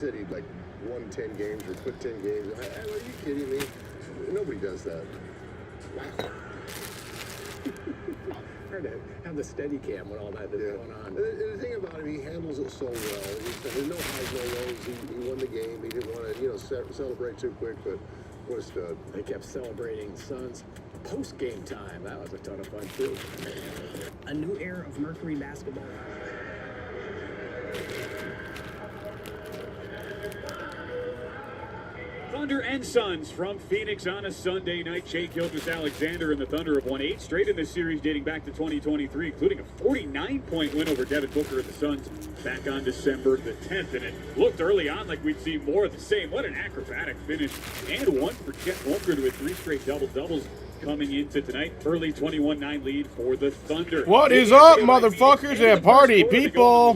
said he'd like won 10 games or quit 10 games. Are you kidding me? Nobody does that. Wow. Hard to have the steady cam when all that is going on. The thing about him, he handles it so well. There's no highs, no lows. He won the game. He didn't want to, celebrate too quick, but what a stud. They kept celebrating Suns post-game time. That was a ton of fun, too. A new era of Mercury basketball. Thunder and Suns from Phoenix on a Sunday night. Shai Gilgeous-Alexander and the Thunder have won 8 straight in this series dating back to 2023, including a 49-point win over Devin Booker and the Suns back on December the 10th. And it looked early on like we'd see more of the same. What an acrobatic finish. And one for Chet Holmgren with 3 straight double-doubles coming into tonight. Early 21-9 lead for the Thunder. What is up, motherfuckers and party people?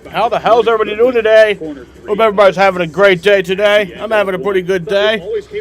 How the hell's everybody doing today? Hope everybody's having a great day today. I'm having a pretty good day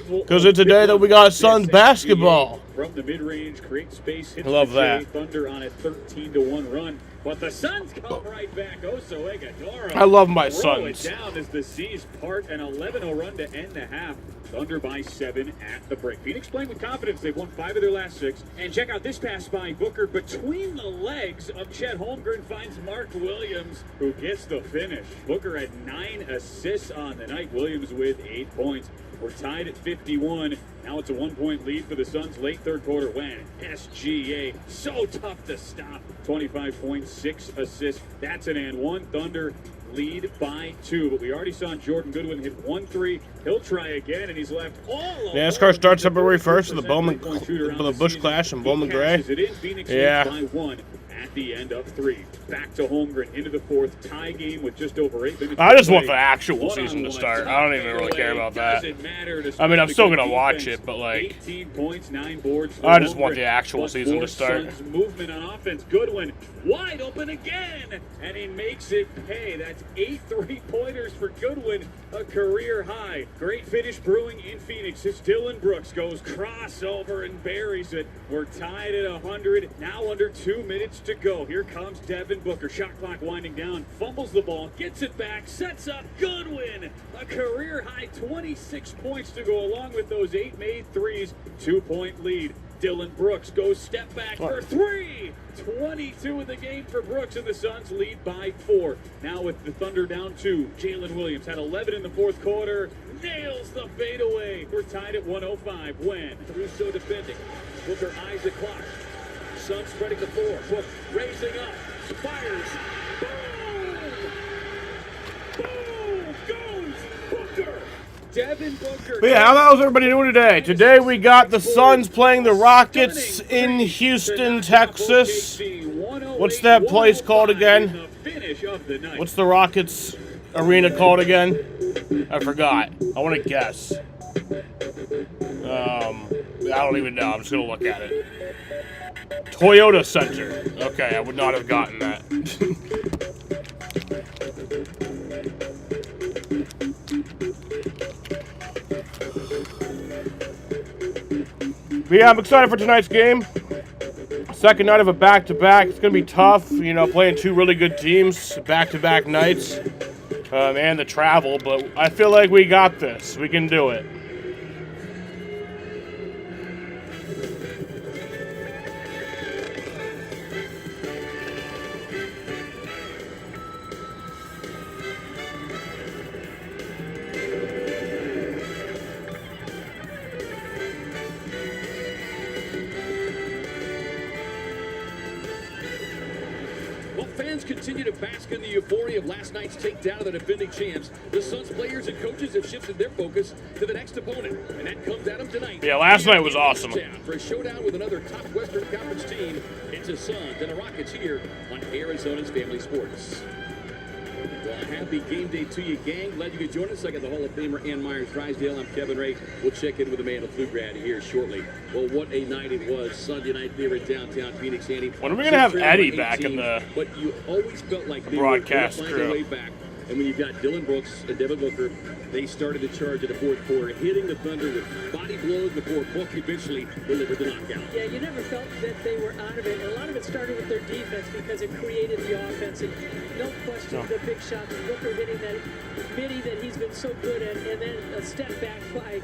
because it's a day that we got Suns basketball. From the mid-range, create space. I love that. Thunder on a 13-1 run. But the Suns come right back. Oso Ighodaro. I love my throw it Suns. down as the C's part. An 11-0 run to end the half. Thunder by 7 at the break. Phoenix playing with confidence. They've won 5 of their last 6. And check out this pass by Booker between the legs of Chet Holmgren, finds Mark Williams, who gets the finish. Booker had 9 assists on the night. Williams with 8 points. We're tied at 51. Now it's a 1-point lead for the Suns late third quarter when SGA, so tough to stop. 25.6 assists. That's an and one. Thunder lead by 2. But we already saw Jordan Goodwin hit 1-3. He'll try again, and he's left all NASCAR starts February 1st with the Busch Clash and Bowman Gray. Yeah. By 1 at the end of 3. Back to Holmgren into the 4th. Tie game with just over 8 minutes. I just want the actual season to start. I don't even really care about that. I mean, I'm still going to watch it, but like, 18 points, 9 boards. I just want the actual season to start. Suns movement on offense. Goodwin wide open again, and he makes it pay. That's 8 3-pointers for Goodwin, a career high. Great finish brewing in Phoenix as Dillon Brooks goes crossover and buries it. We're tied at 100. Now under 2 minutes to go. Here comes Devin Booker. Shot clock winding down. Fumbles the ball. Gets it back. Sets up Goodwin. A career high 26 points to go along with those 8 made threes. 2-point lead. Dillon Brooks goes step back for 3. 22 in the game for Brooks, and the Suns lead by 4. Now with the Thunder down 2, Jalen Williams had 11 in the 4th quarter. Nails the fadeaway. We're tied at 105 when Russo defending. Booker eyes the clock. Suns spreading the floor. Book raising up. Fires. Boom! Boom! Goes Booker! Devin Booker. But yeah, how's everybody doing today? Today we got the Suns playing the Rockets in Houston, Texas. What's that place called again? What's the Rockets arena called again? I forgot. I want to guess. I don't even know. I'm just going to look at it. Toyota Center. Okay, I would not have gotten that. But yeah, I'm excited for tonight's game. Second night of a back-to-back. It's going to be tough, you know, playing 2 really good teams, back-to-back nights, and the travel. But I feel like we got this. We can do it. Fans continue to bask in the euphoria of last night's takedown of the defending champs. The Suns players and coaches have shifted their focus to the next opponent, and that comes at them tonight. Yeah, last night was awesome. For a showdown with another top Western Conference team, it's the Suns and the Rockets here on Arizona's Family Sports. Well, happy game day to you, gang. Glad you could join us. I got the Hall of Famer Ann Myers-Drysdale. I'm Kevin Ray. We'll check in with the man of Flu Grad here shortly. Well, what a night it was. Sunday night there in downtown Phoenix, Andy. When are we going to have Eddie back in the but you always felt like they broadcast were crew? way back And when you've got Dylan Brooks and Devin Booker, they started the charge in the fourth quarter, hitting the Thunder with body blows before Book eventually delivered the knockout. Yeah, you never felt that they were out of it. And a lot of it started with their defense because it created the offense. And no question, the big shot, Booker hitting that midi that he's been so good at, and then a step back by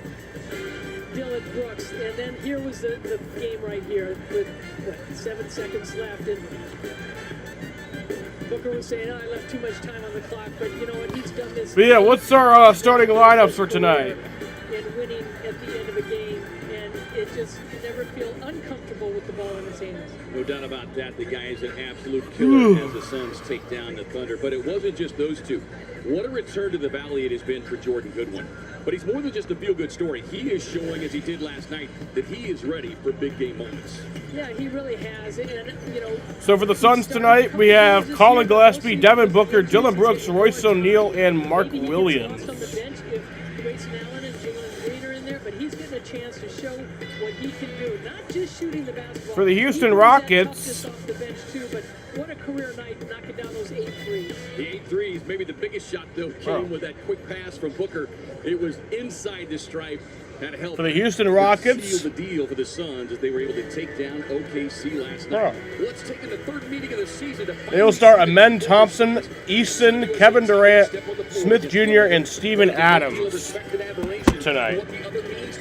Dylan Brooks. And then here was the game right here with, 7 seconds left. And Booker was saying, I left too much time on the clock, but you know what? He's done this. But yeah, what's our starting lineups for tonight? And winning at the end of a game, and it just, you never feel uncomfortable with the ball in his hands. No doubt about that. The guy is an absolute killer as the Suns take down the Thunder. But it wasn't just those two. What a return to the Valley it has been for Jordan Goodwin. But he's more than just a feel-good story. He is showing, as he did last night, that he is ready for big game moments. Yeah, he really has. And, you know, So for the Suns tonight, we have Colin Gillespie, Devin Booker, Dylan Brooks, Royce O'Neal, and Mark Williams. on the bench if Grayson Allen and Jalen Green are in there, but he's getting a chance to show what he can do. Not just shooting the basketball. For the He Houston can do that Rockets. toughness off the bench too, but what a career night knocking down those 8 threes. The 8 threes, maybe the biggest shot, though, came with that quick pass from Booker. It was inside the stripe. That helped For the Houston Rockets. seal the deal for the Suns as they were able to take down OKC last night. Let's take in the third meeting of the season. They will start Amen Thompson, Easton, Kevin Durant, Smith Jr., and Steven Adams tonight.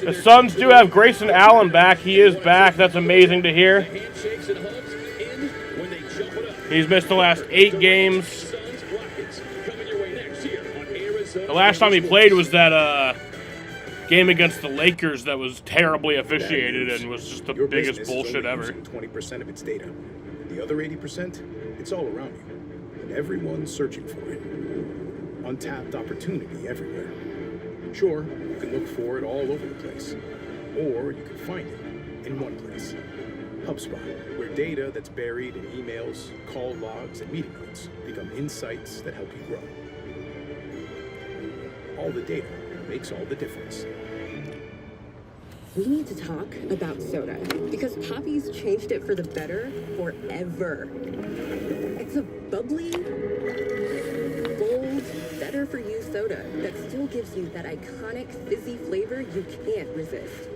The Suns do have Grayson Allen back. He is back. That's amazing to hear. Handshakes and hugs end when they jump it up. He's missed the last 8 games. Suns Rockets coming your way next year on Arizona. The last time he played was that game against the Lakers that was terribly officiated and was just the Your biggest business is bullshit only ever. using 20% of its data. The other 80%, it's all around you. And everyone's searching for it. Untapped opportunity everywhere. Sure, you can look for it all over the place. Or you can find it in one place. HubSpot, where data that's buried in emails, call logs, and meeting notes become insights that help you grow. All the data makes all the difference. We need to talk about soda because Poppy's changed it for the better forever. It's a bubbly, bold, better for you soda that still gives you that iconic fizzy flavor you can't resist.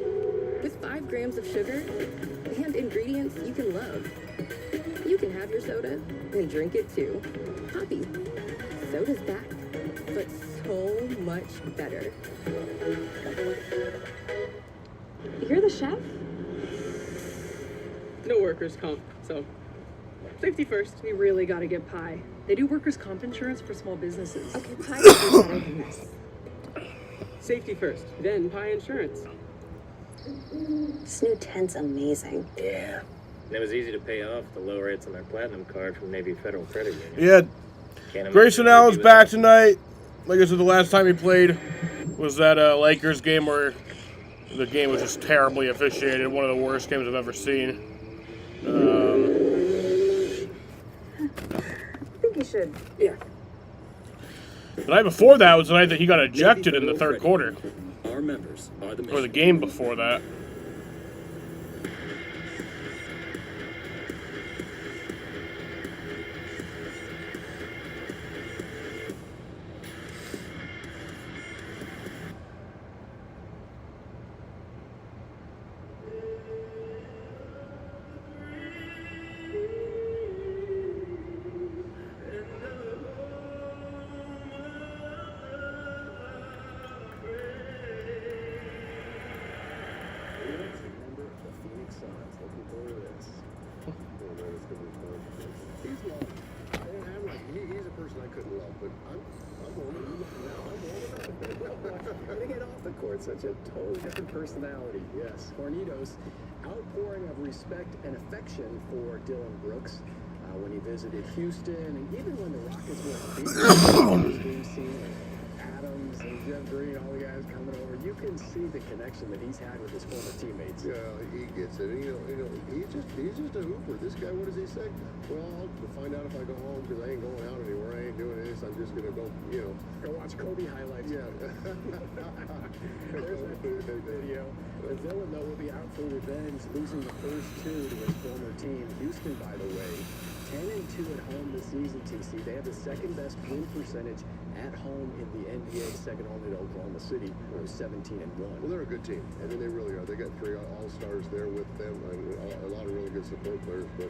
With 5 grams of sugar and ingredients you can love. You can have your soda and drink it too. Poppy, soda's back, but so much better. You're the chef? No workers' comp, so safety first. We really gotta get Pie. They do workers' comp insurance for small businesses. Okay, Pie is better than this. Safety first, then pie insurance. This new tent's amazing. Yeah. And it was easy to pay off the low rates on their platinum card from Navy Federal Credit Union. Yeah, Grayson Allen's back tonight. Like I said, the last time he played was that Lakers game where the game was just terribly officiated. One of the worst games I've ever seen. I think you should. Yeah. The night before that was the night that he got ejected in the third quarter. Our members are the Or the game before that. He's a person I couldn't love, but I'm older. They get off the court, such a totally different personality. Yes, Hornitos, outpouring of respect and affection for Dylan Brooks when he visited Houston, and even when the Rockets were being seen with Adams and Jeff Green, all the guys coming over, you can see the connection that he's had with his former teammates. Yeah, he gets it. You know, he's just a hooper. This guy, what does he say? Well, I'll find out if I go home because I ain't going out anywhere. I ain't doing this. I'm just gonna go, Go watch Kobe highlights. Yeah. There's that video. The villain, though, will be out for revenge, losing the first 2 to his former team. Houston, by the way, 10-2 at home this season, TC. They have the second best win percentage at home in the NBA, second only to Oklahoma City, who was 17-1. Well, they're a good team. I mean, they really are. They got 3 all-stars there with them, and a lot of really good support players. But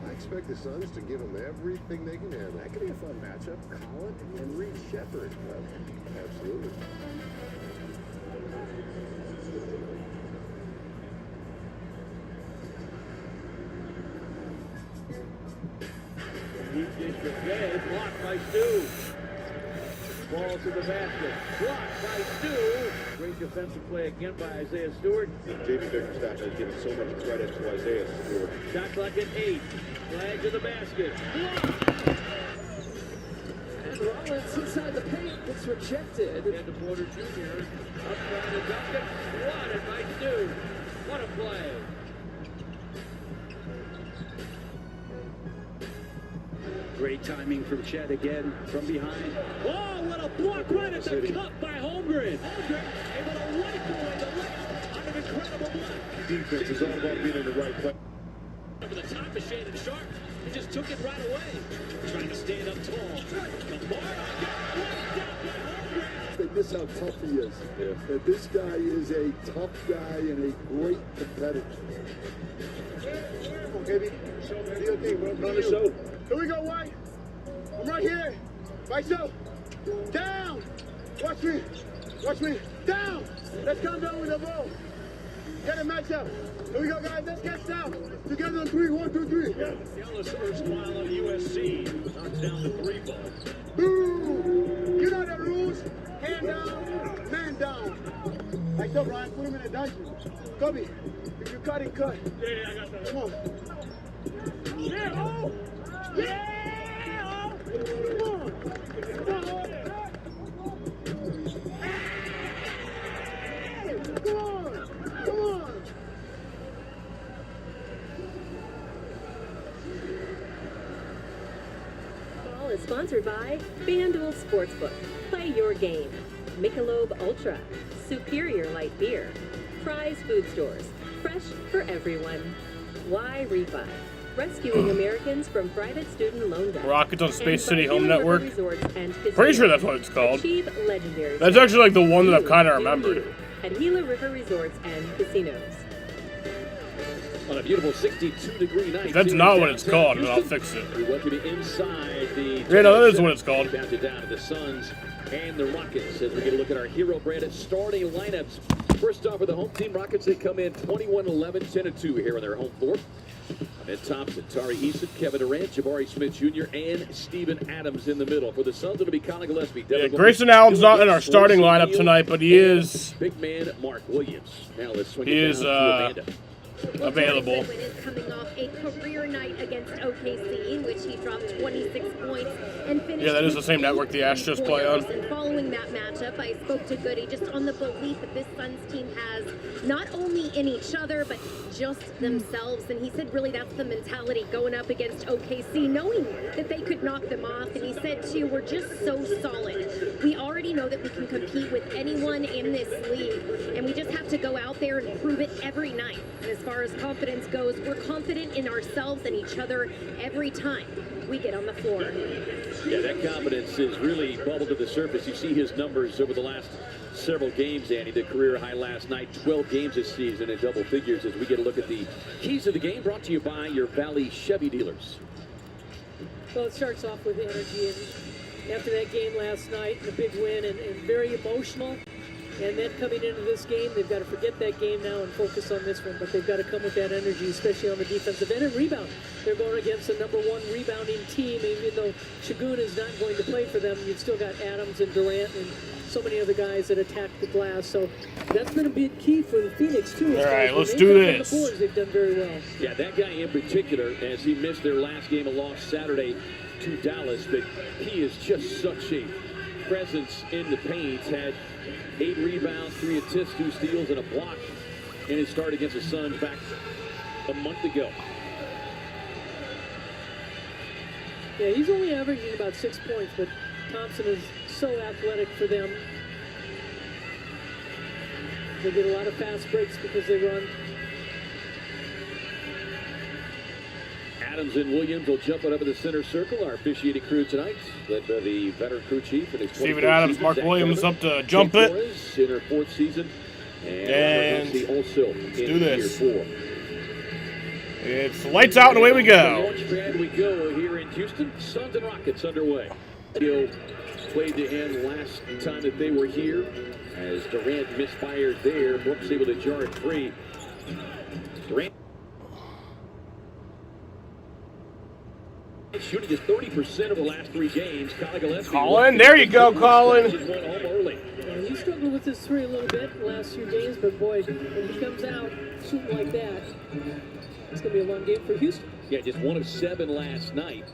I expect the Suns to give them everything they can have. That could be a fun matchup. Collin and Reed Shepherd. Absolutely. Deep dish to Gay, blocked by Stu. Ball to the basket, blocked by Stu. Great defensive play again by Isaiah Stewart. J.B. Bickerstaff has given so much credit to Isaiah Stewart. Shot clock at 8. Flag to the basket. Blocked. And Rollins inside the paint gets rejected. And the Porter Jr. up trying to dunk it. Swatted by Stu. What a play. Great timing from Chet again from behind. Oh, what a block right at the cup by Holmgren. Holmgren able to wipe away the layup on an incredible block. Defense is all about being in the right place. Over the top of Shannon Sharp. He just took it right away. Trying to stand up tall. Kamara got right down by Holmgren. This is how tough he is. Yeah. This guy is a tough guy and a great competitor. Come on, baby. Show me. Do your thing, bro. Run the show. Here we go, White. I'm right here. Right so. Down. Watch me. Watch me. Down. Let's come down with the ball. Get a match up. Here we go, guys. Let's get down. Together on 3. 1, 2, 3. Dallas erstwhile of USC. Knocks down the 3 ball. Boom. You know the rules. Hand down, man down. Like so, Brian. Put him in a dungeon. Kobe, if you cut it, cut. Yeah, I got that. Come on. Yeah, oh. Yeah, oh. Come on. Come on. Come on. Come on. Ball is sponsored by FanDuel Sportsbook. Play your game. Michelob Ultra. Superior Light Beer. Fry's Food Stores. Fresh for everyone. Y Refi. Rescuing Americans from private student loan debt. Rockets on Space City And by Home Gila Network. River Resorts and Pretty Casinos. sure that's what it's called. Achieve legendary That's status. actually like the one that I've kind of You, remembered. At Gila River Resorts and Casinos. On a beautiful 62-degree night. If that's here not in what it's downtown called, then I'll Houston. fix it. We welcome you inside the. Yeah, no, that is what it's called. Counted down to the Suns and the Rockets as we get a look at our hero branded starting lineups. First off, for the home team, Rockets, they come in 21-11, 10-2 here on their home floor. Ahmed Thompson, Tari Eason, Kevin Durant, Jabari Smith Jr., and Steven Adams in the middle. For the Suns, it'll be Colin Gillespie. Yeah, Grayson Allen's not in our starting lineup tonight, but he is. Big man Mark Williams. Now let's swing He it is down to Amanda. available. Goodwin is coming off a career night against OKC, in which he dropped 26 points and finished. Yeah, that is the same network the Astros play on. And following that matchup, I spoke to Goody just on the belief that this Suns team has not only in each other, but just themselves. And he said, really, that's the mentality going up against OKC, knowing that they could knock them off. And he said, too, we're just so solid. We already know that we can compete with anyone in this league, and we just have to go out there and prove it every night. And as far as confidence goes, we're confident in ourselves and each other every time we get on the floor. Yeah, that confidence is really bubbled to the surface. You see his numbers over the last several games, Andy. The career high last night, 12 games this season in double figures as we get a look at the keys of the game brought to you by your Valley Chevy dealers. Well, it starts off with energy, and after that game last night, the big win, and very emotional. And then coming into this game, they've got to forget that game now and focus on this one. But they've got to come with that energy, especially on the defensive end and rebound. They're going against the #1 rebounding team, even though Şengün is not going to play for them. You've still got Adams and Durant and so many other guys that attack the glass. So that's been a big key for the Phoenix, too. All right, let's do this. The boards, they've done very well. Yeah, that guy in particular, as he missed their last game and lost Saturday to Dallas, but he is just such a presence in the paint. Had 8 rebounds, 3 assists, 2 steals, and a block in his start against the Suns back a month ago. Yeah, he's only averaging about 6 points, but Thompson is so athletic for them. They get a lot of fast breaks because they run. Adams and Williams will jump it up in the center circle. Our officiating crew tonight, led by the veteran crew chief. Steven Adams, Mark Williams up to jump it. In her 4th season. And also let's do this. Year 4. It's lights out and away we go. Launch pad we go here in Houston. Suns and Rockets underway. Played to him last time that they were here. As Durant misfired there, Brooks able to jar it free. Durant shooting just 30% of the last 3 games. Colin, there you go, Colin. Yeah, he struggled with his 3 a little bit the last few games, but boy, when he comes out shooting like that, it's going to be a long game for Houston. Yeah, just 1 of 7 last night.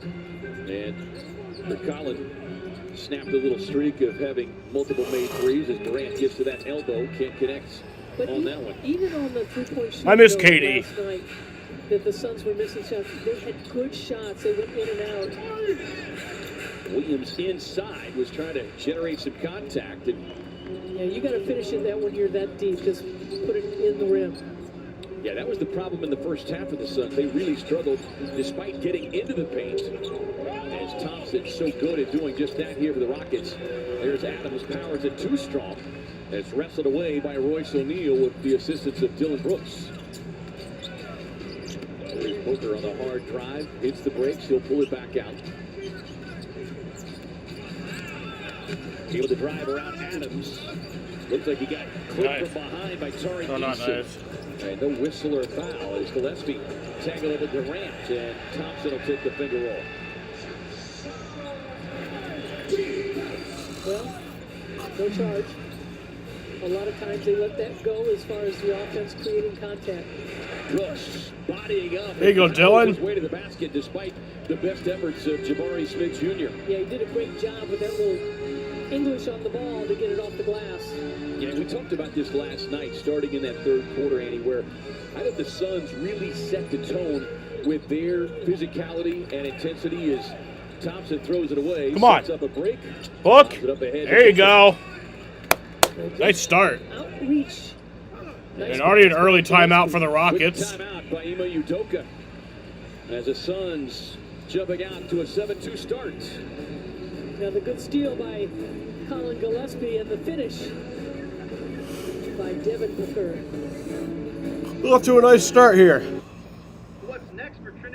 And for Colin, snapped a little streak of having multiple made threes as Durant gets to that elbow, can't connect on that one. Even on the 3-point shooting I miss Katie. last night, that the Suns were missing shots, they had good shots. They went in and out. Williams inside was trying to generate some contact. And yeah, you got to finish it that when you're that deep. Just put it in the rim. yeah, that was the problem in the first half of the Suns. They really struggled despite getting into the paint. As Thompson's so good at doing just that here for the Rockets. There's Adams, powers it too strong. It's wrestled away by Royce O'Neal with the assistance of Dylan Brooks. There's Booker on the hard drive. Hits the brakes. He'll pull it back out. Able to drive around Adams. Looks like he got clipped from behind by Tari Eason. Nice. And no whistle or foul as Gillespie tangled over Durant, and Thompson will take the finger roll. Well, no charge. A lot of times they let that go as far as the offense creating contact. Brooks bodying up. There you go, Dylan. His way to the basket despite the best efforts of Jabari Smith Jr. Yeah, he did a great job with that little English on the ball to get it off the glass. Yeah, we talked about this last night, starting in that third quarter, Andy, where I thought the Suns really set the tone with their physicality and intensity as Thompson throws it away. Come on. Sets up a break. Book. Puts it up ahead. There you go. Nice start. Outreach. And already an early timeout for the Rockets. Quick timeout by Ime Udoka as the Suns jumping out to a 7-2 start. Now the good steal by Colin Gillespie and the finish by Devin Booker. Off to a nice start here.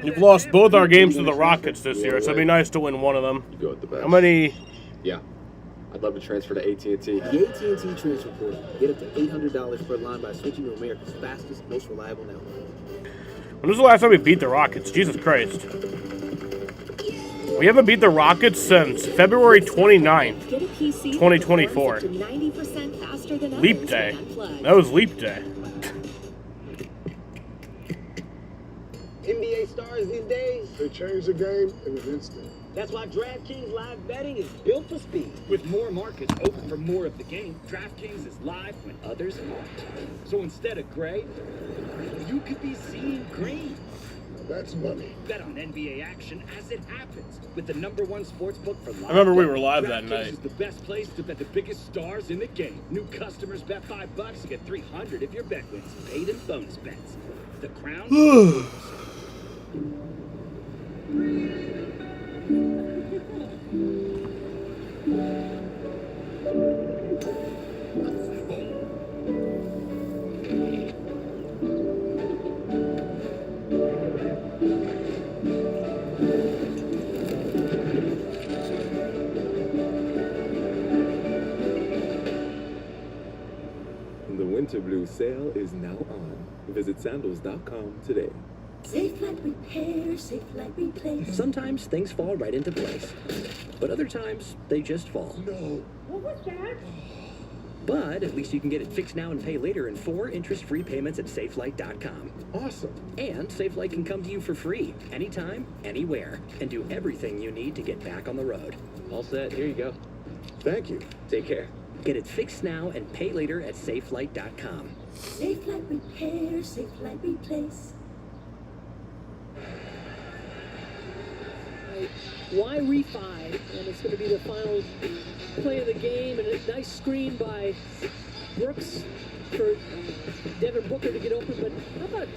You've lost both our games to the Rockets this year, so it'd be nice to win one of them. You go with the best. How many? Yeah. I'd love to transfer to AT&T. The AT&T transfer portal. Get up to $800 per line by switching to America's fastest, most reliable network. When was the last time we beat the Rockets? Jesus Christ. We haven't beat the Rockets since February 29th, 2024. Leap day. That was leap day. NBA stars these days, they change the game in an instant. That's why DraftKings Live Betting is built for speed. With more markets open for more of the game, DraftKings is live when others aren't. So instead of gray, you could be seeing green. That's money. Bet on NBA action as it happens with the #1 sportsbook for live. I remember we were betting. live that DraftKings night. is the best place to bet the biggest stars in the game. New customers bet $5 to get $300 if your bet wins. Paid in bonus bets. The crown. The Winter Blue sale is now on. Visit sandals.com today. Safe Light Repair, Safe Light Replace. Sometimes things fall right into place, but other times they just fall. No. What was that? But at least you can get it fixed now and pay later in 4 interest-free payments at SafeLight.com. Awesome. And SafeLight can come to you for free, anytime, anywhere, and do everything you need to get back on the road. All set. Here you go. Thank you. Take care. Get it fixed now and pay later at SafeLight.com. Safe Light Repair, Safe Light Replace. Why refi? And it's going to be the final play of the game, and a nice screen by Brooks for Devin Booker to get open. But how about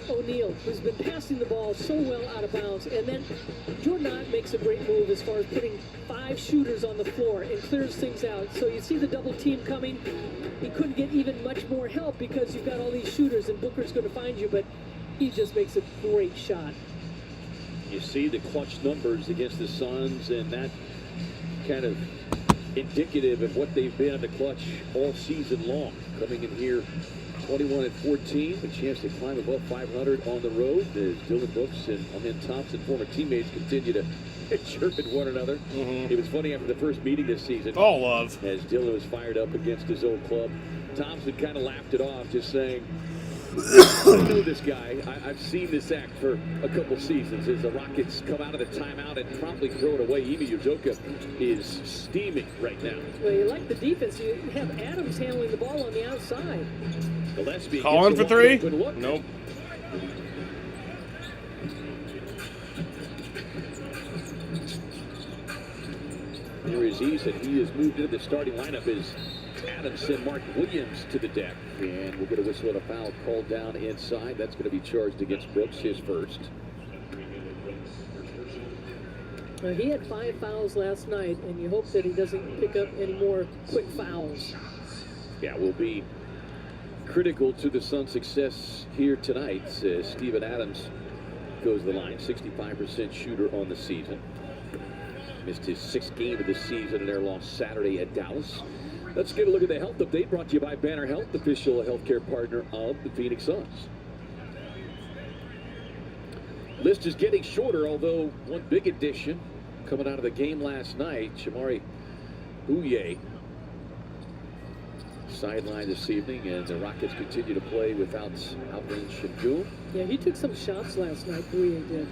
O'Neal, who's been passing the ball so well out of bounds. And then Jordan Ott makes a great move as far as putting 5 shooters on the floor and clears things out. So you see the double team coming. He couldn't get even much more help because you've got all these shooters and Booker's going to find you, but he just makes a great shot. You see the clutch numbers against the Suns, and that kind of indicative of what they've been in the clutch all season long. Coming in here 21-14, a chance to climb above 500 on the road as Dylan Brooks and Amen Thompson, former teammates, continue to chirp at one another. It was funny after the first meeting this season. All love. As Dylan was fired up against his old club, Thompson kind of laughed it off, just saying, I know this guy. I've seen this act for a couple seasons as the Rockets come out of the timeout and promptly throw it away. Ime Udoka is steaming right now. Well, you like the defense. You have Adams handling the ball on the outside. Gillespie Calling for 3? Nope. Here is Eason. He has moved into the starting lineup as Adams sent Mark Williams to the deck. And we'll get a whistle and a foul called down inside. That's going to be charged against Brooks, his first. He had 5 fouls last night, and you hope that he doesn't pick up any more quick fouls. Yeah, will be critical to the Suns' success here tonight. Steven Adams goes to the line, 65% shooter on the season. Missed his 6th game of the season in their loss Saturday at Dallas. Let's get a look at the health update brought to you by Banner Health, official healthcare partner of the Phoenix Suns. List is getting shorter, although one big addition coming out of the game last night, Shamari Bouye sidelined this evening, and the Rockets continue to play without Alperen Sengun. Yeah, he took some shots last night, Bouye did.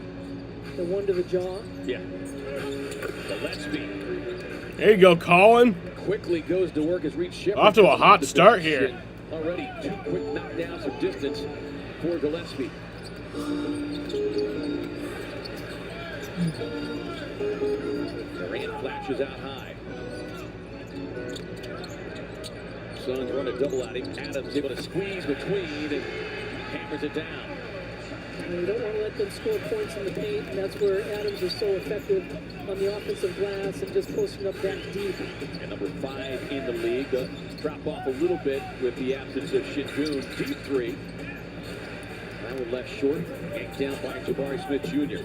The one to the jaw. Yeah. Gillespie. There you go, Colin. Quickly goes to work as Reed Shepherd. Off to a hot start here. Already 2 quick knockdowns of distance for Gillespie. Durant flashes out high. Suns run a double at him. Adams able to squeeze between and hammers it down. You don't want to let them score points in the paint, and that's where Adams is so effective on the offensive glass and just posting up that deep. And number 5 in the league. Drop off a little bit with the absence of Sengun. Deep 3. That one left short. Yanked down by Jabari Smith Jr.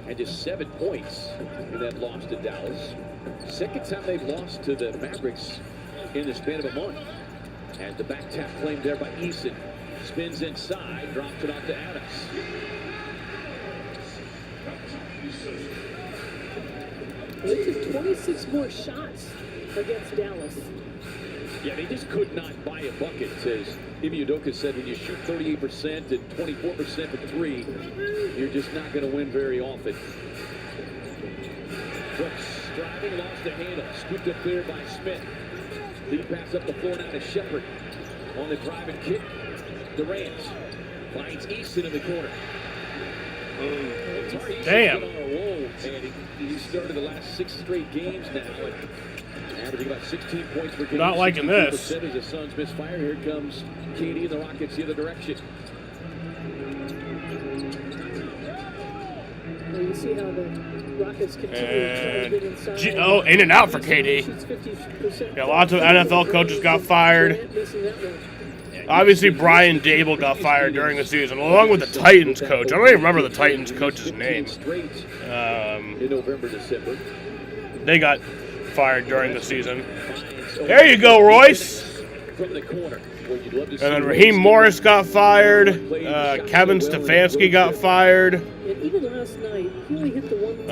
And just 7 points in that loss to Dallas. Second time they've lost to the Mavericks in the span of a month. And the back tap claimed there by Eason. Spins inside, drops it off to Adams. They took 26 more shots against Dallas. Yeah, they just could not buy a bucket. As Ime Udoka said, when you shoot 38% and 24% from 3, you're just not going to win very often. Brooks driving, lost the handle. Scooped up there by Smith. Lead pass up the floor now to Shepherd. On the drive and kick. Durant finds Eason in the corner. Damn. On a roll, and he started the last 6 straight games now. Averaging about 16 points per game. Not liking this. As the Suns misfire. Here comes KD and the Rockets the other direction. Well, you see how the Rockets continue to get inside. Oh, in and out for KD. Yeah, lots of NFL coaches got fired. Obviously, Brian Dable got fired during the season, along with the Titans coach. I don't even remember the Titans coach's name. In November, December. They got fired during the season. There you go, Royce. From the corner. And then Raheem Morris got fired. Kevin Stefanski got fired. And even last night, he only hit the one three,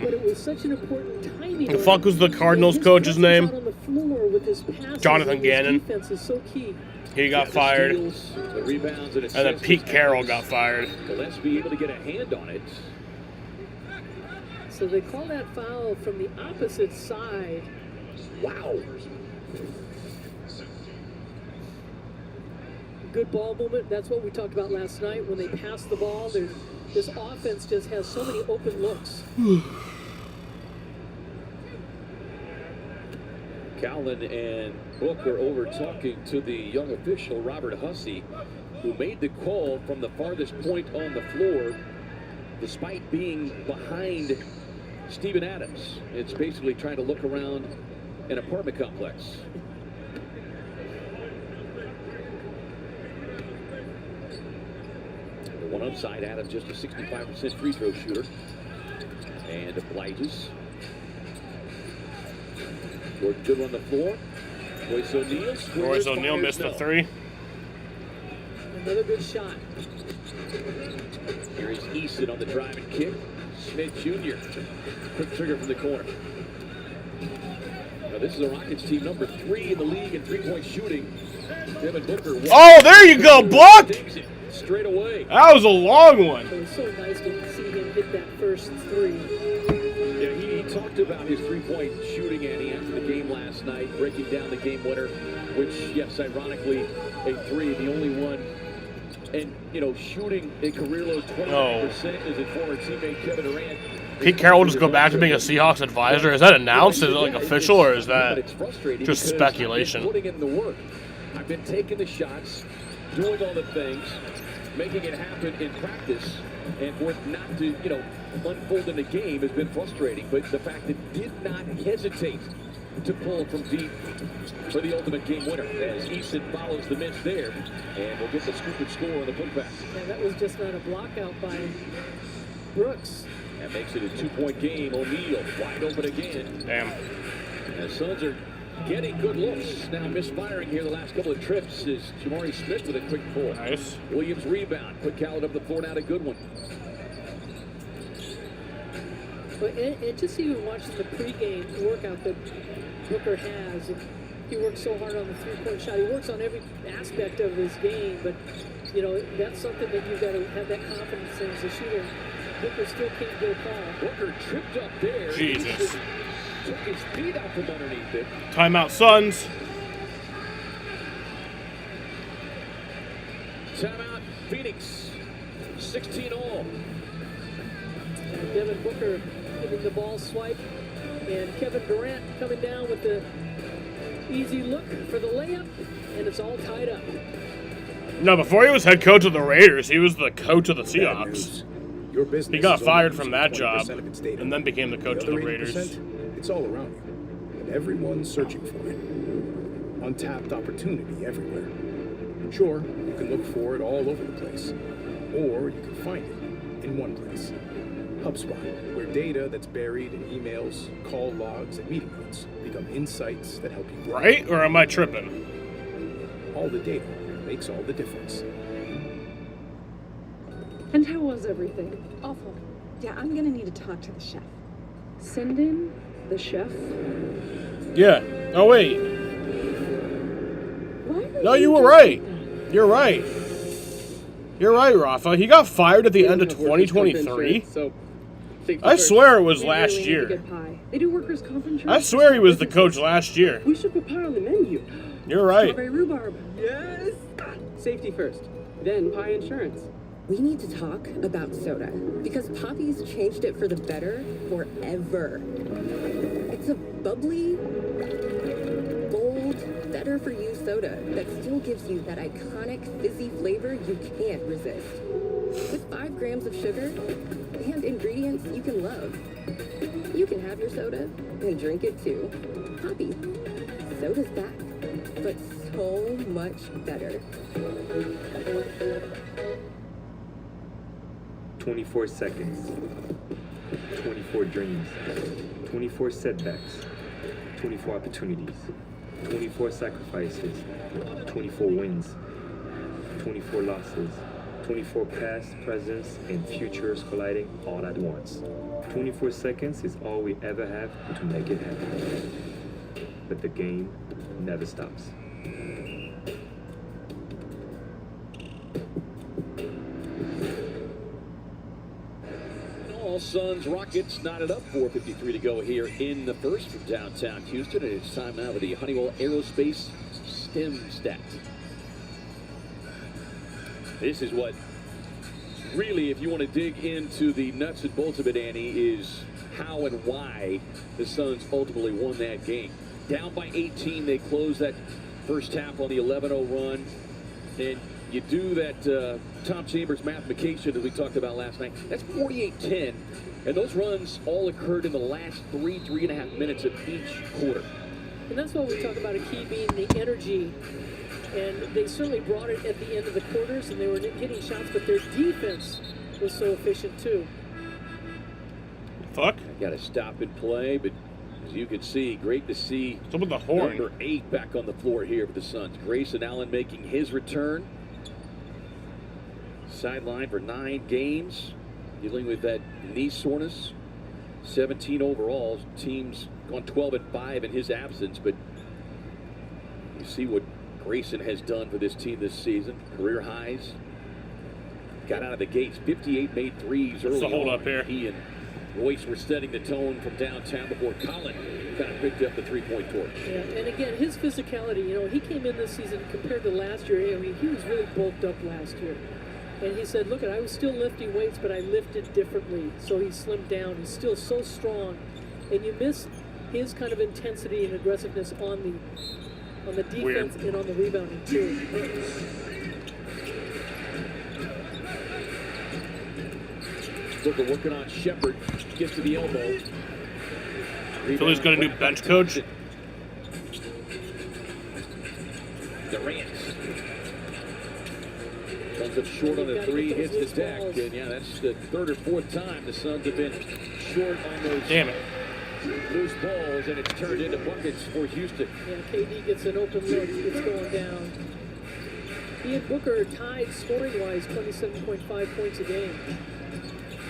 but it was such an important timing. The fuck was the Cardinals coach's name? On the floor with his passes, Jonathan Gannon. Defense is so key. He got fired. The rebounds and then Pete Carroll got fired. Gillespie able to get a hand on it. So they call that foul from the opposite side. Wow. Good ball movement. That's what we talked about last night. When they pass the ball, this offense just has so many open looks. Calvin and Book are over talking to the young official, Robert Hussey. who made the call from the farthest point on the floor, despite being behind Steven Adams. It's basically trying to look around an apartment complex. The one upside, Adams just a 65% free throw shooter. And obliges. Jordan Goodwin on the floor. Royce O'Neal. Royce O'Neal missed the three. Another good shot. Here is Eason on the drive and kick. Smith Jr. Quick trigger from the corner. Now this is the Rockets team number 3 in the league in three-point shooting. Devin Booker. Oh, there you go, blocked! Straight away. That was a long one. It was so nice to see him hit that first three. Yeah, he talked about his three-point shooting, Annie, after the game last night, breaking down the game winner, which, yes, ironically, a three, the only one. And, you know, shooting a career-low 29% is his former teammate Kevin Durant. Pete Carroll will just go back to being a Seahawks advisor. Is that announced? Is it like official, or is that just speculation? Putting in the work. I've been taking the shots, doing all the things, making it happen in practice, and for it not to, you know, unfold in the game has been frustrating. But the fact that did not hesitate to pull from deep for the ultimate game winner as Eason follows the miss there, and we'll get the scoop and score on the putback. Yeah, that was just not a block out by Brooks. That makes it a 2-point game. O'Neal wide open again. Damn. And the Suns are getting good looks. Now misfiring here the last couple of trips is Jamari Smith with a quick pull. Nice. Williams rebound. Quick outlet up the floor now to Goodwin. But and just even watching the pregame workout that Booker has, he works so hard on the three-point shot. He works on every aspect of his game, but you know that's something that you've got to have that confidence in as a shooter. Booker still can't get a call. Booker tripped up there. Jesus. Took his feet out from underneath it. Timeout, Suns. Timeout, Phoenix. 16 all. And Devin Booker giving the ball swipe, and Kevin Durant coming down with the easy look for the layup, and it's all tied up. No, before he was head coach of the Raiders, he was the coach of the Seahawks. Your business He got is fired only from using that 20% job of its data. and then became the coach of the other Raiders. 80%, it's all around you, and everyone's searching for it. Untapped opportunity everywhere. Sure, you can look for it all over the place, or you can find it in one place. HubSpot, where data that's buried in emails, call logs, and meeting notes become insights that help you grow. Right? Or am I tripping? All the data makes all the difference. And how was everything? Awful. Yeah, I'm gonna need to talk to the chef. Send in the chef? Yeah. Oh, wait. No, you were right. You're right. You're right, Rafa. He got fired at the end of 2023. I swear it was last year. They do workers' comp insurance. I swear he was the coach last year. We should put pie on the menu. You're right. Strawberry rhubarb. Yes. Safety first, then pie insurance. We need to talk about soda because Poppy's changed it for the better forever. It's a bubbly, bold, better-for-you soda that still gives you that iconic fizzy flavor you can't resist. With 5 grams of sugar and ingredients you can love. You can have your soda and drink it too. Poppy, soda's back, but so much better. 24 seconds, 24 dreams, 24 setbacks, 24 opportunities, 24 sacrifices, 24 wins, 24 losses, 24 past, presents, and futures colliding all at once. 24 seconds is all we ever have to make it happen. But the game never stops. Suns Rockets knotted up, 4:53 to go here in the first from downtown Houston. And it's time now for the Honeywell Aerospace STEM stat. This is what really, if you want to dig into the nuts and bolts of it, Annie, is how and why the Suns ultimately won that game. Down by 18, they closed that first half on the 11-0 run. And You do that Tom Chambers mathematization that we talked about last night. That's 48-10. And those runs all occurred in the last 3.5 minutes of each quarter. And that's what we talk about, a key being the energy. And they certainly brought it at the end of the quarters, and they were getting shots, but their defense was so efficient too. Fuck. Got to stop and play, but as you can see, great to see with the horn. number 8 back on the floor here for the Suns. Grayson Allen making his return. Sidelined for 9 games, dealing with that knee soreness. 17 overall. Team's gone 12-5 in his absence, but you see what Grayson has done for this team this season. Career highs. Got out of the gates. 58 made threes early. What's the hold on. up here? He and Royce were setting the tone from downtown before Colin kind of picked up the three-point torch. Yeah, and again, his physicality, you know, he came in this season compared to last year. I mean, he was really bulked up last year. And he said, look, I was still lifting weights, but I lifted differently. So he slimmed down. He's still so strong. And you miss his kind of intensity and aggressiveness on the defense and on the rebounding too. Booker working on Shepherd, gets to the elbow. Philly's got a new bench coach. Durant comes up short on the 3, hits the deck, and yeah, that's the 3rd or 4th time the Suns have been short on those loose balls, and it's turned into buckets for Houston. Yeah, KD gets an open look, it's going down. He and Booker tied scoring-wise, 27.5 points a game.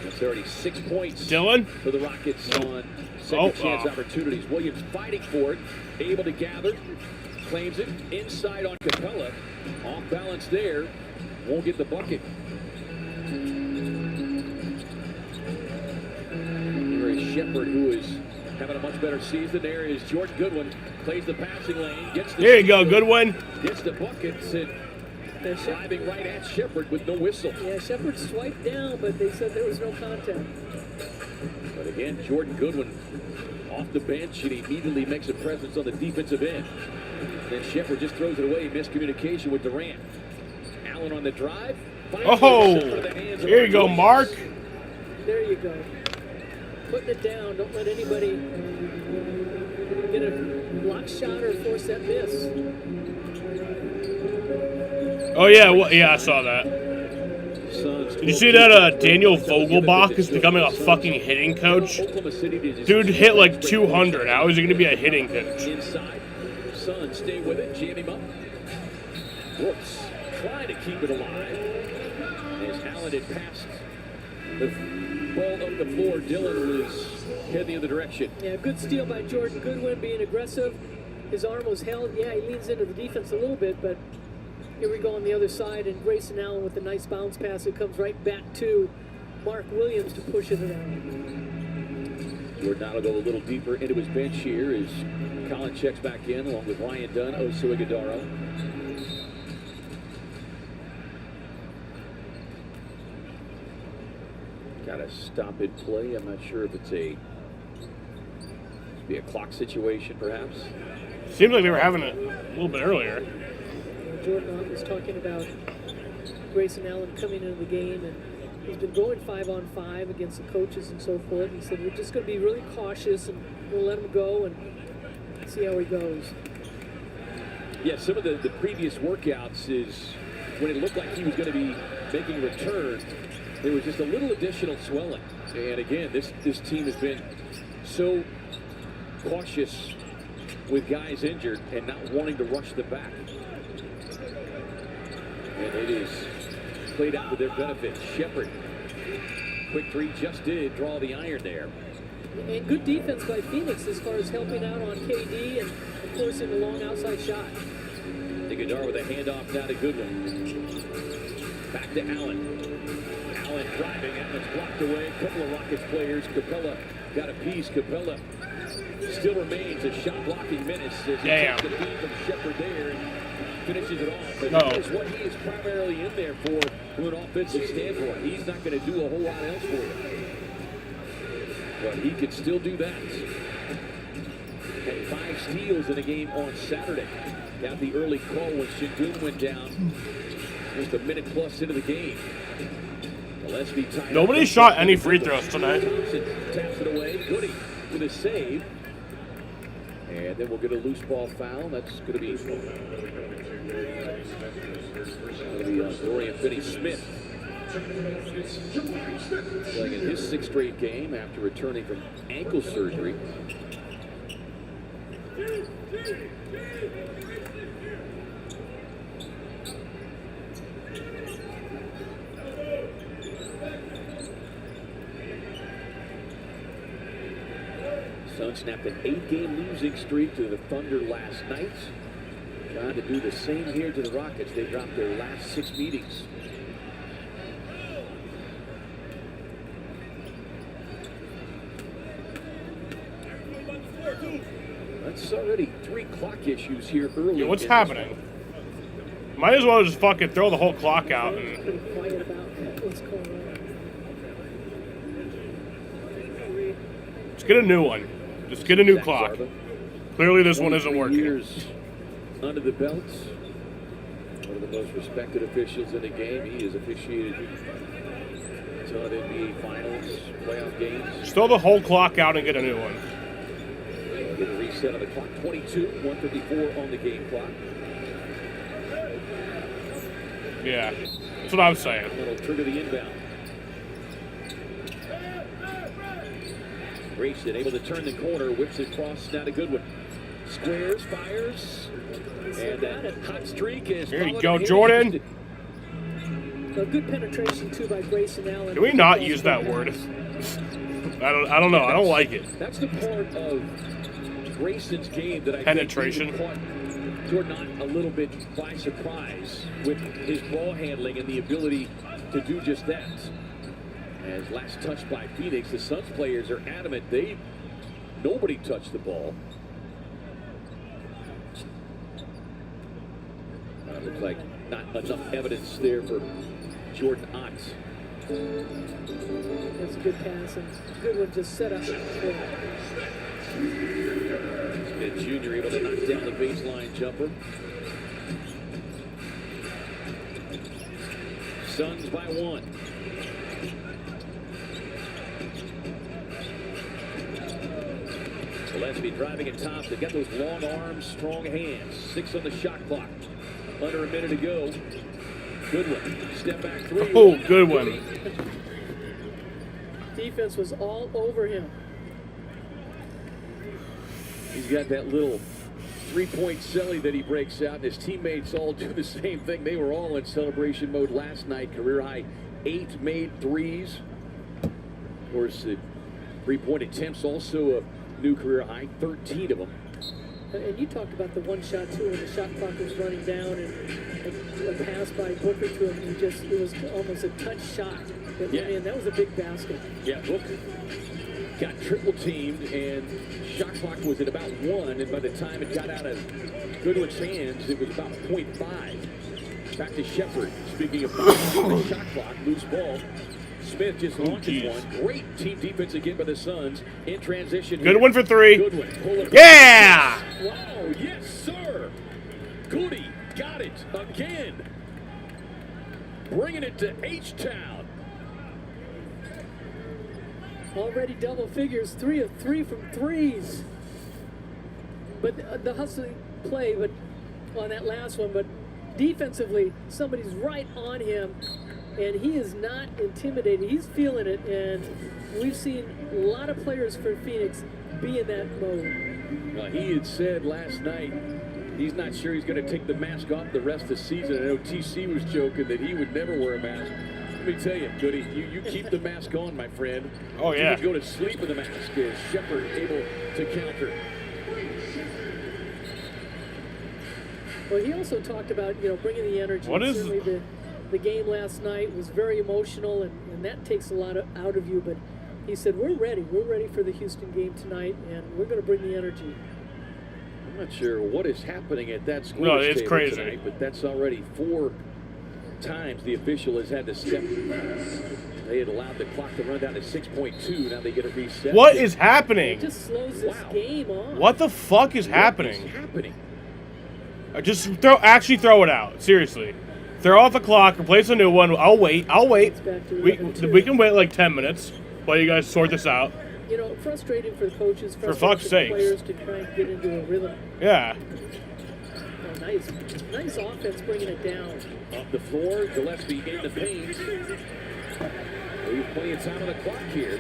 That's already 6 points Dylan? for the Rockets on second chance opportunities. Williams fighting for it, able to gather, claims it, inside on Capella. Off balance there, won't get the bucket. Here is Shepherd, who is having a much better season. There is Jordan Goodwin, plays the passing lane, gets the There you go, Goodwin. Gets the buckets and driving right at Shepherd with no whistle. Yeah, Shepherd swiped down, but they said there was no contact. But again, Jordan Goodwin off the bench, and he immediately makes a presence on the defensive end. Then Shepherd just throws it away. Miscommunication with Durant. Allen on the drive. Oh, here you go, Mark. There you go. Putting it down. Don't let anybody get a block shot or force that miss. Oh, yeah, yeah, I saw that. Did you see that Daniel Vogelbach is becoming a fucking hitting coach? Dude hit like 200. How is he going to be a hitting coach? Inside. Suns stay with it. Jam him up. Brooks trying to keep it alive. As Allen had passed the ball up the floor, Dylan was heading the other direction. Yeah, good steal by Jordan Goodwin, being aggressive. His arm was held. Yeah, he leans into the defense a little bit, but here we go on the other side, and Grayson Allen with a nice bounce pass. It comes right back to Mark Williams to push it around. Jordan will go a little deeper into his bench here as Colin checks back in along with Ryan Dunn, Oso Ighodaro. Got to stop and play. I'm not sure if it's a clock situation, perhaps. Seems like they were having it a little bit earlier. Jordan was talking about Grayson Allen coming into the game, and he's been going 5-on-5 against the coaches and so forth. He said, we're just going to be really cautious, and we'll let him go and see how he goes. Yeah, some of the previous workouts is when it looked like he was going to be making a return, there was just a little additional swelling. And again, this team has been so cautious with guys injured and not wanting to rush them back. And it is played out to their benefit. Shepherd, quick three, just did draw the iron there. And good defense by Phoenix as far as helping out on KD and forcing a long outside shot. Ighodaro with a handoff now to Goodwin. Back to Allen. Allen driving, Allen's blocked away. A couple of Rockets players. Capella got a piece. Capella still remains a shot blocking menace as he takes the feed from Shepherd there and finishes it off. But that is what he is primarily in there for from an offensive standpoint. He's not going to do a whole lot else for you. But he could still do that. Had 5 steals in a game on Saturday. Got the early call when Şengün went down. Just a minute plus into the game. Gillespie tied Nobody up. shot any free throws tonight. Thompson taps it away. Goody with a save. And then we'll get a loose ball foul. That's going to be Dorian Finney-Smith. Playing in his 6th straight game after returning from ankle surgery. Suns snapped an 8-game losing streak to the Thunder last night. Trying to do the same here to the Rockets. They dropped their last 6 meetings. That's already 3 clock issues here early. Yeah, what's happening? Might as well just fucking throw the whole clock out. And... Quiet about what's going on. Let's get a new one. Just get a new clock. Clearly this one isn't working. Years under the belts. One of the most respected officials in the game. He has officiated a ton of NBA Finals, playoff games. Just throw the whole clock out and get a new one. Get a reset on the clock. 22, 154 on the game clock. Yeah, that's what I was saying. That'll trigger the inbound. Grayson able to turn the corner, whips it across, not a good one. Squares, fires, and that hot streak is. Here you go, Jordan. A good penetration too by Grayson Allen. Can we not use that word? I don't know. I don't like it. That's the part of Grayson's game that I penetration. think caught Jordan a little bit by surprise with his ball handling and the ability to do just that. As last touch by Phoenix, the Suns players are adamant nobody touched the ball. Looks like not enough evidence there for Jordan Otts. That's a good pass and good one just set up. Smith Jr. able to knock down the baseline jumper. Suns by 1. Gillespie driving at top. They've got those long arms, strong hands. 6 on the shot clock. Under a minute to go. Good one. Step back 3. Oh, good one. Defense was all over him. He's got that little 3-point celly that he breaks out, and his teammates all do the same thing. They were all in celebration mode last night. Career high 8 made threes. Of course, the 3-point attempts also a new career high, 13 of them. And you talked about the one shot too, when the shot clock was running down, and a pass by Booker to him. It was almost a touch shot. But Yeah. man, that was a big basket. Yeah, Booker got triple teamed, and shot clock was at about 1, and by the time it got out of Goodwin's hands, it was about 0.5. Back to Shepherd. Speaking of the shot clock, loose ball. Smith just launches one. Great team defense again by the Suns in transition. Good one for 3. Good one. Yeah! Wow, yes, sir. Goody got it again. Bringing it to H-Town. Already double figures, 3 of 3 from threes. But the hustling play, but on that last one, but defensively, somebody's right on him, and he is not intimidated. He's feeling it, and we've seen a lot of players for Phoenix be in that mode. Well, he had said last night he's not sure he's going to take the mask off the rest of the season. I know TC was joking that he would never wear a mask. Let me tell you, Goody, you keep the mask on, my friend. Oh, yeah. You can go to sleep with the mask. Is Shepherd able to counter? Well, he also talked about, bringing the energy. What is certainly the game last night was very emotional, and that takes a lot out of you. But he said, we're ready. We're ready for the Houston game tonight, and we're going to bring the energy. I'm not sure what is happening at that score. No, it's crazy. Tonight, but that's already 4 times the official has had to step. They had allowed the clock to run down to 6.2. Now they get a reset. What is happening? It just slows this game on. What the fuck is happening? What is happening? Just throw it out. Seriously. Throw off the clock, replace a new one. I'll wait. It's back to We 11-2. can wait like 10 minutes while you guys sort this out. You know, frustrating for the coaches, For frustrating fuck's for the sakes. players to try and get into a rhythm. Yeah. Oh, nice offense bringing it down. Off the floor, Gillespie in the paint. We've plenty of time on the clock here.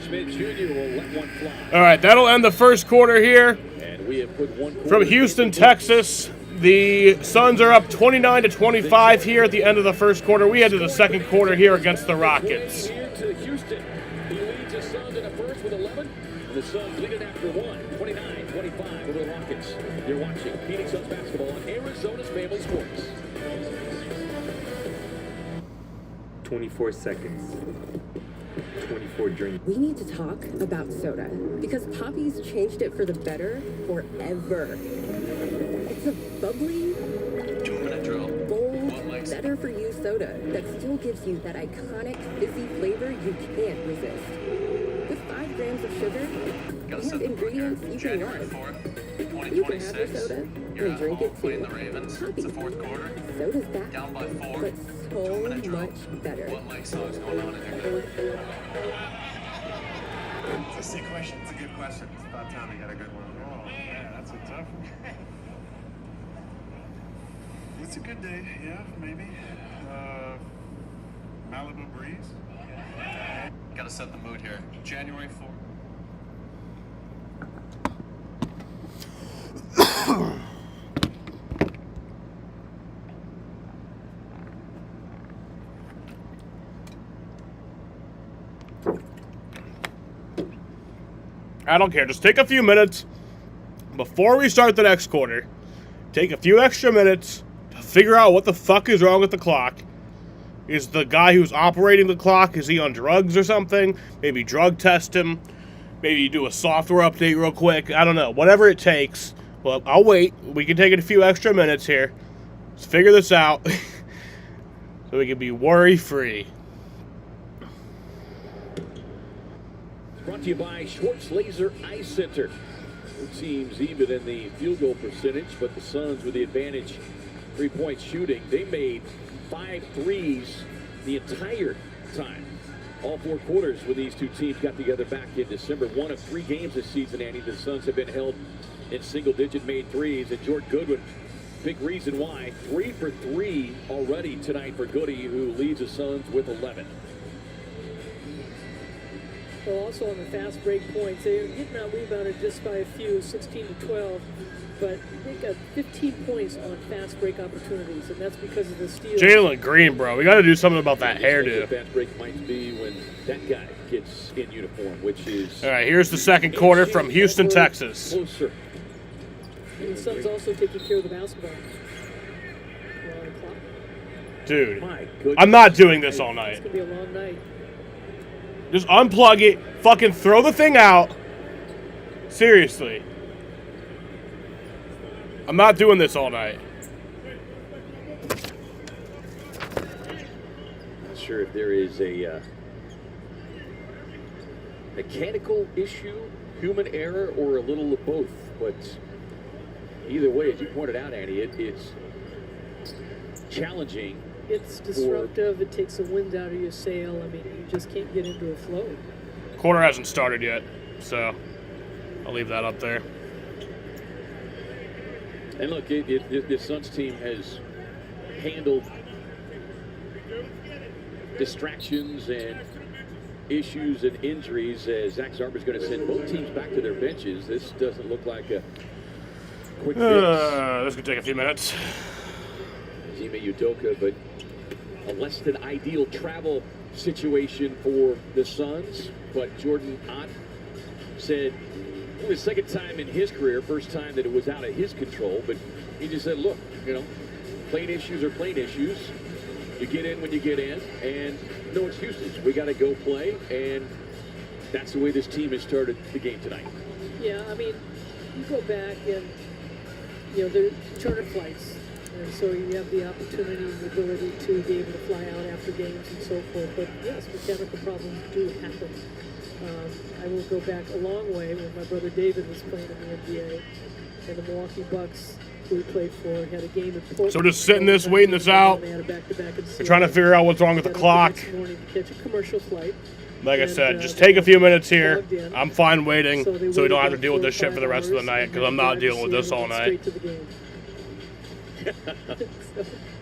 Schmidt Jr. will let one fly. All right, that'll end the first quarter here. And we have put one From Houston, Texas, the Suns are up 29-25 here at the end of the first quarter. We head to the second quarter here against the Rockets. Here to Houston. He leads the Suns in the first with 11. And the Suns lead it after one. 29-25 over the Rockets. You're watching Phoenix Suns basketball on Arizona's Family Sports. 24 seconds. 24 drinks. We need to talk about soda because Poppy's changed it for the better forever. It's a bubbly, bold, better for you soda that still gives you that iconic fizzy flavor you can't resist. With 5 grams of sugar and ingredients you can love. You can have your soda and drink it too. Poppy. Soda's back, but so much better. It's a sick question. It's a good question. It's about time we got a good one. Oh, yeah, that's a tough one. It's a good day, yeah, maybe. Malibu breeze. Gotta set the mood here. January 4th. I don't care. Just take a few minutes before we start the next quarter. Take a few extra minutes to figure out what the fuck is wrong with the clock. Is the guy who's operating the clock, is he on drugs or something? Maybe drug test him. Maybe you do a software update real quick. I don't know. Whatever it takes. Well, I'll wait. We can take a few extra minutes here. Let's figure this out so we can be worry-free. Brought to you by Schwartz Laser Eye Center. Both teams even in the field goal percentage, but the Suns with the advantage three-point shooting. They made 5 threes the entire time. All 4 quarters when these two teams got together back in December. 1 of 3 games this season, Andy, the Suns have been held in single-digit made threes. And Jordan Goodwin, big reason why. 3 for 3 already tonight for Goody, who leads the Suns with 11. Well, also on the fast break points, they're getting out rebounded just by a few, 16-12, but they got 15 points on fast break opportunities, and that's because of the steals. Jalen Green, bro. We got to do something about that hairdo. Fast break might be when that guy gets in uniform, which is... All right, here's the second quarter from Houston, Texas. Closer. And the Suns also taking care of the basketball. We're on the clock. Dude, I'm not doing this all night. It's going to be a long night. Just unplug it, fucking throw the thing out. Seriously. I'm not doing this all night. Not sure if there is a mechanical issue, human error, or a little of both. But either way, as you pointed out, Andy, it's challenging. It's disruptive. It takes the wind out of your sail. I mean, you just can't get into a flow. Quarter hasn't started yet, so I'll leave that up there. And look, this Suns team has handled distractions and issues and injuries as Zach Zarber's going to send both teams back to their benches. This doesn't look like a quick fix. This could take a few minutes. Ime Udoka, but a less than ideal travel situation for the Suns. But Jordan Ott said it was the second time in his career, first time that it was out of his control, but he just said, look, you know, plane issues are plane issues. You get in when you get in, and no excuses. We got to go play, and that's the way this team has started the game tonight. Yeah, I mean, you go back and, you know, they're charter flights. And so you have the opportunity and the ability to be able to fly out after games and so forth. But yes, mechanical problems do happen. I will go back a long way when my brother David was playing in the NBA, and the Milwaukee Bucks who he played for, had a game at Portland. So we're just sitting this, waiting this out. They had a back-to-back in We're trying to figure out what's wrong with the clock. Next morning to catch a commercial flight. Like I And, said, just take a few minutes here. I'm fine waiting, So they so we don't have to waited deal with about this shit for the 4 or rest of the 5 night, because I'm not dealing with this all night. Straight to the game.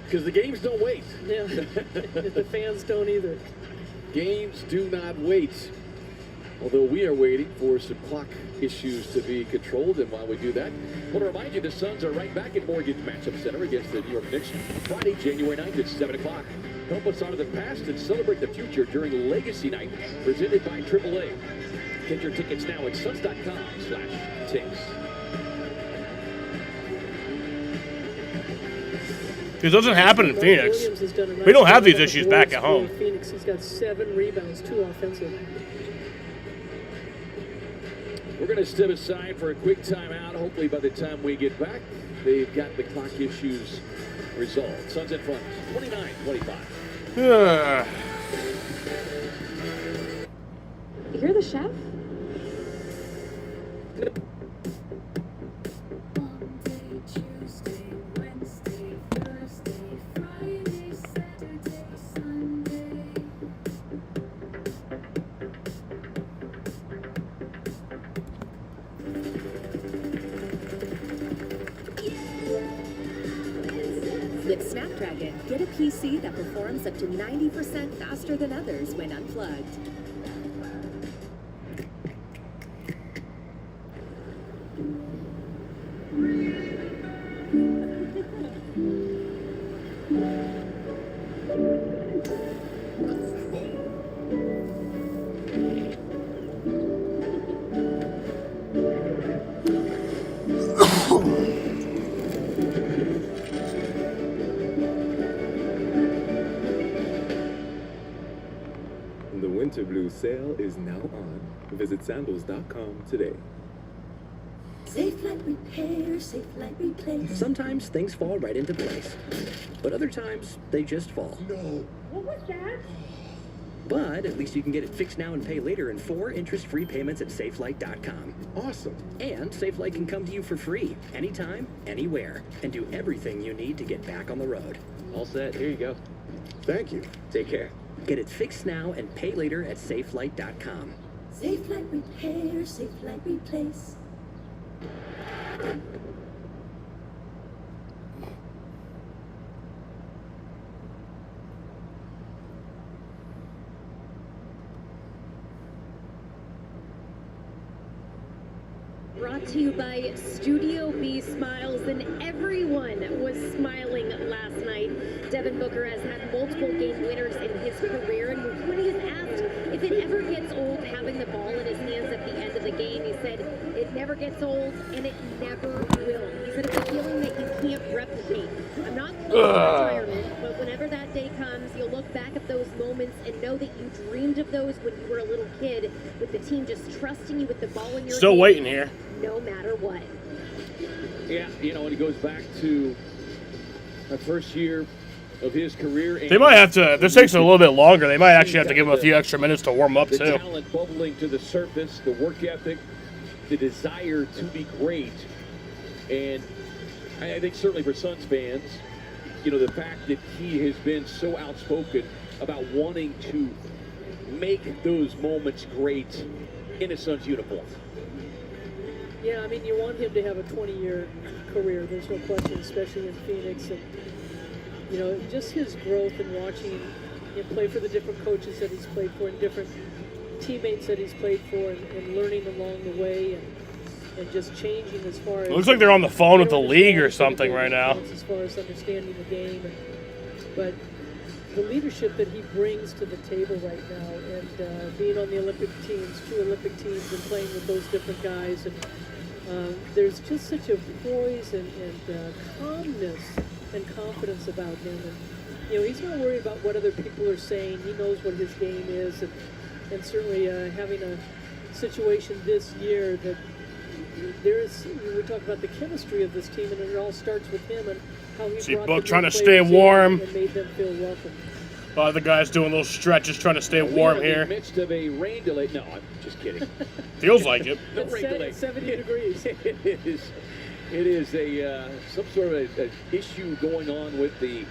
Because the games don't wait. Yeah, the fans don't either. Games do not wait. Although we are waiting for some clock issues to be controlled, and while we do that, I want to remind you the Suns are right back at Mortgage Matchup Center against the New York Knicks Friday, January 9th at 7 o'clock. Help us honor the past and celebrate the future during Legacy Night, presented by AAA. Get your tickets now at suns.com/tickets. This doesn't happen in Mark Phoenix. Williams has done a nice We don't have job these on the issues boards back at for home. Phoenix, he's got 7 rebounds, 2 offensive. We're going to step aside for a quick timeout. Hopefully by the time we get back, they've got the clock issues resolved. Suns in front, 29-25. You're the chef? With Snapdragon, get a PC that performs up to 90% faster than others when unplugged. The Winter Blue sale is now on. Visit sandals.com today. Safe Light Repair, Safe Light Replace. Sometimes things fall right into place, but other times they just fall. No. What was that? But at least you can get it fixed now and pay later in 4 interest-free payments at SafeLight.com. Awesome. And SafeLight can come to you for free, anytime, anywhere, and do everything you need to get back on the road. All set. Here you go. Thank you. Take care. Get it fixed now and pay later at SafeLight.com. Safe Light Repair, Safe Light Replace. Brought to you by Studio B Smiles, and everyone was smiling last night. Devin Booker has had multiple game winners in his career, and when he is asked if it ever gets old having the ball in his hands at the end of the game, he said, "It never gets old, and it never will." He said, "It's a feeling that you can't replicate. I'm not close to retirement, but whenever that day comes, you'll look back at those moments and know that you dreamed of those when you were a little kid, with the team just trusting you with the ball in your Still hand, waiting here. no matter what." Yeah, you know, and it goes back to the first year of his career. They might have to, if this takes a little bit longer, they might actually have to give him a few extra minutes to warm up, The too. talent bubbling to the surface, the work ethic, the desire to be great. And I think certainly for Suns fans, you know, the fact that he has been so outspoken about wanting to make those moments great in a Suns uniform. Yeah, I mean, you want him to have a 20-year career. There's no question, especially in Phoenix. And, you know, just his growth and watching him play for the different coaches that he's played for and different teammates that he's played for, and learning along the way, and just changing as far as... It looks like they're on the phone with the league or something right now. As far as understanding the game. But the leadership that he brings to the table right now, and being on the Olympic teams, 2 Olympic teams, and playing with those different guys, and there's just such a poise and calmness and confidence about him. And, you know, he's not worried about what other people are saying. He knows what his game is, and certainly having a situation this year that we talk about the chemistry of this team, and it all starts with him and how he See brought Book the trying to new stay players in warm. and made them feel welcome. A lot of the guys doing little stretches trying to stay We warm are in here. the midst of a rain delay. No, I'm just kidding. Feels like it. No It's rain delay. 70 degrees. It is It is a some sort of a issue going on with the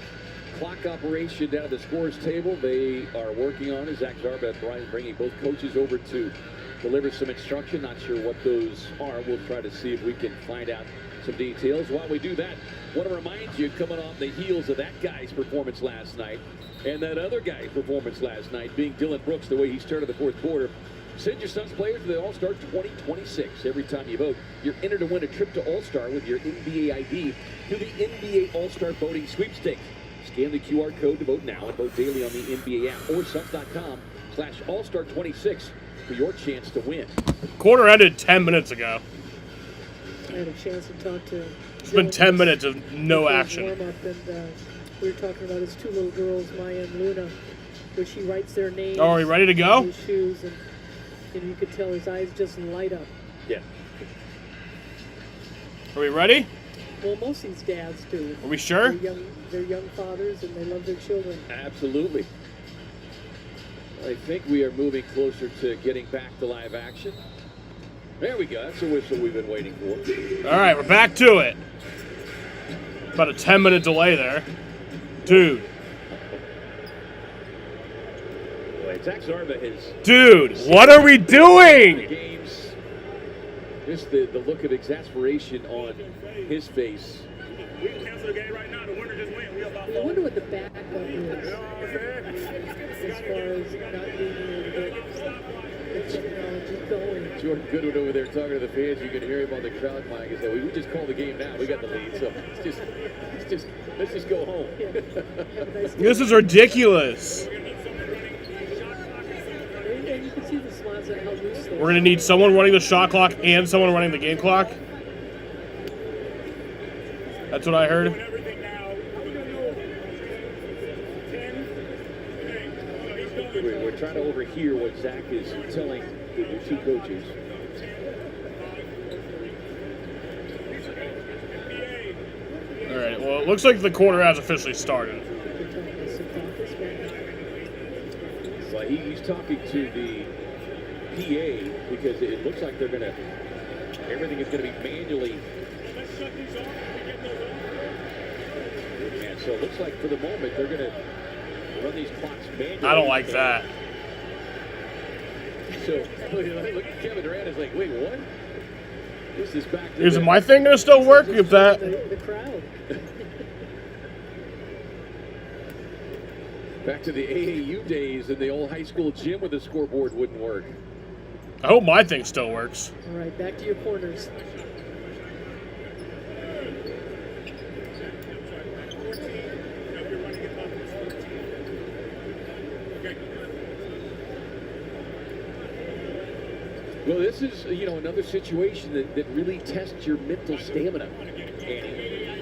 clock operation down at the scores table. They are working on it. Zach Zarba and Brian bringing both coaches over to deliver some instruction. Not sure what those are. We'll try to see if we can find out some details. While we do that, want to remind you, coming off the heels of that guy's performance last night and that other guy's performance last night, being Dylan Brooks, the way he started the fourth quarter, send your Suns players to the All-Star 2026. Every time you vote, you're entered to win a trip to All-Star with your NBA ID through the NBA All-Star Voting Sweepstakes. Scan the QR code to vote now and vote daily on the NBA app or Suns.com/All-Star26 for your chance to win. Quarter ended 10 minutes ago. I had a chance to talk to. It's been 10 minutes of no action. Warm-up, and we were talking about his two little girls, Maya and Luna, where she writes their names. Oh, are you ready to go? On his shoes, and you could tell his eyes just light up. Yeah. Are we ready? Well, most of these dads do. Are we sure? They're young fathers, and they love their children. Absolutely. I think we are moving closer to getting back to live action. There we go. That's the whistle we've been waiting for. All right, we're back to it. About a 10-minute delay there. Dude. Boy, Zach Zarba has... Dude, what are we doing? Games. Just the look of exasperation on his face. I wonder what the backup is. As far as not being able to get the technology going. Jordan Goodwin over there talking to the fans. You can hear him on the crowd mic. He said, we just call the game now. We got the lead. So let's just go home. This is ridiculous. And you can see the slots and how loose they are. We're going to need someone running the shot clock and someone running the game clock. That's what I heard. We're trying to overhear what Zach is telling the two coaches. All right, well, it looks like the quarter has officially started. Well, he's talking to the PA because it looks like they're going to, everything is going to be manually. And so it looks like for the moment they're going to run these clocks manually. I don't like that. So look at Kevin Durant is like, wait, what? This is back to Is my thing gonna still work if that? The crowd. Back to the AAU days in the old high school gym where the scoreboard wouldn't work. I hope my thing still works. All right, back to your corners. Well, this is, another situation that really tests your mental stamina, Annie.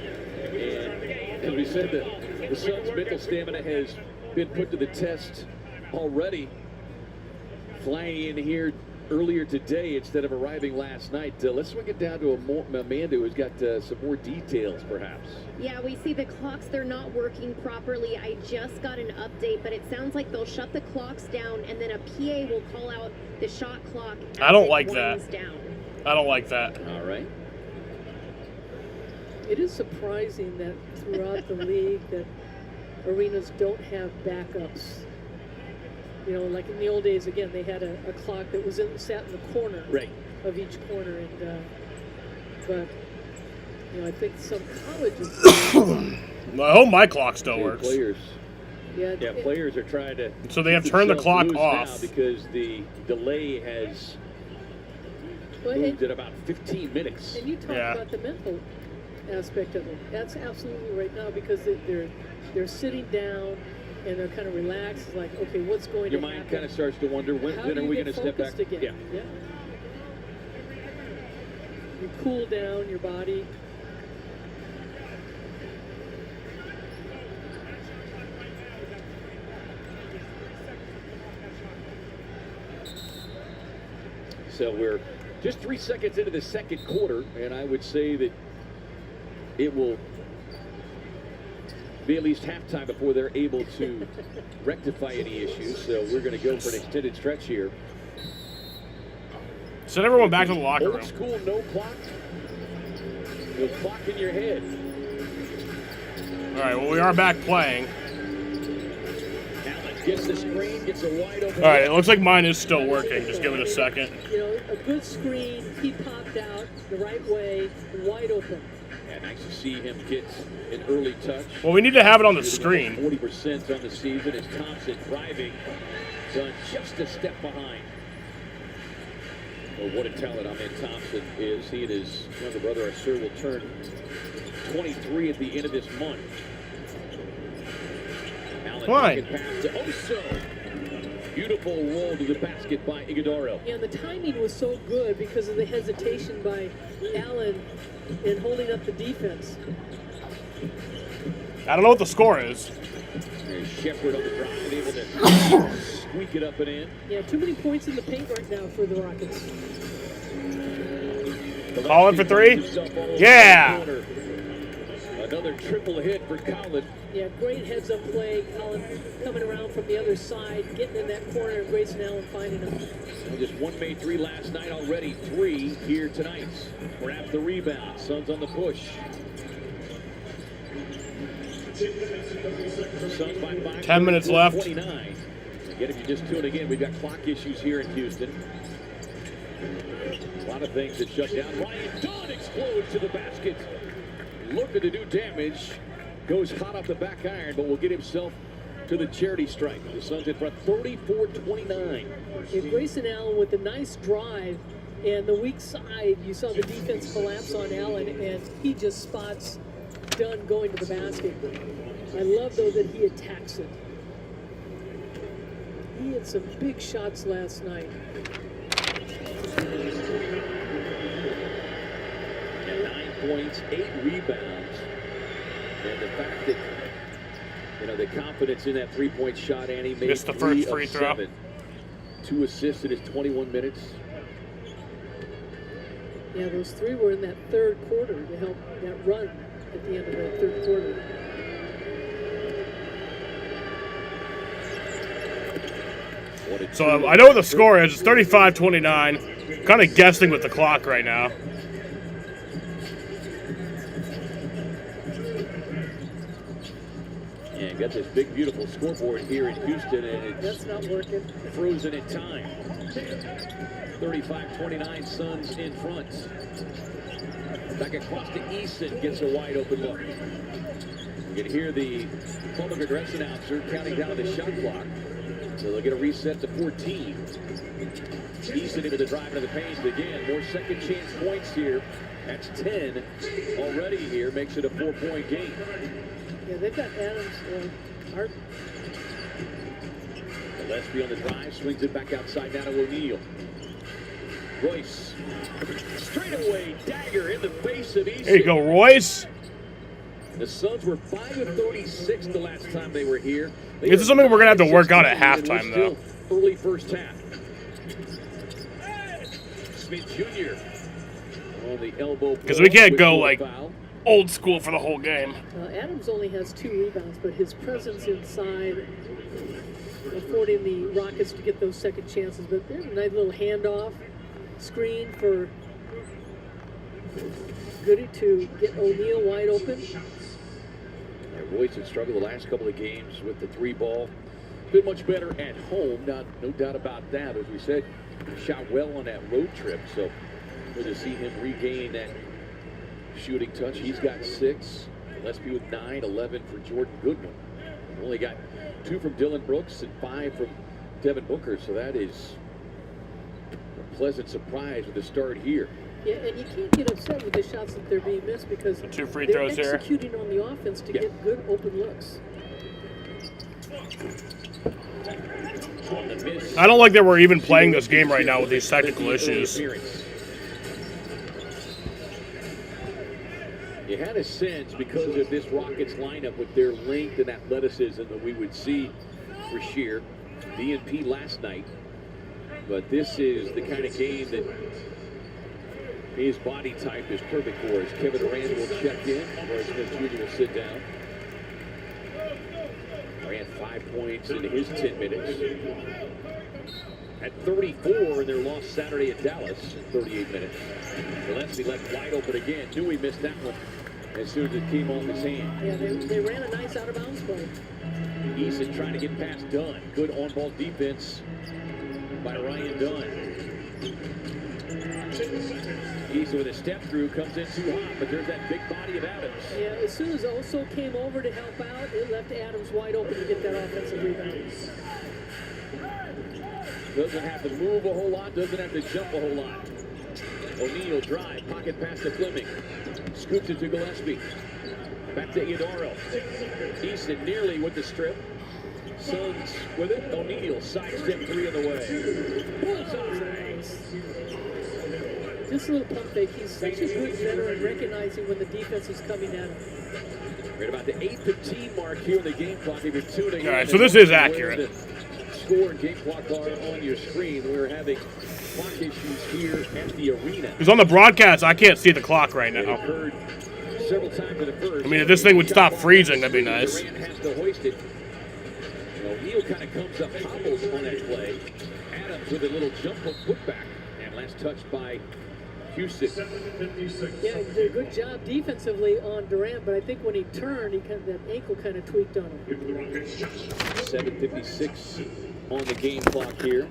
And as we said, the Suns' mental stamina has been put to the test already. Flying in here earlier today instead of arriving last night. Let's swing it down to Amanda, who's got some more details, perhaps. Yeah, we see the clocks, they're not working properly. I just got an update, but it sounds like they'll shut the clocks down and then a PA will call out the shot clock. I don't like that. Down. I don't like that. All right. It is surprising that throughout the league that arenas don't have backups. Like in the old days, again, they had a clock that was sat in the corner of each corner, and but I think some colleges. I hope my clock still works. Players. Yeah, players are trying to. So they have turned the clock off now because the delay has moved at about 15 minutes. And you talk about the mental aspect of it. That's absolutely right now because they're sitting down. And they're kind of relaxed. It's like, okay, what's going to happen? Your mind kind of starts to wonder, when are we going to step back? Again? Yeah. You cool down your body. So we're just 3 seconds into the second quarter, and I would say that it will be at least halftime before they're able to rectify any issues. So we're going to go for an extended stretch here. Send everyone back to the locker room. Old school no clock. The clock in your head. All right, well, we are back playing. Allen gets the screen, gets a wide open. All right, it looks like mine is still working. Just give it a second. You know, a good screen. He popped out the right way, wide open. Yeah, nice to see him get an early touch. Well, we need to have it on the screen. 40% on the season as Thompson driving, done just a step behind. Well, what a talent Ahmed Thompson is. He and his younger brother, Asir, will turn 23 at the end of this month. Allen taking pass to Oso. Beautiful roll to the basket by Iguodaro. Yeah, the timing was so good because of the hesitation by Allen in holding up the defense. I don't know what the score is. There's Shepherd on the drive, able to squeak it up and in. Yeah, too many points in the paint right now for the Rockets. Colin for three? Yeah! Another triple hit for Colin. Yeah, great heads-up play. Colin coming around from the other side, getting in that corner, and Grayson Allen finding him. Well, just one made three last night already. 3 here tonight. Grabs the rebound. Suns on the push. Suns by 5. 10 minutes left. 29. Again, if you just tune again, we've got clock issues here in Houston. A lot of things that shut down. Ryan Dunn explodes to the basket. Looking to do damage. Goes hot off the back iron, but will get himself to the charity strike. The Suns in front 34-29. And Grayson Allen with a nice drive, and the weak side, you saw the defense collapse on Allen, and he just spots Dunn going to the basket. I love, though, that he attacks it. He had some big shots last night. And 9 points, 8 rebounds. And the fact that, you know, the confidence in that three-point shot, and he made missed the first free throw. 7. 2 assists in his 21 minutes. Yeah, those 3 were in that third quarter to help that run at the end of that third quarter. So I know what the score is. It's 35-29. Kind of guessing with the clock right now. Yeah, got this big, beautiful scoreboard here in Houston, and it's that's not working. Frozen in time. 35-29, Suns in front. Back across to Eason, gets a wide open look. You can hear the public address announcer counting down the shot clock. So they'll get a reset to 14. Eason into the drive into the paint again. More second chance points here. That's 10 already here. Makes it a 4-point game. Yeah, they've got Adams Hart. Gillespie on the drive, swings it back outside down to O'Neal. Royce. Straightaway dagger in the face of Eason. There you go, Royce. The Suns were 5 of 36 the last time they were here. This is something we're going to have to work out at halftime, though. Early first half. Smith Jr. on the elbow. Because we can't go, like, old school for the whole game. Adams only has 2 rebounds, but his presence inside affording the Rockets to get those second chances. But there's a nice little handoff screen for Goody to get O'Neal wide open. Yeah, Royce had struggled the last couple of games with the 3 ball. Been much better at home, no doubt about that. As we said, shot well on that road trip, so good to see him regain that shooting touch. He's got 6. Gillespie with 9, 11 for Jordan Goodwin. Only got 2 from Dylan Brooks and 5 from Devin Booker, so that is a pleasant surprise with the start here. Yeah, and you can't get upset with the shots that they're being missed because the 2 free they're throws here. Executing on the offense to get good open looks. I don't like that we're even playing this game right now with these technical issues. You had a sense because of this Rockets lineup with their length and athleticism that we would see for Shear, DNP last night. But this is the kind of game that his body type is perfect for. As Kevin Durant will check in, Royce Smith Jr. will sit down. Ran 5 points in his 10 minutes. At 34 in their loss Saturday at Dallas, 38 minutes. Gillespie left wide open again. Knew he missed that one as soon as it came off his hand. Yeah, they ran a nice out-of-bounds play. Eason trying to get past Dunn. Good on-ball defense by Ryan Dunn. Eason with a step through, comes in too hot, but there's that big body of Adams. Yeah, as soon as Oso came over to help out, it left Adams wide open to get that offensive rebound. Doesn't have to move a whole lot, doesn't have to jump a whole lot. O'Neal drive, pocket pass to Fleming. Scoops it to Gillespie. Back to Iodoro. Easton nearly with the strip. Suns with it. O'Neal sidestep 3 on the way. Just a little pump fake. He's such a good veteran, recognizing when the defense is coming at him. We're at about the 8:15 mark here in the game clock. If you're tuning in. All right, so this is accurate. Score and game clock are on your screen. We're having clock issues here at the arena. Because on the broadcast, I can't see the clock right now. Several times in the first. I mean, if this thing would stop freezing, that'd be nice. Durant has to hoist it. O'Neal kind of comes up, hobbles on that play. Adams with a little jump hook putback. And last touched by Houston. Yeah, he did a good job defensively on Durant, but I think when he turned, that ankle kind of tweaked on him. 7:56 on the game clock here.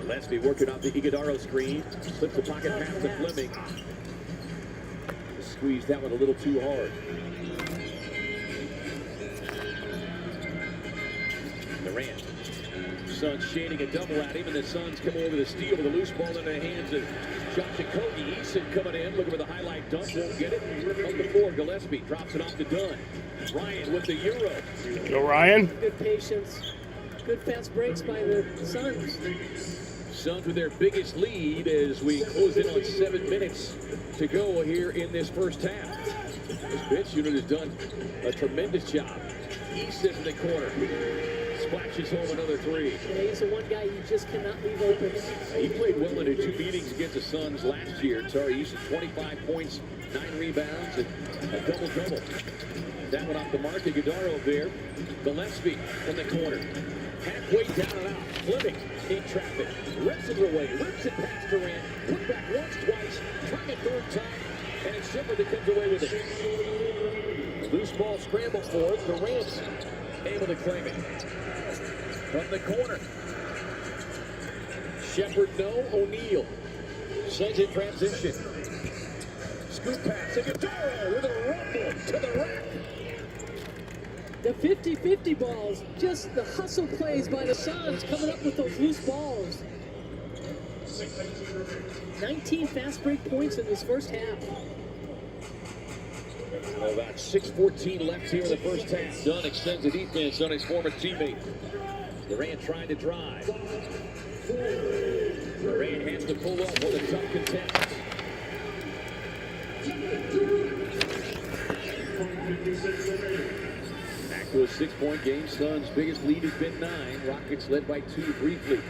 Gillespie working off the Iguodaro screen. Slips the pocket pass to Fleming. Squeezed that one a little too hard. Durant. Suns shading a double at him, and the Suns come over the steal with a loose ball in their hands. And Josh Okogie, Eason coming in, looking for the highlight dunk, won't get it. On the floor, Gillespie drops it off to Dunn. Ryan with the Euro. Go Ryan. Good patience. Good fast breaks by the Suns. Suns with their biggest lead as we close in on 7 minutes to go here in this first half. This bench unit has done a tremendous job. Easton in the corner. Splashes home another 3. Yeah, he's the one guy you just cannot leave open. He played well in 2 meetings against the Suns last year. Tari Easton, 25 points, 9 rebounds, and a double-double. That one off the mark. Iguodaro there. Gillespie in the corner. Halfway down and out. Fleming in traffic. Rips it away. Rips it past Durant. Put back once, twice. Trying a third time. And it's Shepard that comes away with it. Loose ball scramble for it. Durant's able to claim it. From the corner. Shepard no. O'Neal. Sends in transition. Scoop pass. Iguodaro with a rumble to the rack. The 50-50 balls, just the hustle plays by the Suns coming up with those loose balls. 19 fast break points in this first half. About 6:14 left here in the first half. Dunn extends the defense on his former teammate. Durant trying to drive. Durant has to pull up with a tough contest. Back to a 6-point game. Suns' biggest lead has been 9. Rockets led by 2 briefly.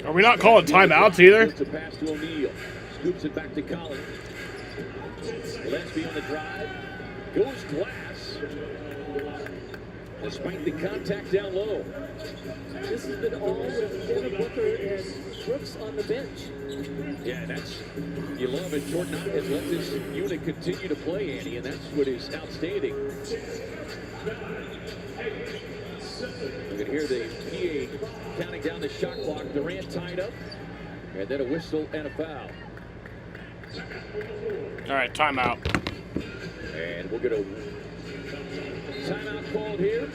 Are we not calling timeouts either? It's a pass to O'Neal. Scoops it back to Collins. Gillespie on the drive. Goes glass. Despite the contact down low. This has been all with Devin Booker and Brooks on the bench. Yeah, that's, you love it. Jordan Knox has let this unit continue to play, Andy, and that's what is outstanding. You can hear the PA counting down the shot clock. Durant tied up, and then a whistle and a foul. All right, timeout. And we'll get a timeout called here.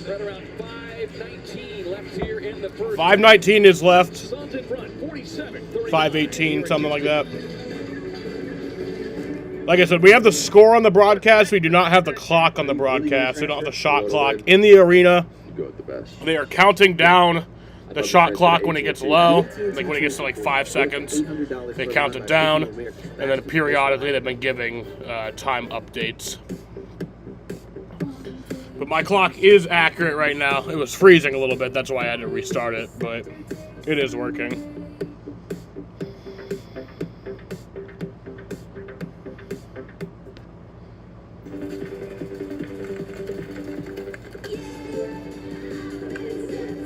Right around 5:19 left here in the first. 5:19 is left. Suns in front, 47-39. 5:18, something like that. Like I said, we have the score on the broadcast. We do not have the clock on the broadcast. We don't have the shot clock. In the arena, they are counting down the shot clock when it gets low, like when it gets to like 5 seconds. They count it down, and then periodically they've been giving time updates. But my clock is accurate right now. It was freezing a little bit, that's why I had to restart it, but it is working.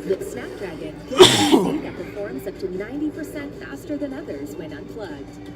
With Snapdragon, get a PC that performs up to 90% faster than others when unplugged.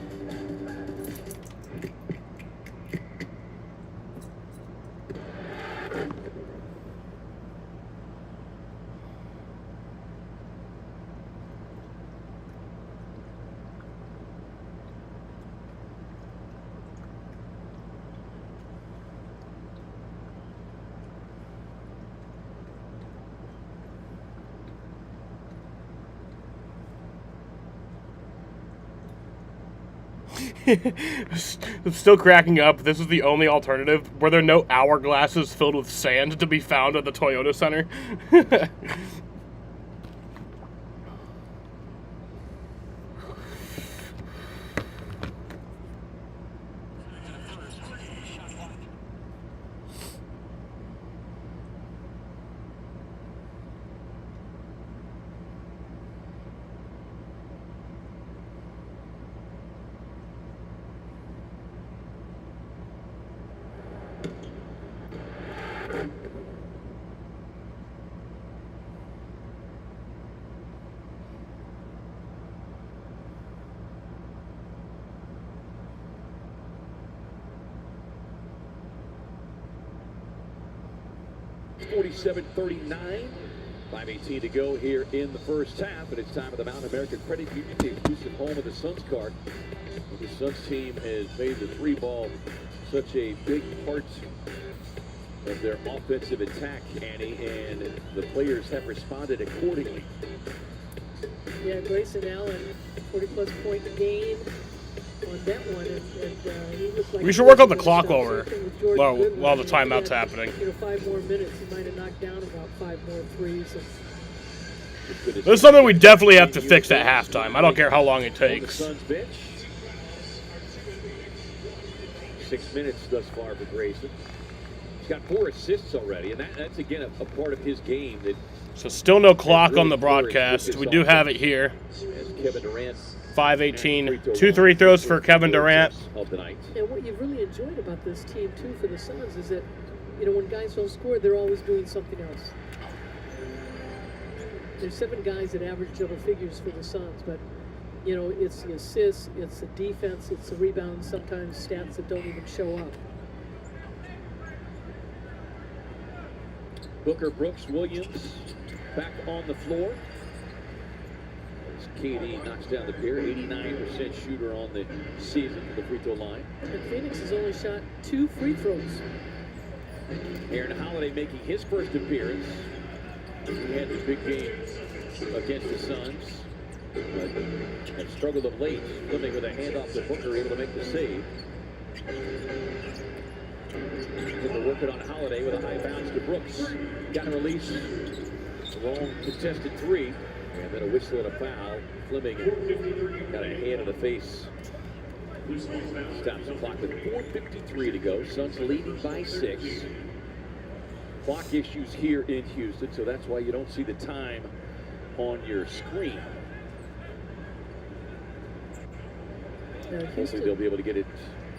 I'm still cracking up. This is the only alternative. Were there no hourglasses filled with sand to be found at the Toyota Center? .39, 5:18 to go here in the first half, and it's time of the Mountain American Credit Union, the exclusive home of the Suns card. The Suns team has made the three ball such a big part of their offensive attack, Annie, and the players have responded accordingly. Yeah, Grayson Allen, 40-plus point game on that one, and he looked like We should work on the clock while the timeout's happening. 5 more minutes, he might have knocked down about 5 more threes. This is something we definitely have to fix at halftime. I don't care how long it takes. On the Suns bench. 6 minutes thus far for Grayson. He's got 4 assists already, and that's again a part of his game. So still no clock on the broadcast. We do have it here. As Kevin Durant 5:18. 2 free throws for Kevin Durant. And what you've really enjoyed about this team, too, for the Suns is that, when guys don't score, they're always doing something else. There's 7 guys that average double figures for the Suns, but, it's the assists, it's the defense, it's the rebounds, sometimes stats that don't even show up. Booker, Brooks, Williams back on the floor. KD knocks down the pair, 89% shooter on the season for the free throw line. And Phoenix has only shot 2 free throws. Aaron Holiday making his first appearance. He had the big game against the Suns, but had struggled of late. Fleming with a handoff to Booker, able to make the save. Booker working on Holiday with a high bounce to Brooks. Got a release. Long contested 3. And then a whistle and a foul. Fleming got a hand in the face. Stops the clock with 4:53 to go. Suns leading by 6. Clock issues here in Houston, so that's why you don't see the time on your screen. Hopefully they'll be able to get it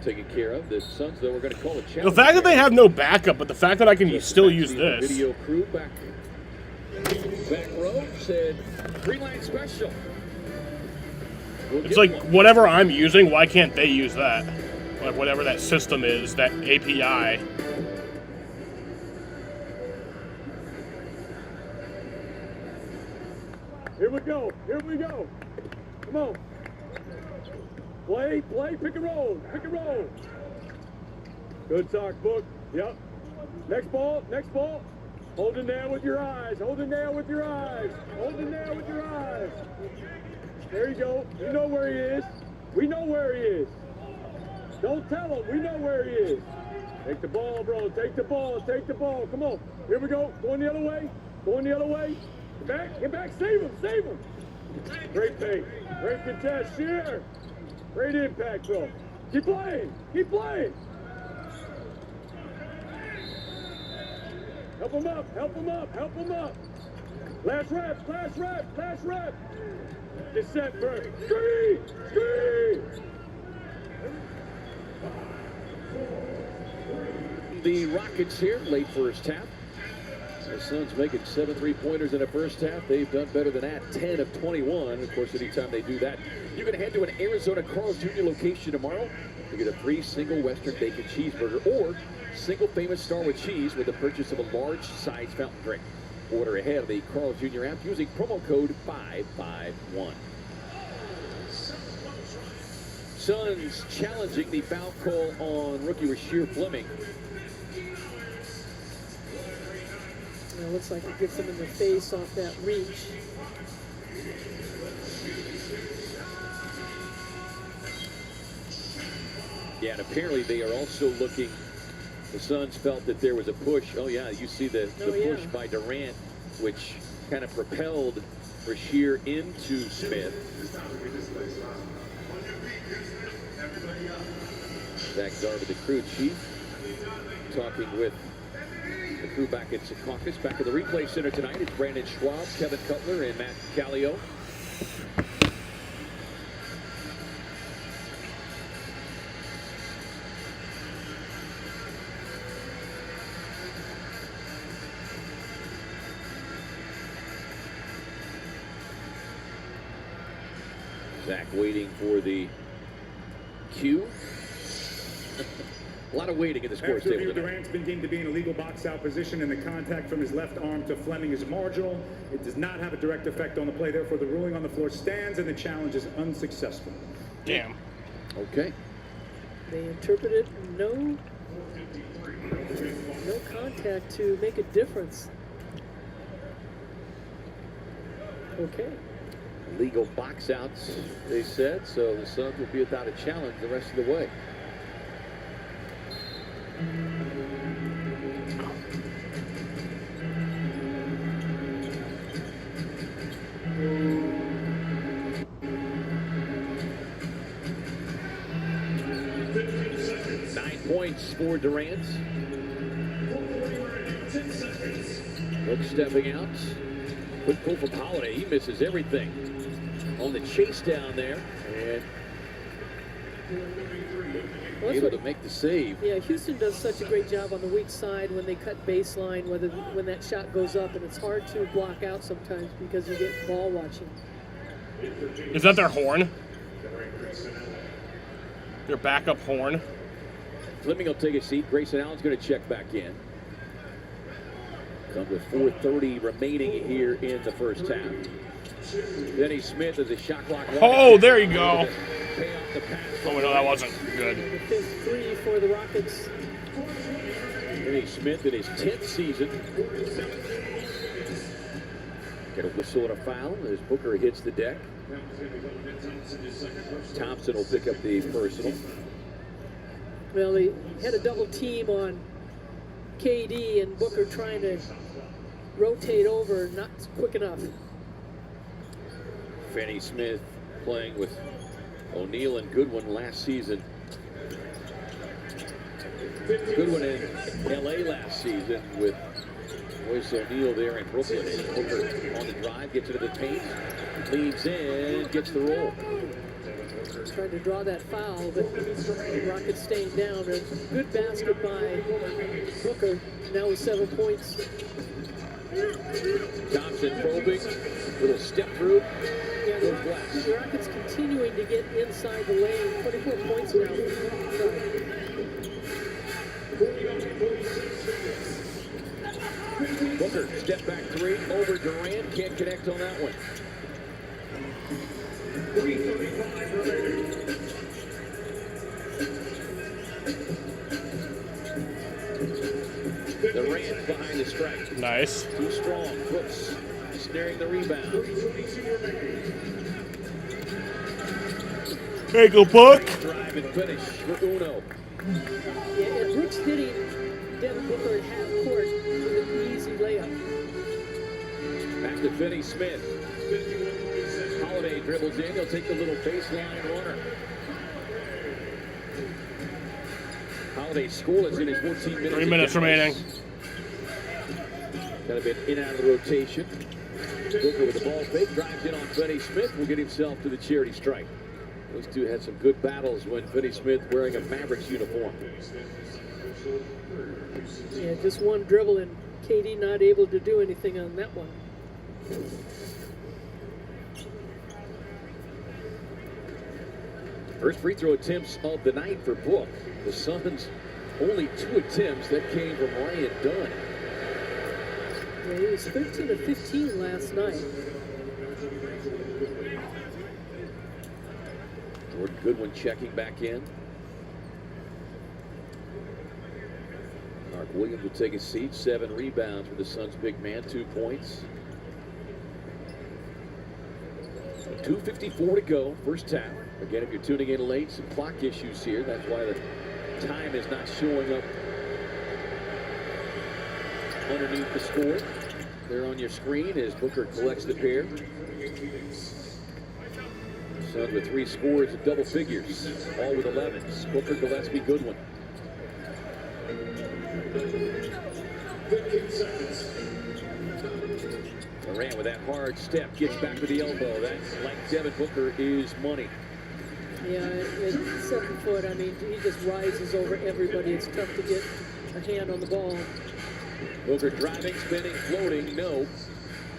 taken care of. The Suns, though, are going to call a challenge. The fact that they have no backup, but the fact that I can still use this. Video crew back row said 3-line special. It's like whatever I'm using, why can't they use that? Like whatever that system is, that API. Here we go. Here we go. Come on. Play, pick and roll. Pick and roll. Good talk, Book. Yep. Next ball. Hold it there with your eyes. Hold it there with your eyes. Hold it there with your eyes. There you go. You know where he is. We know where he is. Don't tell him. We know where he is. Take the ball, bro. Take the ball. Take the ball. Come on. Here we go. Going the other way. Going the other way. Get back. Save him. Save him. Great pace. Great contest here. Great impact, bro. Keep playing. Keep playing. Help him up, help him up, help him up. Last rep, last rep, last rep. Get set for screen, screen. The Rockets here, late first half. The Suns making 7 3-pointers in the first half. They've done better than that, 10 of 21. Of course, anytime they do that, you can head to an Arizona Carl's Jr. location tomorrow. You get a free single Western bacon cheeseburger or single famous star with cheese with the purchase of a large size fountain drink. Order ahead of the Carl's Jr. app using promo code 551. Suns challenging the foul call on rookie Rasheer Fleming. It looks like it gets him in the face off that reach. Yeah, and apparently they are also looking. The Suns felt that there was a push. Oh, yeah, you see the push by Durant, which kind of propelled Rasheer into Smith. Zach Zarba, the crew chief, talking with the crew back at Secaucus. Back at the replay center tonight, it's Brandon Schwab, Kevin Cutler, and Matt Callio. Zach waiting for the cue. A lot of waiting at the sports table tonight. Durant's been deemed to be in a legal box-out position, and the contact from his left arm to Fleming is marginal. It does not have a direct effect on the play. Therefore, the ruling on the floor stands, and the challenge is unsuccessful. Damn. Okay. They interpreted no contact to make a difference. Okay. Legal box outs, they said, so the Suns will be without a challenge the rest of the way. Points for Durant. Brooks stepping out. Quick pull from Holiday. He misses everything on the chase down there. And able to make the save. Yeah, Houston does such a great job on the weak side when they cut baseline, when that shot goes up, and it's hard to block out sometimes because you get ball watching. Is that their horn? Their backup horn? Fleming will take a seat. Grayson Allen's going to check back in. Come with 4:30 remaining here in the first half. Denny Smith is a shot clock. Oh, there you go. Oh, no, that wasn't good. The fifth three for the Rockets. Denny Smith in his 10th season. Get a whistle and a foul as Booker hits the deck. Thompson will pick up the personal. Well, they had a double team on KD, and Booker trying to rotate over, not quick enough. Finney Smith playing with O'Neal and Goodwin last season. Goodwin in LA last season with Royce O'Neal there in Brooklyn. And Booker on the drive, gets into the paint, leads in, gets the roll. Trying to draw that foul, but the Rockets staying down. A good basket by Booker, now with 7 points. Thompson probing, little step through. Yeah, the Rockets continuing to get inside the lane. 24 points now. Booker, step back three, over Durant, can't connect on that one. 3:35 remaining. Durant behind the strike. Nice. Too strong. Brooks snaring the rebound. Ankle puck. Drive and finish for Uno. Yeah, and Brooks hitting Devin Booker at half court with an easy layup. Back to Finney Smith. Holiday dribbles in. He'll take the little baseline runner. Holiday scoreless in his 14 minutes. 3 minutes remaining. Kind of been in and out of the rotation. Booker with the ball fake, drives in on Finney Smith, will get himself to the charity stripe. Those two had some good battles when Finney Smith wearing a Mavericks uniform. Yeah, just one dribble and KD not able to do anything on that one. First free throw attempts of the night for Book. The Suns only 2 attempts that came from Ryan Dunn. Yeah, he was 13 of 15 last night. Jordan Goodwin checking back in. Mark Williams will take a seat. 7 rebounds for the Suns' big man, 2 points. 2:54 to go, first half. Again, if you're tuning in late, some clock issues here. That's why the time is not showing up underneath the score. There on your screen as Booker collects the pair. Suns with 3 scores at double figures, all with 11s. Booker, Gillespie, Goodwin. 15 seconds. Durant with that hard step gets back with the elbow. That's like Devin Booker is money. Yeah, at 7 foot, I mean, he just rises over everybody. It's tough to get a hand on the ball. Booker driving, spinning, floating, no.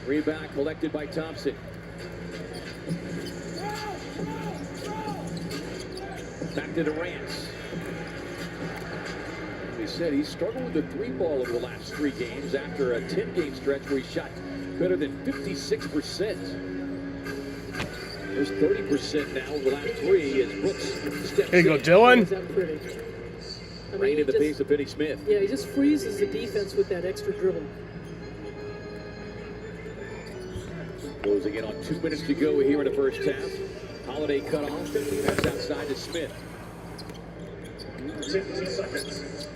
Rebound collected by Thompson. Back to Durant. As we said, he struggled with the 3-ball over the last 3 games after a 10-game stretch where he shot better than 56%. There's 30% now over the last 3 as Brooks steps Here you go, in. Dylan. Right in the face of Finney Smith. Yeah, he just freezes the defense with that extra dribble. Closing in on 2 minutes to go here in the first half. Holiday cut off. That's outside to Smith. 60 seconds.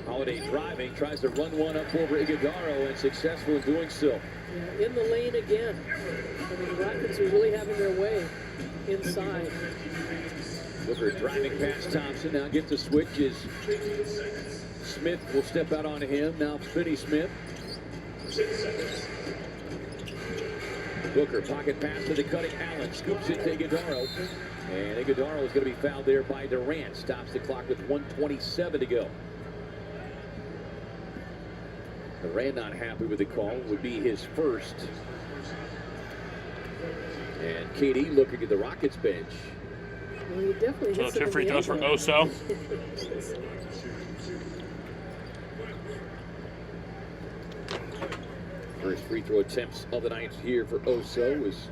Holiday driving, tries to run one up over Iguodala and successful in doing so. Yeah, in the lane again. I mean, the Rockets are really having their way inside. Booker driving past Thompson, now gets a switch as Smith will step out onto him. Now Finney Smith. 6 seconds. Booker pocket pass to the cutting Allen, scoops it to Iguodala. And Iguodala is going to be fouled there by Durant. Stops the clock with 1:27 to go. Durant not happy with the call, would be his first. And KD looking at the Rockets bench. Well, he definitely So hits 2 him in free the throws for elbow. Oso. First free throw attempts of the night here for Oso was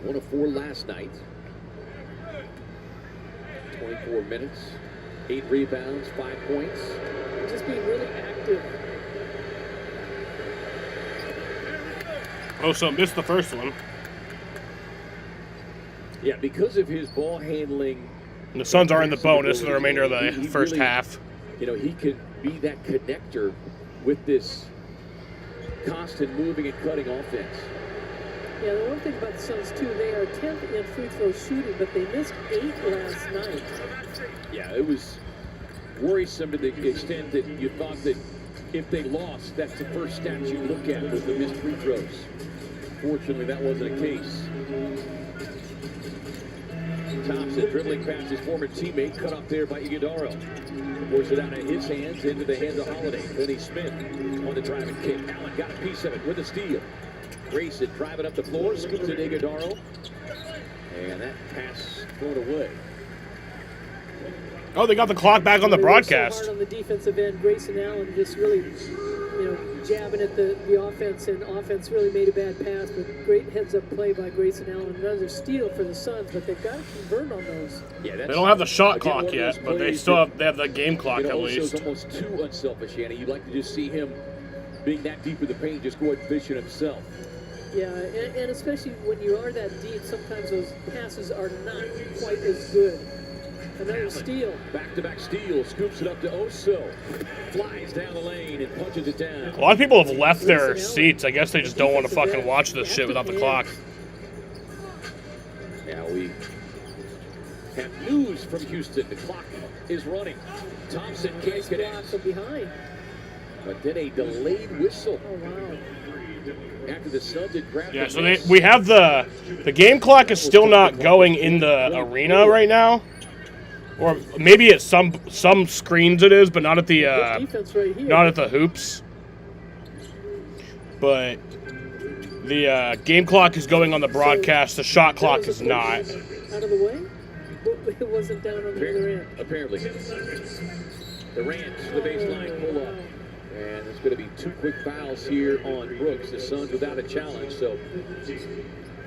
1 of 4 last night. 24 minutes, 8 rebounds, 5 points. Just being really active. Oso missed the first one. Yeah, because of his ball handling. And the Suns are in the bonus for the remainder of the first really, half. You know, he can be that connector with this constant moving and cutting offense. Yeah, the one thing about the Suns, too, they are 10th in free throw shooting, but they missed 8 last night. Yeah, it was worrisome to the extent that you thought that if they lost, that's the first stat you look at was the missed free throws. Fortunately, that wasn't the case. Thompson dribbling past his former teammate, cut off there by Iguodala. Forced it out of his hands into the hands of Holiday. Finney Smith on the driving kick. Allen got a piece of it with a steal. Grayson driving up the floor, scoops it Iguodala. And that pass thrown away. Oh, they got the clock back on the They were broadcast. so hard on the defensive end. Grayson Allen just really, jabbing at the offense, and offense really made a bad pass, but great heads-up play by Grayson Allen. Another steal for the Suns, but they've got to convert on those. Yeah, They don't have the shot again, clock one of yet, those but they plays still that, have the game clock at Oso's least. almost too unselfish, Annie. You'd like to just see him being that deep in the paint, just go ahead and fish it himself. Yeah, and especially when you are that deep, sometimes those passes are not quite as good. Another steal. Back-to-back steal, scoops it up to Oso. Flies down the lane and punches it down. A lot of people have left their seats. I guess they just don't want to fucking watch this shit without the clock. Now we have news from Houston. The clock is running. Thompson can't connect. From behind. But then a delayed whistle. Oh, wow. After the Suns had grabbed Yeah, the so miss. we have the game clock is still not going in the arena right now. Or maybe at some screens it is, but not at the Defense right here. not at the hoops. But the game clock is going on the broadcast. The shot clock is not. Out of the way? It wasn't down on the other end. Apparently. Durant to the baseline, pull up. And there's going to be 2 quick fouls here on Brooks. The Suns without a challenge, so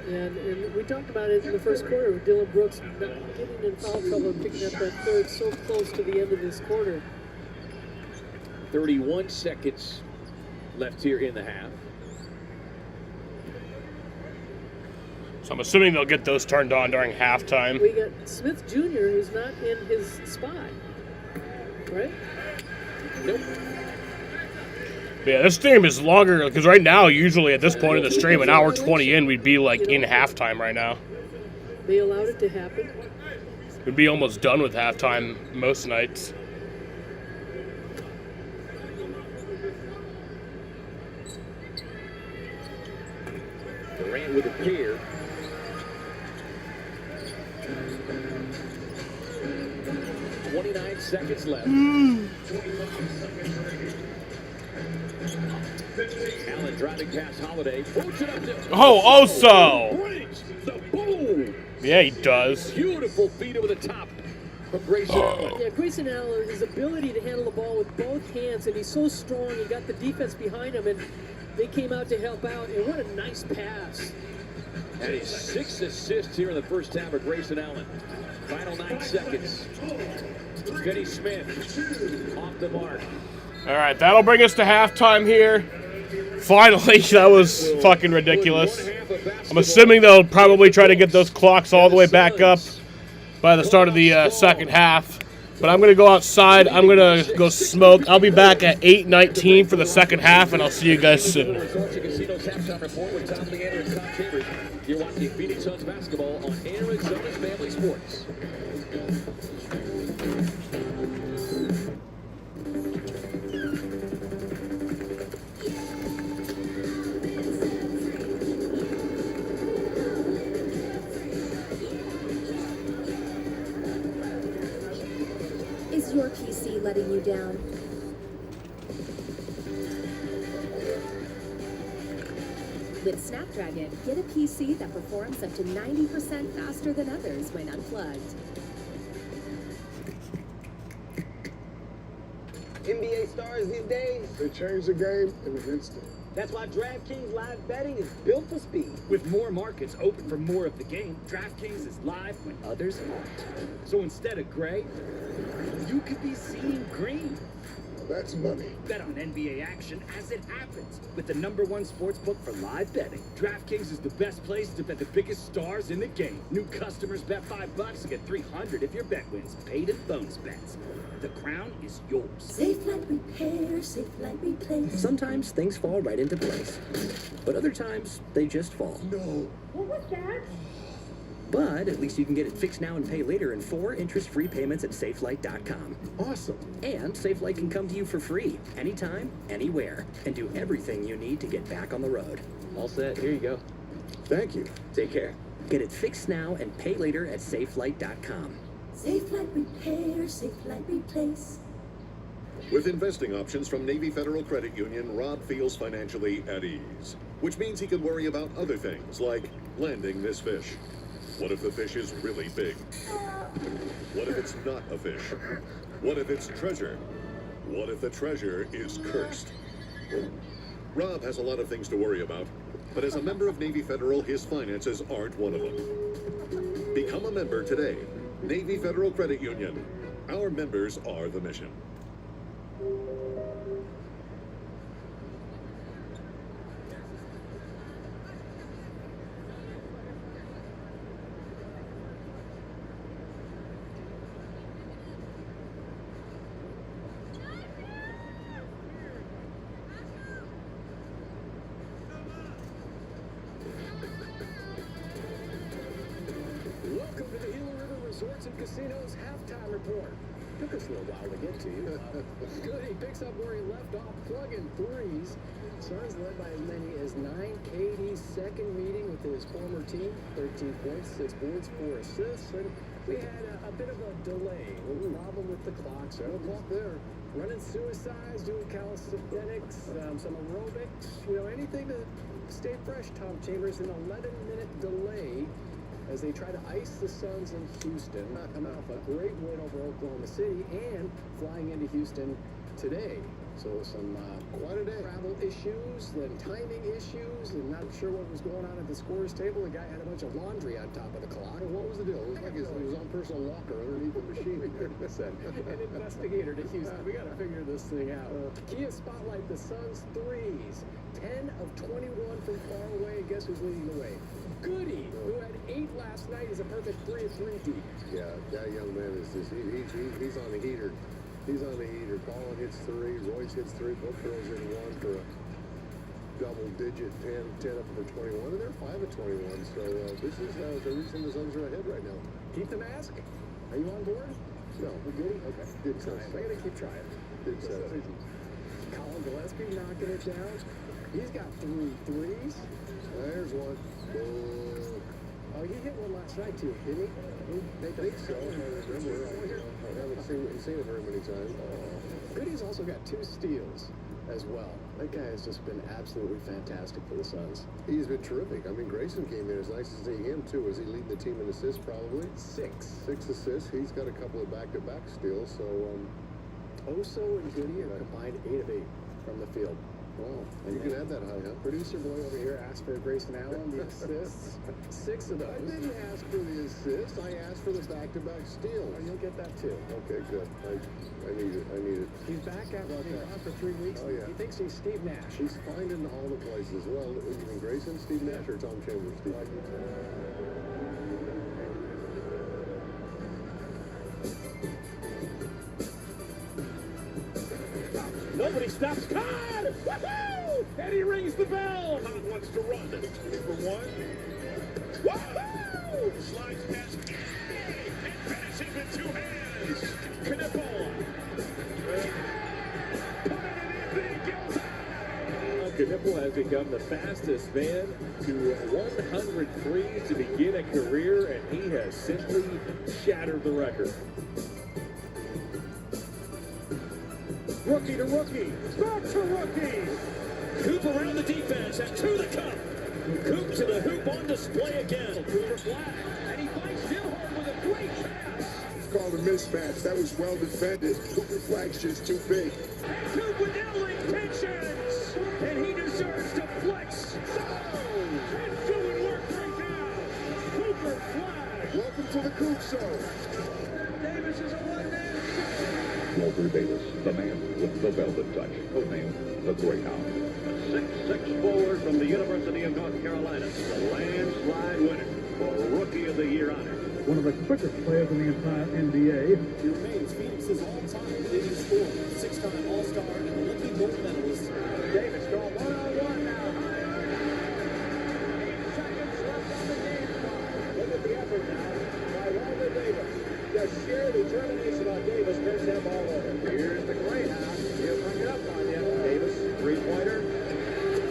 And we talked about it in the first quarter with Dylan Brooks getting in foul trouble and picking up that third so close to the end of this quarter. 31 seconds left here in the half. So I'm assuming they'll get those turned on during halftime. We got Smith Jr., who's not in his spot, right? Nope. Yeah, this stream is longer because right now, usually at this point in the stream, an hour 20 in, we'd be like in halftime right now. They allowed it to happen. We'd be almost done with halftime most nights. Durant with a pair. Seconds left. Allen driving past Holiday. Oh, Oso! Brings the boom. Yeah, he does. Beautiful feed over the top from Grayson Allen. Yeah, Grayson Allen, his ability to handle the ball with both hands, and he's so strong. He got the defense behind him, and they came out to help out. And what a nice pass. And his 6 assists here in the first half of Grayson Allen. Final 9 seconds. Finney Smith off the mark. All right, that'll bring us to halftime here. Finally, that was fucking ridiculous. I'm assuming they'll probably try to get those clocks all the way back up by the start of the second half. But I'm going to go outside. I'm going to go smoke. I'll be back at 8:19 for the second half, and I'll see you guys soon. You're watching Phoenix Suns basketball on Arizona's Family Sports. Is your PC letting you down? With Snapdragon, get a PC that performs up to 90% faster than others when unplugged. NBA stars these days, They change the game in an instant. that's why DraftKings Live Betting is built for speed. With more markets open for more of the game, DraftKings is live when others aren't. So instead of gray, you could be seeing green. That's money. Bet on NBA action as it happens with the #1 sportsbook for live betting. DraftKings is the best place to bet the biggest stars in the game. New customers bet $5 and get $300 if your bet wins. Paid and bonus bets. The crown is yours. Safe like repair, safe like replace. Sometimes things fall right into place, but other times they just fall. No. What was that? But at least you can get it fixed now and pay later in 4 interest-free payments at SafeLight.com. Awesome. And SafeLight can come to you for free, anytime, anywhere, and do everything you need to get back on the road. All set. Here you go. Thank you. Take care. Get it fixed now and pay later at SafeLight.com. Safe like repair, safe like replace. With investing options from Navy Federal Credit Union, Rob feels financially at ease, which means he can worry about other things like landing this fish. What if the fish is really big? What if it's not a fish? What if it's treasure? What if the treasure is cursed? Rob has a lot of things to worry about, but as a member of Navy Federal, his finances aren't one of them. Become a member today. Navy Federal Credit Union. Our members are the mission. Welcome to the Gila River Resorts and Casinos halftime report. took us a little while to get to you. Goody picks up where he left off, plugging threes. Suns led by as many as 9. KD's second meeting with his former team, 13 points, 6 boards, 4 assists. And we had a bit of a delay, a little problem with the clock. So no clock there. Running suicides, doing calisthenics, some aerobics, anything to stay fresh. Tom Chambers, an 11-minute delay as they try to ice the Suns in Houston. Coming off a great win over Oklahoma City and flying into Houston today. So some quite a day. Travel issues, then timing issues, and not sure what was going on at the scorer's table. The guy had a bunch of laundry on top of the clock. What was the deal? It was like his own personal locker underneath the machine. An investigator to Houston. We got to figure this thing out. Kia spotlight the Suns threes. 10 of 21 from far away. Guess who's leading the way? Goody, who had 8 last night, is a perfect 3 of 3 deep. Yeah, that young man is just, he's on the heater. He's on the heater. Ballin hits 3, Royce hits 3, both throws in 1 for a double-digit 10 up for 21, and they're 5 of 21. So this is the reason the Suns are ahead right now. Keep the mask. Are you on board? No. We're good? Okay. Good sense. I'm going to keep trying. Good sense. Colin Gillespie knocking it down. He's got 3 threes. There's one. Oh, he hit one last night, too, didn't he? I think so. I remember. I haven't seen it very many times. Goody's also got 2 steals as well. That guy has just been absolutely fantastic for the Suns. He's been terrific. I mean, Grayson came in. It's nice to see him, too. Is he leading the team in assists, probably? 6 assists. He's got a couple of back-to-back steals, so... Oso and Goody are combined 8 of 8 from the field. Wow, you can add that high, huh? Producer boy over here asked for Grayson Allen, the assists. 6 of those. I didn't ask for the assists. I asked for the back-to-back steals. Oh, you'll get that too. Okay, good. I need it. He's back after being gone for 3 weeks. Oh, yeah. He thinks he's Steve Nash. He's finding all the places. Well, even Grayson, Steve Nash, or Tom Chambers? Steve. Nobody stops Todd! Woohoo! And he rings the bell! Todd wants to run. For 1. Woohoo! Slides past and finishes with 2 hands. Knipple. Knipple has become the fastest man to 100 threes to begin a career, and he has simply shattered the record. Rookie to rookie, back to rookie. Coop around the defense and to the cup. Coop to the hoop on display again. Cooper flat, and he finds Gilhart with a great pass. It's called a mismatch. That was well defended. Cooper Flag's just too big. And Coop with elbow intentions, and he deserves to flex. And doing work right now. Cooper Flag. Welcome to the Coop Show. Davis is a one-man. Walter Davis, the man with the velvet touch, codename the Greyhound. A 6'6" forward from the University of North Carolina, the landslide winner for Rookie of the Year honor. One of the quickest players in the entire NBA. He remains Phoenix's all-time leading scorer, 6-time All-Star and Olympic gold medalist. Davis going one-on-one now. 8 seconds left on the game clock. Look at the effort now by Walter Davis. The sheer determination on Davis turns that ball over. Here's the Greyhound. He'll bring it up on you. Davis, 3-pointer.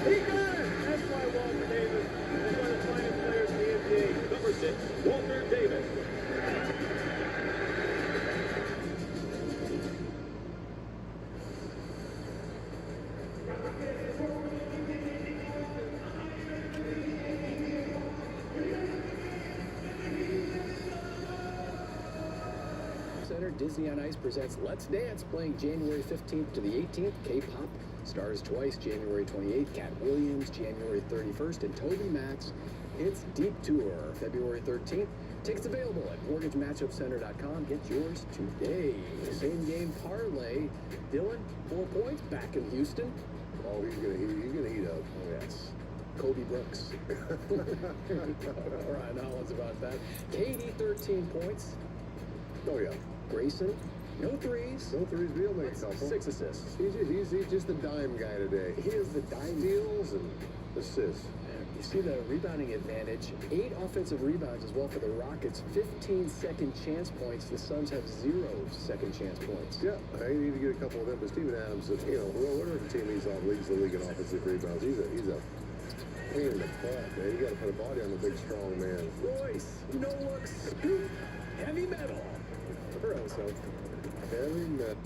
He got it! That's why Walter Davis is one of the finest players in the NBA. Number 6, Walter Davis. Disney on Ice presents Let's Dance, playing January 15th to the 18th. K-pop stars twice, January 28th. Cat Williams, January 31st. And Toby Max, it's Deep Tour, February 13th. Tickets available at mortgagematchupcenter.com. Get yours today. Same game parlay. Dylan, 4 points, back in Houston. Oh, he's gonna heat up. Oh, yes. Kobe Brooks. Ryan Hollins about that. Katie, 13 points. Oh, yeah. Grayson, no threes. No threes, but he'll make a couple. 6 assists. He's just the dime guy today. He is the dime. Steals and assists. You see the rebounding advantage. 8 offensive rebounds as well for the Rockets. 15 second chance points. The Suns have 0 second chance points. Yeah, I need to get a couple of them. But Steven Adams, whatever team he's on, leads the league in offensive rebounds. He's a pain in the butt, man. You got to put a body on the big, strong man. Royce, no look, scoop, heavy metal. So heavy metal.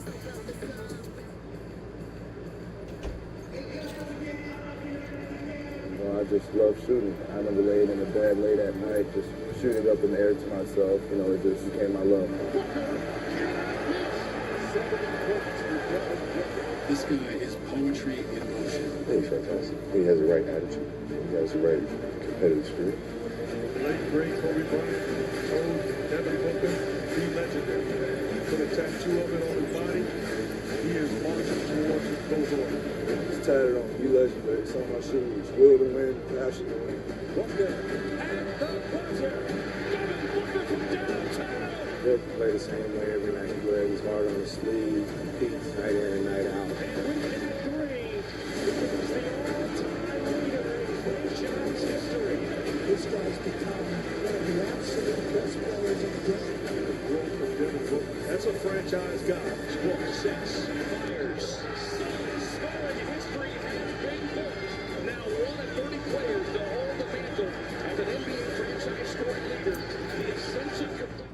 Well, I just love shooting. I remember laying in the bed late at night, just shooting up in the air to myself. It just became my love. This guy is poetry in motion. He's fantastic. He has the right attitude. He has the right competitive spirit. Late great Kobe Bryant told Devin Booker, be legendary. Put a tattoo of it on his body. He is marching towards those orders. It's tatted on. Be legendary. It's on my shoes. Will to win, passion to win. He'll play the same way every night. He wears his heart on his sleeve, competes night in and night out. This guy's become one of the absolute best players in the game. That's a franchise guy. Score 6. Fires. Scoring history has been built. Now 1 of 30 players to hold the mantle as an NBA franchise scoring leader. The ascension complete.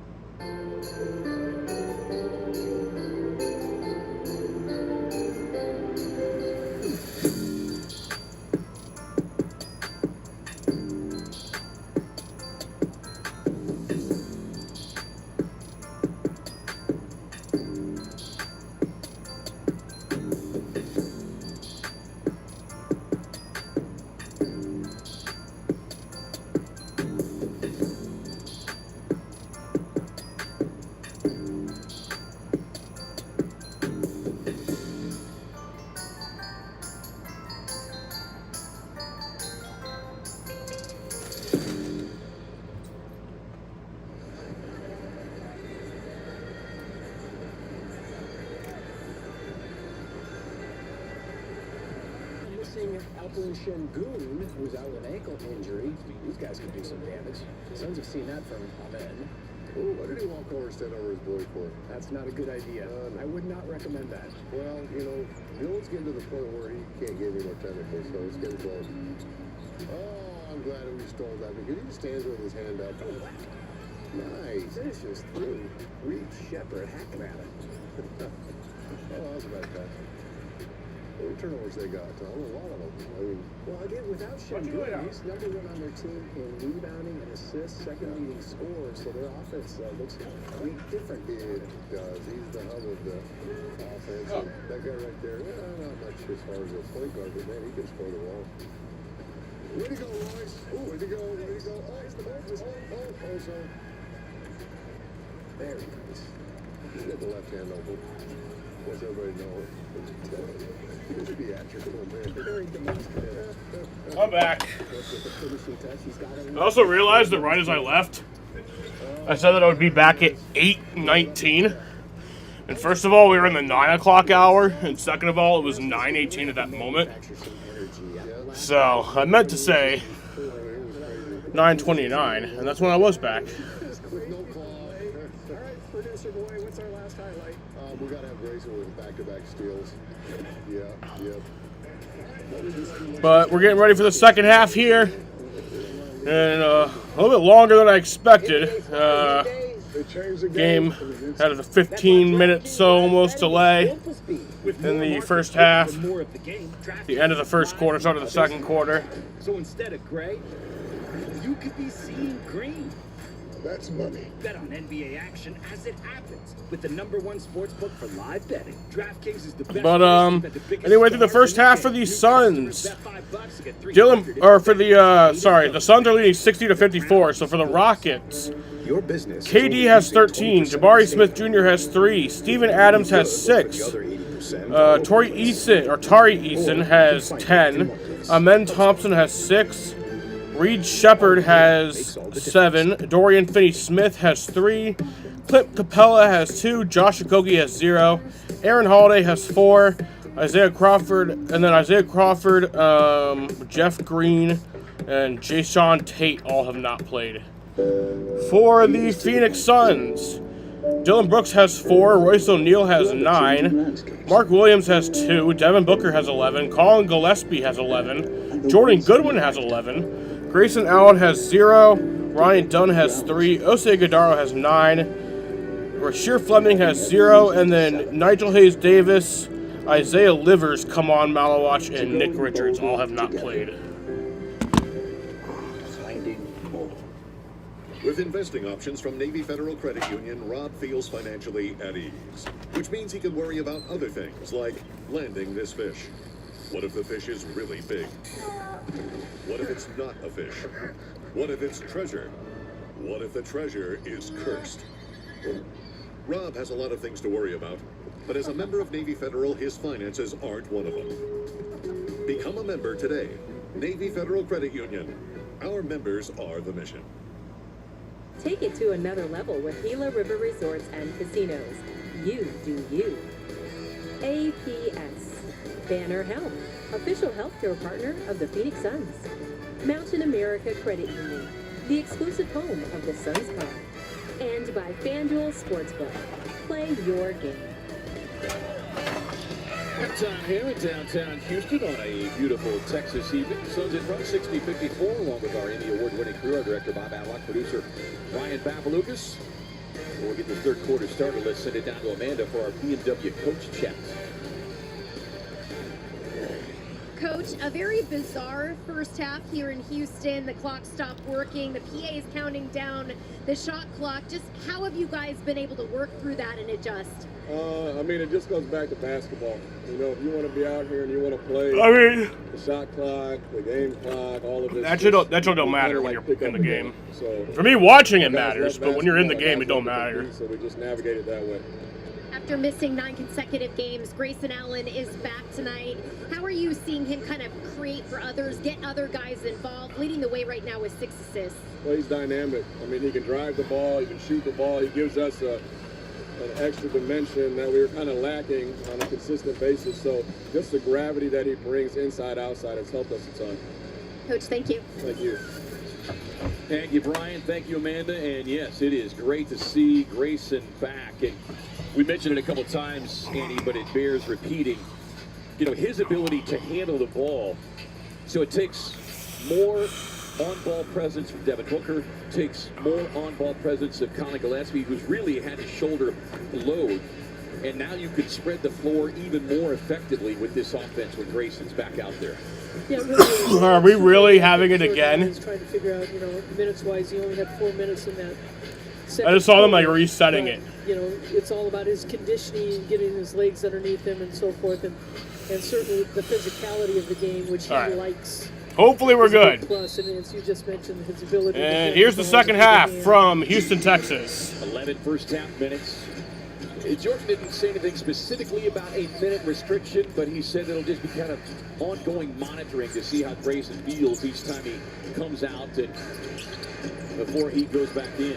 Alperen Şengün, who's out with an ankle injury. These guys could do some damage. The Suns have seen that from Amen. Ooh, what did he walk over and stand over his boy for? That's not a good idea. No. I would not recommend that. Well, Bill's getting to the point where he can't get any more technical, so it's getting close. Oh, I'm glad that we stole that because he stands with his hand up. Nice. Finishes through. Reed Shepard hacking at it. Oh, that was a bad pass. How many turnovers they got, Tom? A lot of them. Well, again, without Şengün, he's number 1 on their team in rebounding and assists, second leading scorers, so their offense looks quite different. It does. He's the hub of the offense. And that guy right there, not much as far as a point guard, but man, he can score the ball. Way to go, Royce. Way to go, way to go. Oh, it's the ball. So. Very nice. He's got the left hand open. What's everybody know? He's theatrical, man. Very demonstrative. I'm back. I also realized that right as I left, I said that I would be back at 8:19. And first of all, we were in the 9 o'clock hour. And second of all, it was 9:18 at that moment. So I meant to say 9:29, and that's when I was back. Producer boy, what's our last highlight? We got to have Grayson with back-to-back steals. Yeah. But we're getting ready for the second half here. And a little bit longer than I expected. Game had a 15 minute almost delay in the first half. The end of the first quarter, start of the second quarter. So instead of gray, you could be seeing green. That's money. Bet on NBA action as it happens with the -- 1 sports book for live betting. DraftKings is the best. But anyway, through the first half for the Suns, the Suns are leading 60-54. So for the Rockets, KD has 13, Jabari Smith Jr. has 3, Steven Adams has 6, Tari Eason has 10, Amen Thompson has 6. Reed Shepard has 7. Dorian Finney-Smith has 3. Clint Capella has 2. Josh Okogie has 0. Aaron Holiday has 4. Isaiah Crawford, Jeff Green, and Jason Tate all have not played. For the Phoenix Suns, Dylan Brooks has 4, Royce O'Neal has 9, Mark Williams has 2, Devin Booker has 11, Colin Gillespie has 11, Jordan Goodwin has 11, Grayson Allen has 0, Ryan Dunn has 3, Osei Guedaro has 9, Rasheer Fleming has 0, and then Nigel Hayes Davis, Isaiah Livers, Kaman Malawach, and Nick Richards all have not played. With investing options from Navy Federal Credit Union, Rob feels financially at ease, which means he can worry about other things like landing this fish. What if the fish is really big? What if it's not a fish? What if it's treasure? What if the treasure is cursed? Rob has a lot of things to worry about, but as a member of Navy Federal, his finances aren't one of them. Become a member today. Navy Federal Credit Union. Our members are the mission. Take it to another level with Gila River Resorts and Casinos. You do you. APS. Banner Health, official healthcare partner of the Phoenix Suns. Mountain America Credit Union, the exclusive home of the Suns Club. And by FanDuel Sportsbook. Play your game. Halftime here in downtown Houston on a beautiful Texas evening. Suns in front 60-54 along with our Emmy Award-winning crew, our director Bob Adlock, producer Ryan Papaloukas. We'll get the third quarter started. Let's send it down to Amanda for our BMW coach chat. Coach, a very bizarre first half here in Houston. The clock stopped working. The PA is counting down the shot clock. Just how have you guys been able to work through that and adjust? I mean, it just goes back to basketball. You know, if you want to be out here and you want to play the shot clock, the game clock, all of this. That should don't matter when you're in the game. So, for me, watching it matters, but when you're in the game, it don't matter. So we just navigated that way. After missing 9 consecutive games, Grayson Allen is back tonight. How are you seeing him kind of create for others, get other guys involved, leading the way right now with 6 assists? Well, he's dynamic. I mean, he can drive the ball, he can shoot the ball. He gives us an extra dimension that we were kind of lacking on a consistent basis. So just the gravity that he brings inside, outside has helped us a ton. Coach, thank you. Thank you. Thank you, Brian. Thank you, Amanda. And yes, it is great to see Grayson back. And we mentioned it a couple times, Andy, but it bears repeating. You know, his ability to handle the ball. So it takes more on-ball presence from Devin Booker, takes more on-ball presence of Colin Gillespie, who's really had to shoulder the load. And now you can spread the floor even more effectively with this offense when Grayson's back out there. Yeah, really, are we really having it again? He's trying to figure out, you know, minutes-wise, he only had 4 minutes in that second I just saw them like quarter, resetting but, it. You know, it's all about his conditioning, getting his legs underneath him and so forth, and certainly the physicality of the game, which he likes. Hopefully we're good. Plus, and as you just mentioned, his ability. And here's the second half from Houston, Texas. 11 first half minutes. Jordan didn't say anything specifically about a minute restriction, but he said it'll just be kind of ongoing monitoring to see how Grayson feels each time he comes out and before he goes back in.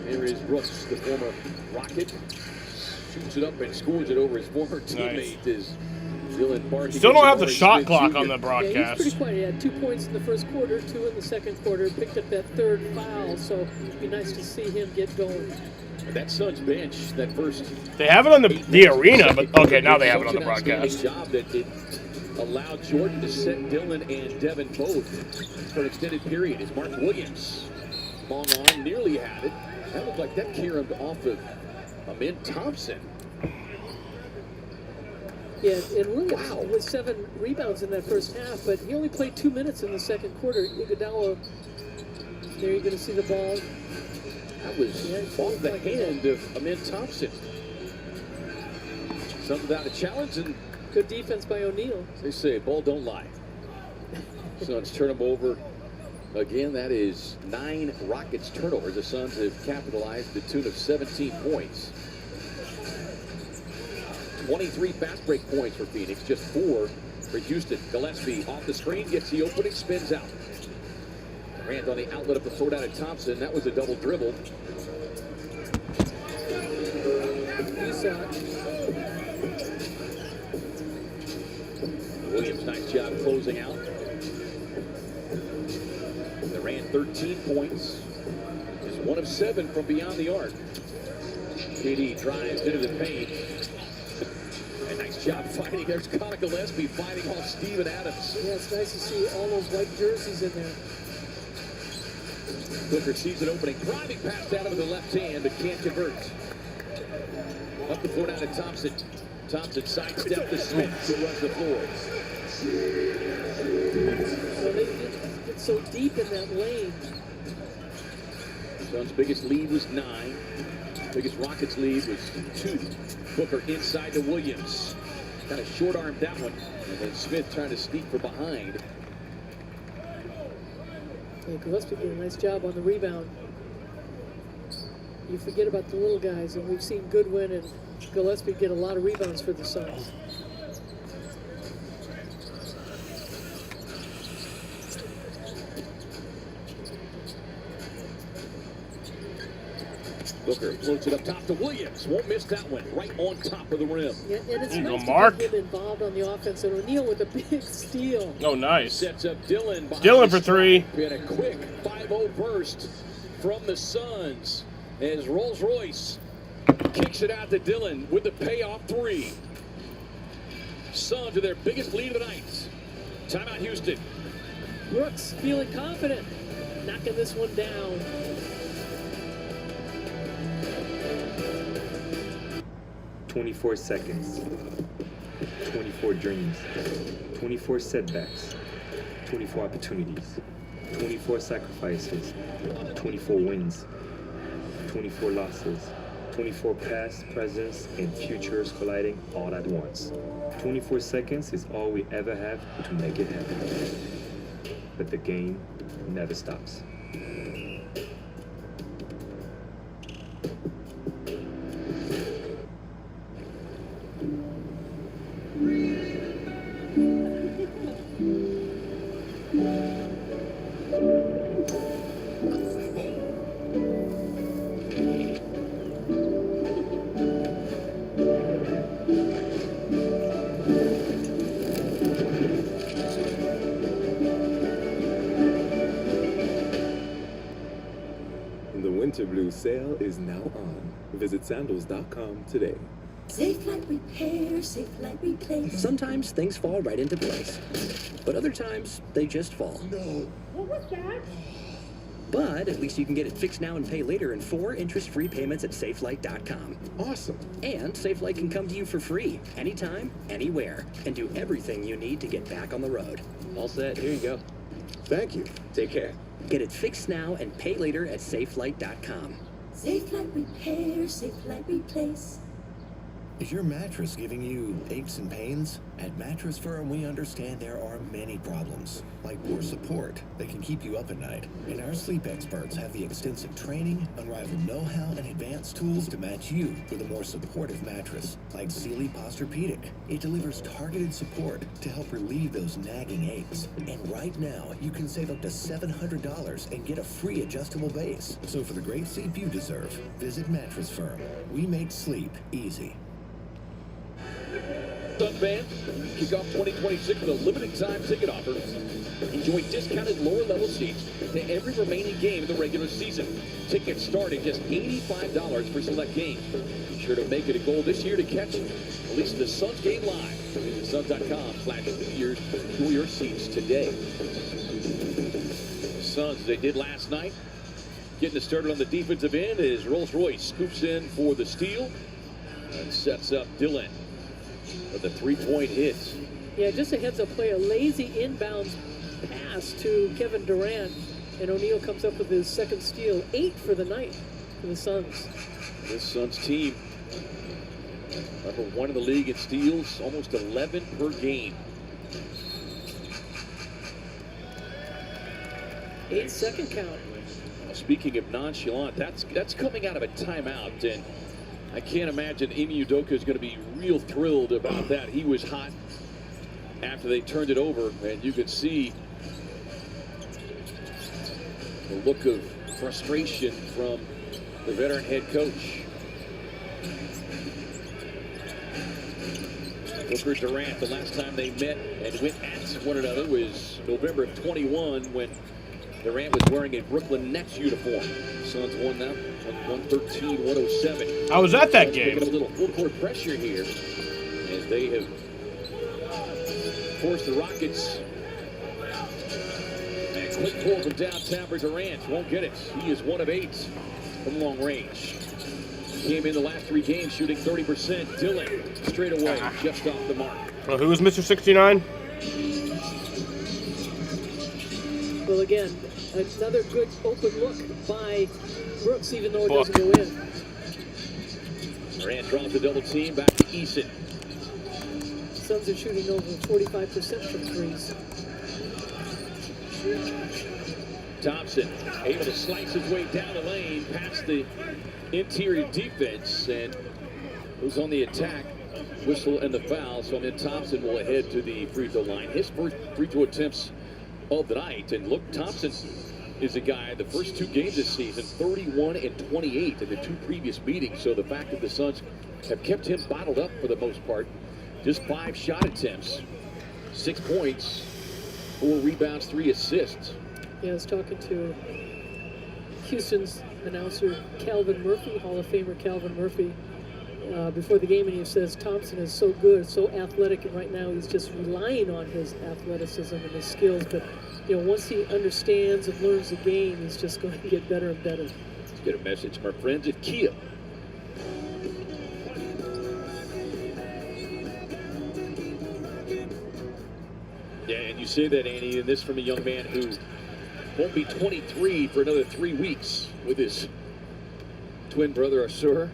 There is Brooks, the former Rocket. Shoots it up and scores it over his former teammate. Is Dylan Park. Still don't have the shot clock on the broadcast. Yeah, he was pretty quiet. He had 2 points in the first quarter, 2 in the second quarter. Picked up that third foul, so it'd be nice to see him get going. That Suns bench, that first. They have it on the arena, but okay, now they have it on the broadcast. Job that it allowed Jordan to set Dylan and Devin both for an extended period. As Mark Williams, long arm, nearly had it. That looked like that caromed off of Amin Thompson. Yeah, and Williams with 7 rebounds in that first half, but he only played 2 minutes in the second quarter. Iguodala, there you're going to see the ball. That was off the hand of Amin Thompson. Something without a challenge, and good defense by O'Neal. They say, ball don't lie. Suns turn them over. Again, that is 9 Rockets turnovers. The Suns have capitalized to the tune of 17 points. 23 fast break points for Phoenix, just 4 for Houston. Gillespie off the screen, gets the opening, spins out. Grant on the outlet up the throw down at Thompson. That was a double dribble. Williams, nice job closing out. 13 points. Is 1 of 7 from beyond the arc. KD drives into the paint. And nice job fighting. There's Connor Gillespie fighting off Steven Adams. Yeah, it's nice to see all those white jerseys in there. Booker sees an opening. Driving pass down with the left hand, but can't convert. Up the floor down to Thompson. Thompson sidestepped to Smith, who runs the floor. So they get so deep in that lane. Suns' biggest lead was 9. Biggest Rockets lead was 2. Booker inside to Williams. Kind of short-armed that one. And then Smith trying to sneak from behind. Yeah, Gillespie did a nice job on the rebound. You forget about the little guys, and we've seen Goodwin and Gillespie get a lot of rebounds for the Suns. Booker floats it up top to Williams. Won't miss that one. Right on top of the rim. Yeah, and it's nice to get him involved on the offense. And O'Neal with a big steal. Oh, nice. Sets up Dillon. Dillon for 3. And a quick 5-0 burst from the Suns as Rolls-Royce kicks it out to Dillon with the payoff 3. Suns with their biggest lead of the night. Timeout, Houston. Brooks feeling confident, knocking this one down. "24 seconds, 24 dreams, 24 setbacks, 24 opportunities, 24 sacrifices, 24 wins, 24 losses, 24 past, presents, and futures colliding all at once. 24 seconds is all we ever have to make it happen. But the game never stops." The Winter Blue sale is now on. Visit sandals.com today. Safe Light Repair, Safe Light Replace. Sometimes things fall right into place, but other times they just fall. No. What was that? But at least you can get it fixed now and pay later in 4 interest-free payments at SafeLight.com. Awesome. And SafeLight can come to you for free, anytime, anywhere, and do everything you need to get back on the road. All set. Here you go. Thank you. Take care. Get it fixed now and pay later at SafeLight.com. Safe Light Repair, Safe Light Replace. Is your mattress giving you aches and pains? At Mattress Firm, we understand there are many problems, like poor support that can keep you up at night. And our sleep experts have the extensive training, unrivaled know-how, and advanced tools to match you with a more supportive mattress, like Sealy Posturepedic. It delivers targeted support to help relieve those nagging aches. And right now, you can save up to $700 and get a free adjustable base. So for the great sleep you deserve, visit Mattress Firm. We make sleep easy. Sun fans, kick off 2026 with a limited time ticket offer. Enjoy discounted lower level seats to every remaining game of the regular season. Tickets start at just $85 for select games. Be sure to make it a goal this year to catch at least the Suns game live. Visit Suns.com/New Year's for your seats today. Suns, they did last night. Getting it started on the defensive end as Rolls-Royce scoops in for the steal and sets up Dillon with a 3-point hit. Yeah, just a heads-up play, a lazy inbounds pass to Kevin Durant, and O'Neal comes up with his second steal, 8 for the night for the Suns. This Suns team, number 1 in the league in steals, almost 11 per game. 8-second count. Speaking of nonchalant, that's coming out of a timeout, and I can't imagine Ime Udoka is going to be real thrilled about that. He was hot after they turned it over, and you could see the look of frustration from the veteran head coach. Booker Durant, the last time they met and went at one another was November of 21 when Durant was wearing a Brooklyn Nets uniform. Suns won that 113-107. I was at that game. Picking up a little full-court pressure here as they have forced the Rockets. And a quick pull from downtown for Durant. Won't get it. He is 1 of 8 from long range. Came in the last 3 games shooting 30%. Dillon straight away, just off the mark. Well, who was Mr. 69? Well, again, another good open look by Brooks, even though it doesn't go in. Durant draws the double team, back to Eason. Suns are shooting over 45% from threes. Thompson able to slice his way down the lane past the interior defense, and who's on the attack. Whistle and the foul, so then Thompson will head to the free throw line. His first free throw attempts of the night, and look, Thompson is a guy, the first 2 games this season, 31 and 28 in the 2 previous meetings, so the fact that the Suns have kept him bottled up for the most part, just 5 shot attempts, 6 points, 4 rebounds, 3 assists. Yeah, I was talking to Houston's announcer, Calvin Murphy, Hall of Famer Calvin Murphy, before the game, and he says Thompson is so good, so athletic, and right now he's just relying on his athleticism and his skills. But you know, once he understands and learns the game, he's just going to get better and better. Let's get a message from our friends at Kia. Yeah, and you say that, Andy, and this from a young man who won't be 23 for another 3 weeks with his twin brother, Asur.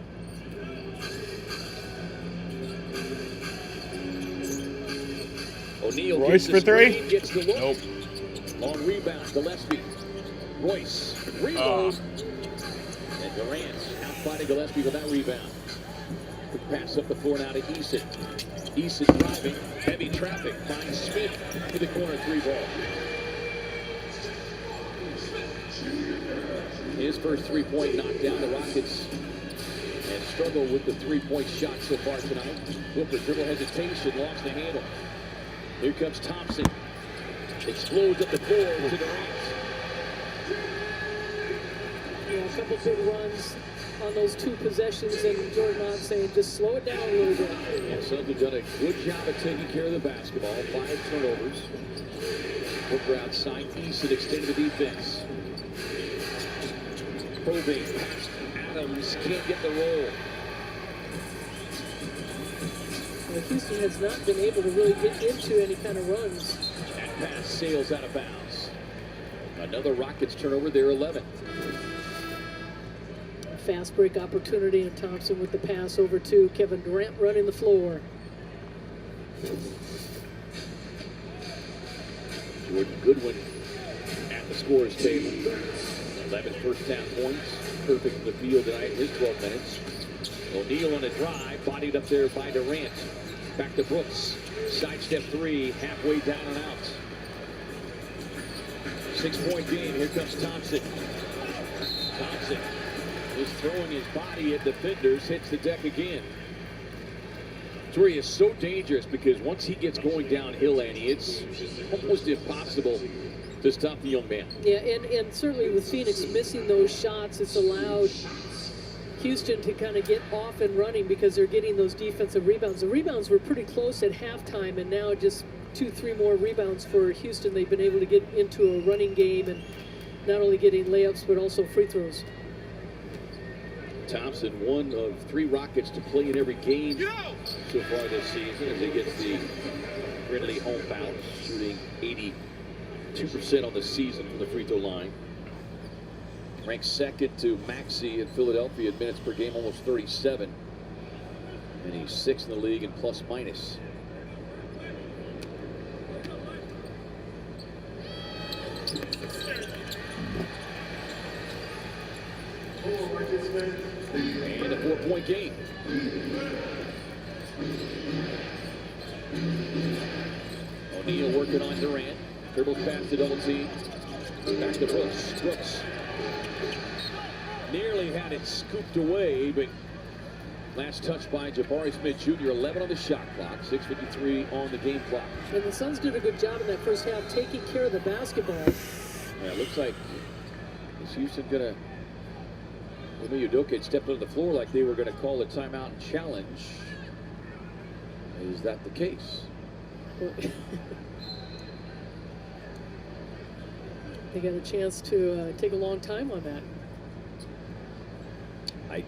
O'Neal Royce for 3? Gets the look. Nope. Long rebound, Gillespie. Royce, reload. And Durant outfighting Gillespie with that rebound. Quick pass up the floor now to Eason. Eason driving, heavy traffic, finds Smith to the corner 3 ball. His first 3-point knockdown. The Rockets and struggle with the 3-point shot so far tonight. Booker dribble hesitation, lost the handle. Here comes Thompson. Explodes up the floor to Durant. Yeah, a couple big runs on those 2 possessions, and Jordan Ott saying just slow it down a little bit. Yeah, Suns have done a good job of taking care of the basketball. 5 turnovers. Booker outside. Eason extended the defense. Probing past Adams, can't get the roll. Well, Houston has not been able to really get into any kind of runs. That pass sails out of bounds. Another Rockets turnover, they're 11th. A fast break opportunity, and Thompson with the pass over to Kevin Durant running the floor. Jordan Goodwin at the scorer's table. 11 first down points. Perfect in the field tonight in his 12 minutes. O'Neal on a drive, bodied up there by Durant. Back to Brooks. Sidestep 3, halfway down and out. 6-point game. Here comes Thompson. Thompson is throwing his body at defenders, hits the deck again. Three is so dangerous because once he gets going downhill, Annie, it's almost impossible to stop the young man. Yeah, and certainly with Phoenix missing those shots, it's allowed Houston to kind of get off and running because they're getting those defensive rebounds. The rebounds were pretty close at halftime, and now just 2-3 more rebounds for Houston. They've been able to get into a running game and not only getting layups, but also free throws. Thompson, one of 3 Rockets to play in every game so far this season as he gets the friendly home foul, shooting 82% on the season from the free throw line. Ranked second to Maxey in Philadelphia in minutes per game, almost 37. And he's 6th in the league in plus minus. And a 4-point game. O'Neal working on Durant. Dribbles past the double team. Back to Brooks. Brooks nearly had it scooped away, but last touch by Jabari Smith Jr. 11 on the shot clock, 6:53 on the game clock. And the Suns did a good job in that first half taking care of the basketball. Yeah, it looks like is Houston gonna? Ime Udoka stepped on the floor like they were gonna call a timeout and challenge. Is that the case? They got a chance to take a long time on that. I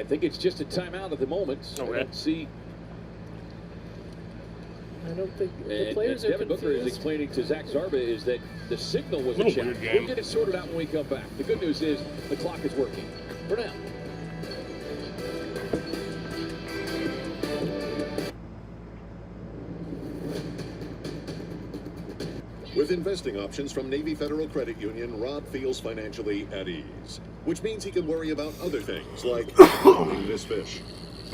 think it's just a timeout at the moment. I don't see. I don't think the And players are Devin confused. Booker is explaining to Zach Zarba is that the signal was a Little challenge. weird game. We'll get it sorted out when we come back. The good news is the clock is working for now. With investing options from Navy Federal Credit Union, Rob feels financially at ease, which means he can worry about other things like owning this fish.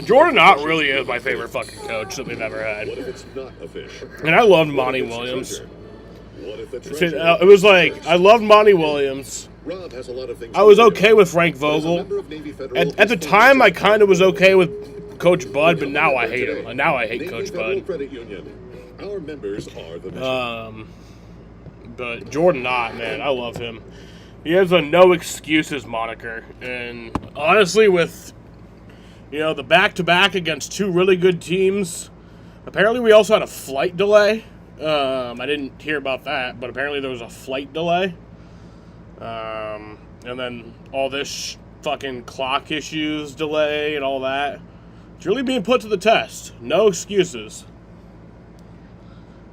Jordan Knott really is my favorite fucking coach that we've ever had. What if it's not a fish? And I loved What Monty if it's a Williams. treasure? What if the See, treasure it was like, I loved Monty Williams. Rob has a lot of things I was to okay with Frank But as a Vogel. member of Navy Federal, At the he's time, I focused kind of was okay with Coach Bud, but now I hate him. Now I hate Navy Coach Federal Bud. Credit Union. Our members are the mission. But Jordan Knott, man, I love him. He has a no excuses moniker, and honestly, with the back-to-back against two really good teams, apparently we also had a flight delay. I didn't hear about that, but apparently there was a flight delay. And then all this fucking clock issues delay and all that. It's really being put to the test. No excuses.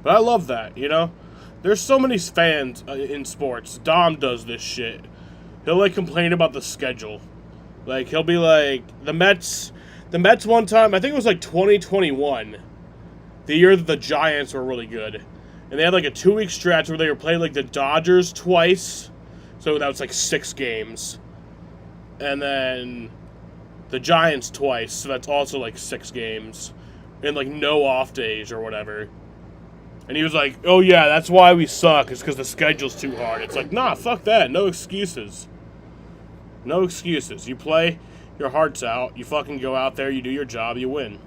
But I love that, There's so many fans in sports. Dom does this shit. He'll complain about the schedule. He'll be like, the Mets one time, I think it was 2021, the year that the Giants were really good. And they had a 2-week stretch where they were playing the Dodgers twice. So that was 6 games. And then the Giants twice. So that's also 6 games. And no off days or whatever. And he was like, oh yeah, that's why we suck. It's because the schedule's too hard. It's nah, fuck that. No excuses. No excuses. You play your hearts out. You fucking go out there. You do your job. You win.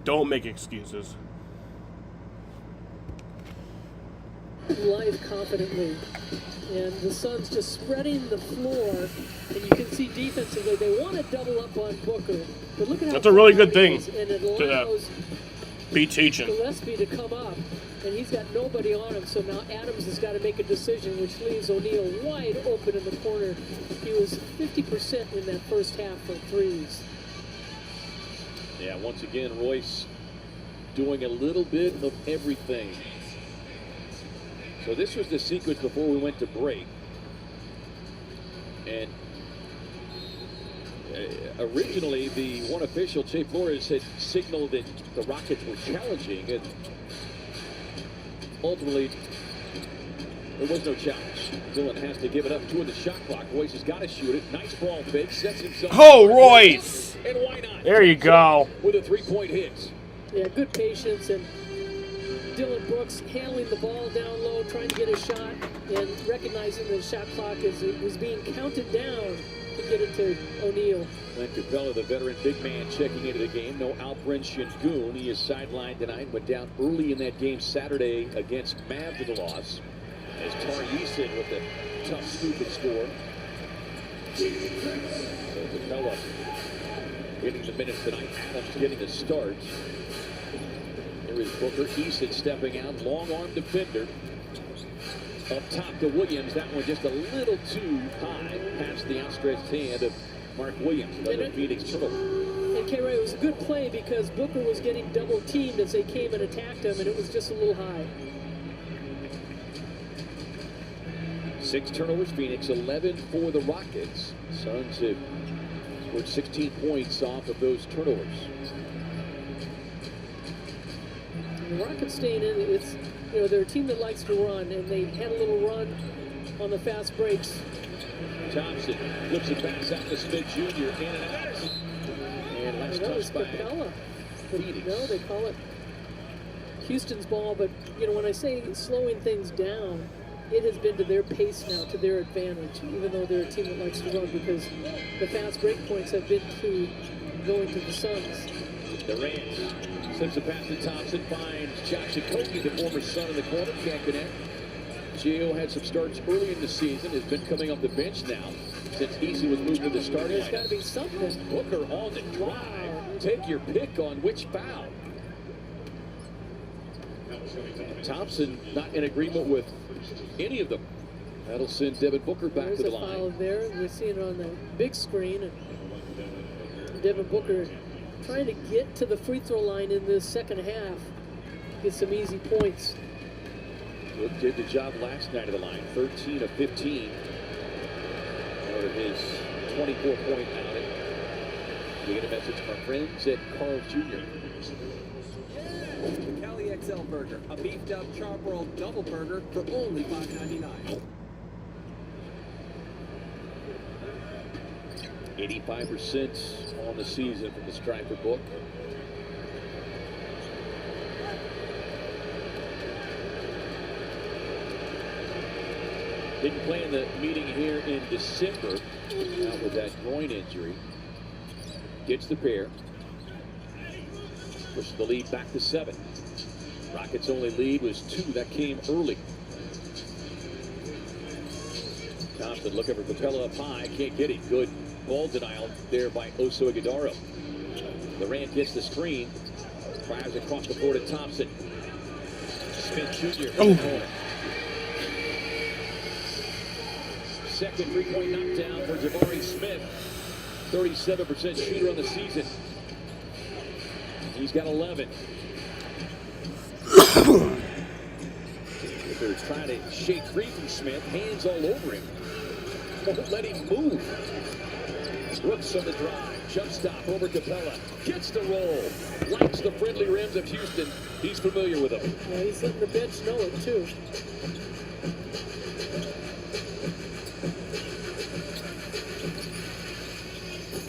Don't make excuses. Life confidently. And the Suns just spreading the floor. And you can see defensively, they want to double up on Booker. But look at how That's a really good he thing is, and it to allows be teaching. Gillespie to come up, and he's got nobody on him, so now Adams has got to make a decision, which leaves O'Neal wide open in the corner. He was 50% in that first half for threes. Yeah, once again, Royce doing a little bit of everything. So this was the sequence before we went to break. And originally, the one official, Jay Flores, had signaled that the Rockets were challenging, and ultimately, there was no challenge. Dillon has to give it up to the shot clock. Royce has got to shoot it. Nice ball fake, sets himself. Oh, Royce! And why not? There you go. With a 3-point hit. Yeah, good patience, and Dylan Brooks handling the ball down low, trying to get a shot, and recognizing the shot clock was being counted down to get it to O'Neal. Clint Capella, the veteran big man, checking into the game. No Alperen Şengün. He is sidelined tonight. Went down early in that game Saturday against Mavs to the loss. As Tari Eason with a tough scoop and score. So Capella getting the minutes tonight. Adams getting the start. Here is Booker. Eason stepping out. Long arm defender. Up top to Williams. That one just a little too high past the outstretched hand of Mark Williams, another Phoenix turnover. And K-Ray, it was a good play because Booker was getting double teamed as they came and attacked him, and it was just a little high. 6 turnovers, Phoenix, 11 for the Rockets. Suns have scored 16 points off of those turnovers. And the Rockets staying in, it's, they're a team that likes to run, and they had a little run on the fast breaks. Thompson flips it back out to Smith Jr. in and out. And last That was touch by Capella. But Phoenix. no, they call it Houston's ball, but when I say slowing things down, it has been to their pace now, to their advantage, even though they're a team that likes to run, because the fast break points have been to going to the Suns. Durant slips a pass to Thompson, finds Josh Okogie, the former Sun in the corner, can't connect. Gio had some starts early in the season, has been coming off the bench now since Easy was moved to the starting There's lineup. got to be something. Booker on the drive. Take your pick on which foul. Thompson not in agreement with any of them. That'll send Devin Booker back There's to the a line. foul there. We're seeing it on the big screen. And Devin Booker trying to get to the free throw line in this second half. Get some easy points. Book did the job last night at the line. 13 of 15. Out of his 24-point outing. We get a message from our friends at Carl's Jr. Cali XL Burger, a beefed up charbroiled double burger for only $5.99. 85% on the season from the striker book. Didn't play in the meeting here in December, out with that groin injury. Gets the pair. Pushes the lead back to 7. Rockets' only lead was 2. That came early. Thompson looking for Capella up high. Can't get it. Good ball denial there by Oso Ighodaro. Durant gets the screen. Fires across the floor to Thompson. Smith Jr. in the corner. Second three-point knockdown for Jabari Smith. 37% shooter on the season. He's got 11. They're trying to shake free from Smith. Hands all over him. Won't let him move. Brooks on the drive. Jump stop over Capella. Gets the roll. Likes the friendly rims of Houston. He's familiar with them. Yeah, he's letting the bench know it, too.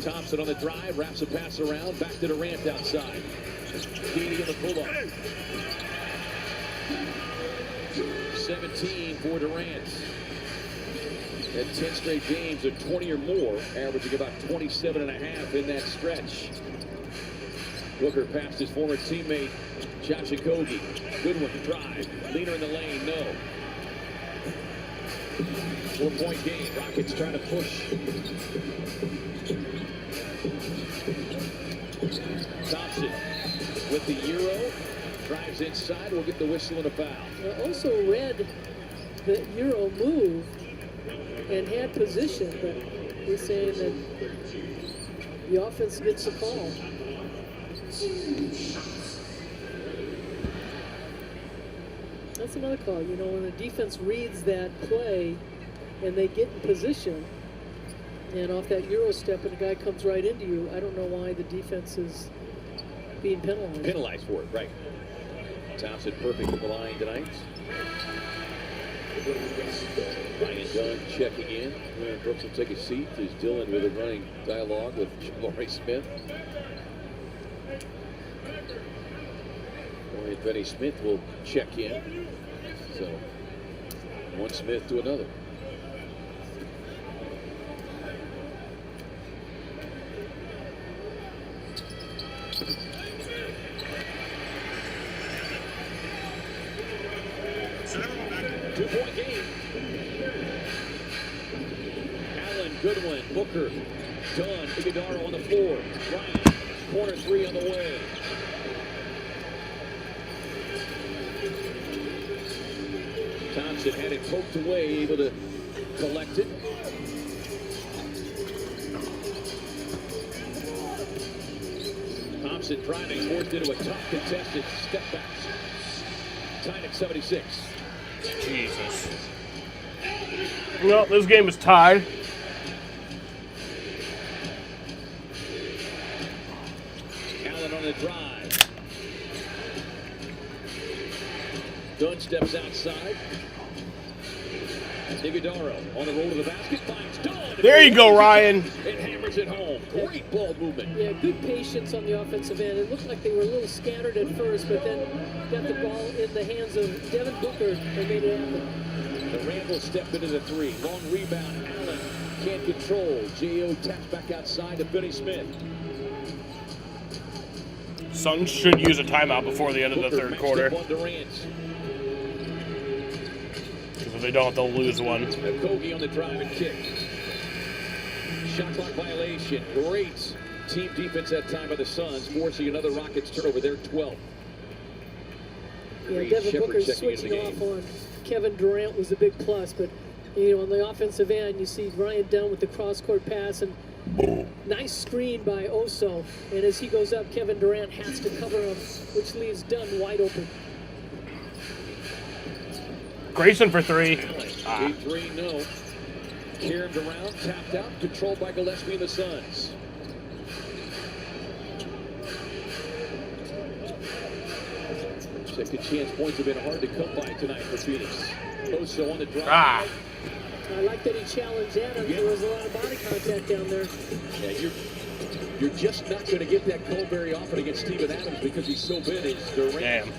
Thompson on the drive, wraps a pass around, back to Durant outside. Keating in the pull-up. 17 for Durant. At 10 straight games of 20 or more, averaging about 27.5 in that stretch. Booker passed his former teammate, Josh Okogie. Good one, drive. Leader in the lane, no. 4-point game. Rockets trying to push. Thompson with the Euro. Drives inside. We'll get the whistle and a foul. I also read that Euro moved and had position, but we're saying that the offense gets the call. That's another call. You know, when the defense reads that play and they get in position, and off that Euro step and the guy comes right into you, I don't know why the defense is being penalized. Penalized for it, right. Thompson perfect from the line tonight. Ryan Dunn checking in. Brooks will take a seat as Dylan with a running dialogue with Jabari Smith. And Benny Smith will check in. So, one Smith to another. Two-point game. Allen, Goodwin, Booker, Dunn, Ighodaro on the floor. Bryant, corner three on the way. Thompson had it poked away, able to collect it. Thompson driving, forced into a tough contested step back. Tied at 76. Jesus. Well, this game is tied. Allen on the drive. Dunn steps outside. Ighodaro on the roll to the basket. Finds Dunn. There you go, Ryan. And hammers it home. Great ball movement. Yeah, good patience on the offensive end. It looked like they were a little scattered at first, but then got the ball in the hands of Devin Booker and made it happen. The Randall stepped into the three. Long rebound. Allen can't control. J.O. taps back outside to Benny Smith. Suns should use a timeout before the end of the third quarter. if they don't, they'll lose one. Kogi on the drive and kick. Shot clock violation. Great team defense that time by the Suns, forcing another Rockets turnover. They're 12. Yeah, Devin Booker switching off on Kevin Durant was a big plus, but on the offensive end, you see Ryan Dunn with the cross-court pass and nice screen by Oso. And as he goes up, Kevin Durant has to cover him, which leaves Dunn wide open. Grayson for 3. Deep 3, no. Carried around, tapped out, controlled by Gillespie and the Suns. Second chance points have been hard to come by tonight for Phoenix. Oso on the drive. I like that he challenged Adams. There was a lot of body contact down there. Yeah, you're just not going to get that call very often against Steven Adams because he's so big. Durant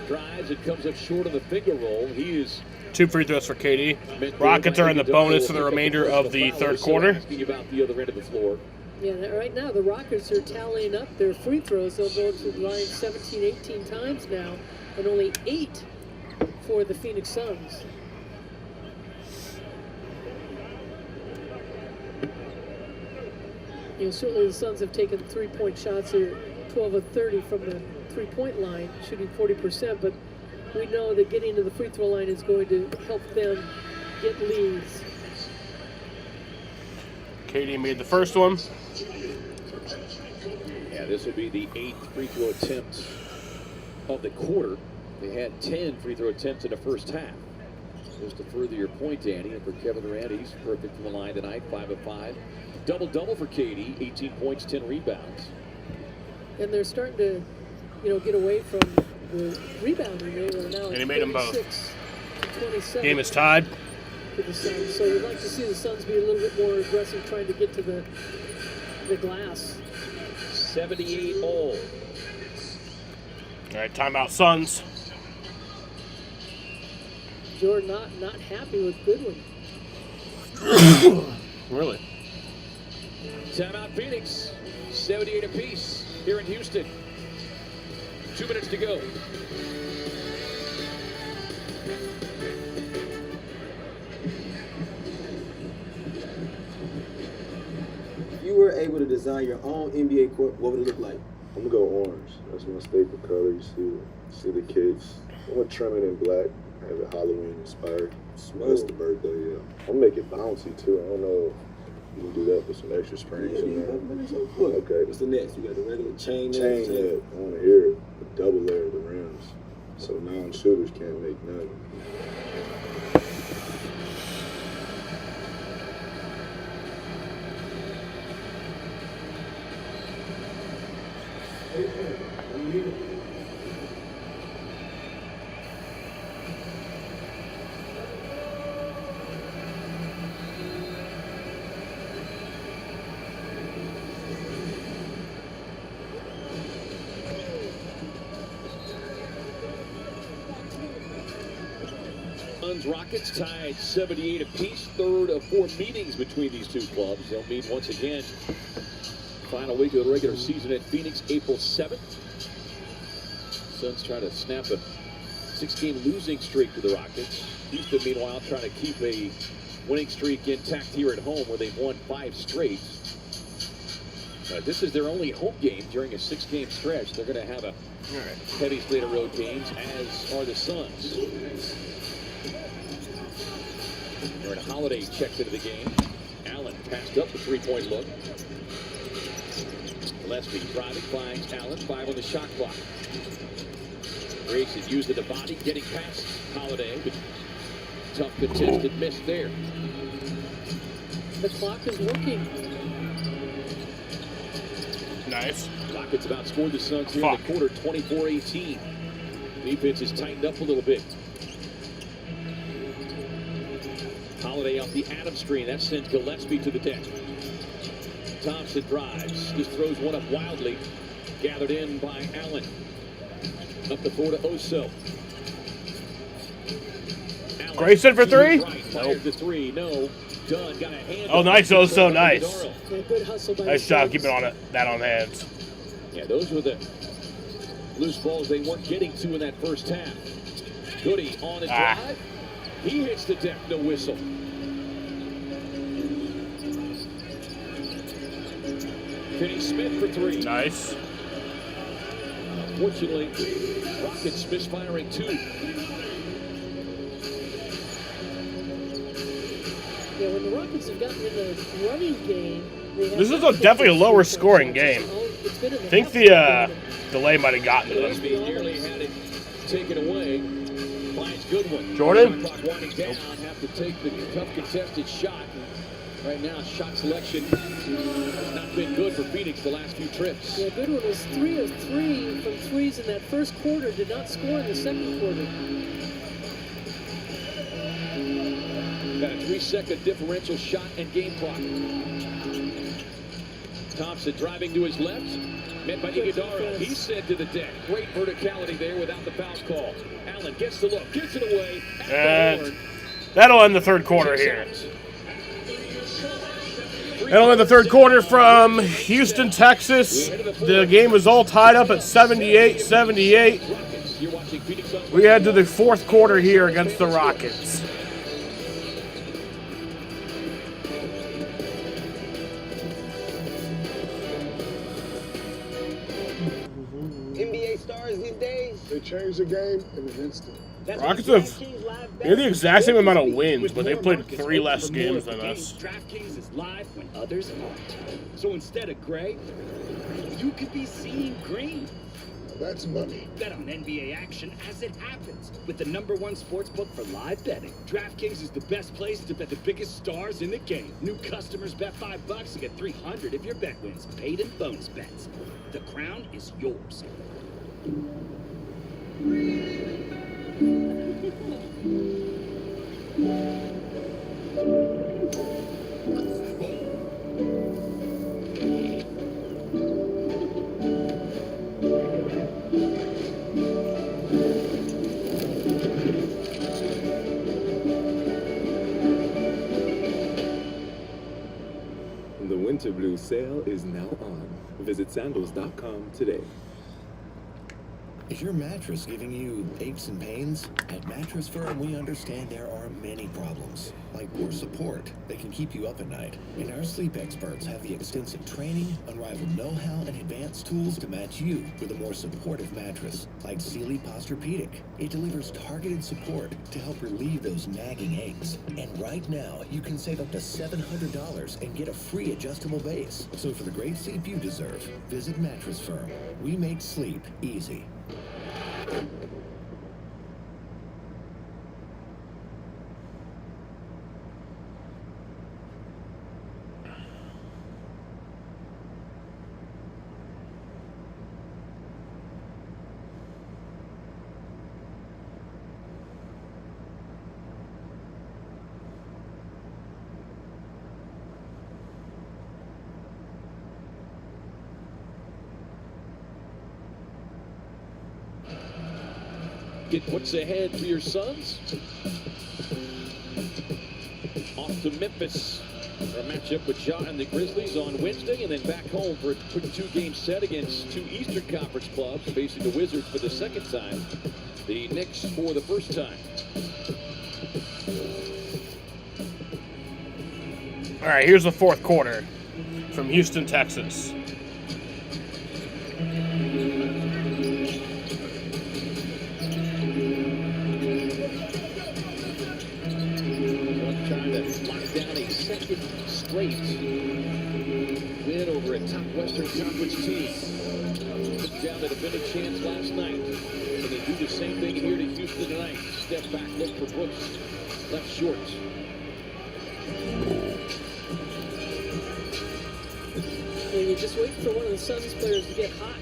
drives and comes up short of the finger roll. He is 2 free throws for KD. Rockets are in the bonus for the remainder of the third quarter. Asking about the other end of the floor. Yeah, right now the Rockets are tallying up their free throws. They'll go to the line 17, 18 times now, and only 8 for the Phoenix Suns. Certainly the Suns have taken 3-point shots here, 12 of 30 from the 3-point line, shooting 40%, but we know that getting to the free throw line is going to help them get leads. KD made the first one. Yeah, this will be the 8th free throw attempt of the quarter. They had 10 free throw attempts in the first half. Just to further your point, Danny, and for Kevin Durant, he's perfect from the line tonight, 5 of 5. Double-double for KD, 18 points, 10 rebounds. And they're starting to, get away from the rebounding. They were now and he made them both. 27 Game is tied. For the Suns. So we'd like to see the Suns be a little bit more aggressive trying to get to the glass. 78 all. All right, timeout Suns. Jordan not happy with Goodwin. Really? Timeout Phoenix, 78 apiece here in Houston. 2 minutes to go. If you were able to design your own NBA court, what would it look like? I'm gonna go orange. That's my staple color. You see the kids. I'm gonna trim it in black. Have it Halloween inspired. That's the birthday, yeah. I'm gonna make it bouncy too. I don't know if you can do that with some extra springs in there. Okay. What's the next? You got the regular chain head. I want to hear it. A double layer of the rims. So non-shooters can't make nothing. Rockets tied 78 apiece, third of 4 meetings between these two clubs. They'll meet once again. Final week of the regular season at Phoenix, April 7th. Suns try to snap a 6-game losing streak to the Rockets. Houston, meanwhile, trying to keep a winning streak intact here at home where they've won 5 straight. This is their only home game during a 6-game stretch. They're going to have a heavy slate of road games, as are the Suns. Aaron Holiday checks into the game. Allen passed up the 3-point look. Gillespie driving, finds Allen, 5 on the shot clock. Grayson used the body, getting past Holiday, but tough contested miss there. The clock is working. Nice. Rockets have outscored the Suns here in the quarter, 24-18. Defense is tightened up a little bit. Holiday off the Adams screen. That sends Gillespie to the deck. Thompson drives. Just throws one up wildly. Gathered in by Allen. Up the floor to Oso. Allen, Grayson for 3? Nope. The 3, no. Dunn got a hand. Oh, nice, Oso, nice. Good hustle by nice job keeping that on hands. Yeah, those were the loose balls they weren't getting to in that first half. Goody on the drive. He hits the deck, no whistle. Finney Smith for three. Nice. Fortunately, Rockets misfiring two. Yeah, when the Rockets have gotten in the running game, they have This is definitely a lower scoring game. I think the delay might have gotten to them. He nearly had it taken away. Finds good one. Jordan? Shot clock winding down. Have to take the tough contested shot. Right now, shot selection has not been good for Phoenix the last few trips. Yeah, Goodwin was 3 of 3 from threes in that first quarter. Did not score in the second quarter. Got a 3-second differential shot and game clock. Thompson driving to his left. Met by Iguodala. He's sent to the deck. Great verticality there without the foul call. Allen gets the look. Gives it away. And that'll end the third quarter here. That'll end the third quarter from Houston, Texas. The game was all tied up at 78-78. We head to the fourth quarter here against the Rockets. NBA stars these days, they change the game in an instant. Rockets have the exact same amount of wins, but they played 3 less games than us. DraftKings is live when others aren't. So instead of gray, you could be seeing green. That's money. Bet on NBA action as it happens with the #1 sportsbook for live betting. DraftKings is the best place to bet the biggest stars in the game. New customers bet $5 and get $300 if your bet wins, paid in bonus bets. The crown is yours. The Winter Blue sale is now on. Visit sandals.com today. Is your mattress giving you aches and pains? At Mattress Firm, we understand there are many problems, like poor support that can keep you up at night. And our sleep experts have the extensive training, unrivaled know-how, and advanced tools to match you with a more supportive mattress, like Sealy Posturepedic. It delivers targeted support to help relieve those nagging aches. And right now, you can save up to $700 and get a free adjustable base. So for the great sleep you deserve, visit Mattress Firm. We make sleep easy. It puts ahead for your Suns. Off to Memphis. Our matchup with Ja and the Grizzlies on Wednesday, and then back home for a quick 2-game set against 2 Eastern Conference clubs, facing the Wizards for the second time, the Knicks for the first time. All right, here's the fourth quarter from Houston, Texas. Straight win over a top Western Conference team. Took down the defending chance last night. And they do the same thing here to Houston tonight. Step back, look for Brooks. Left short. Yeah, you're just waiting for one of the Suns players to get hot.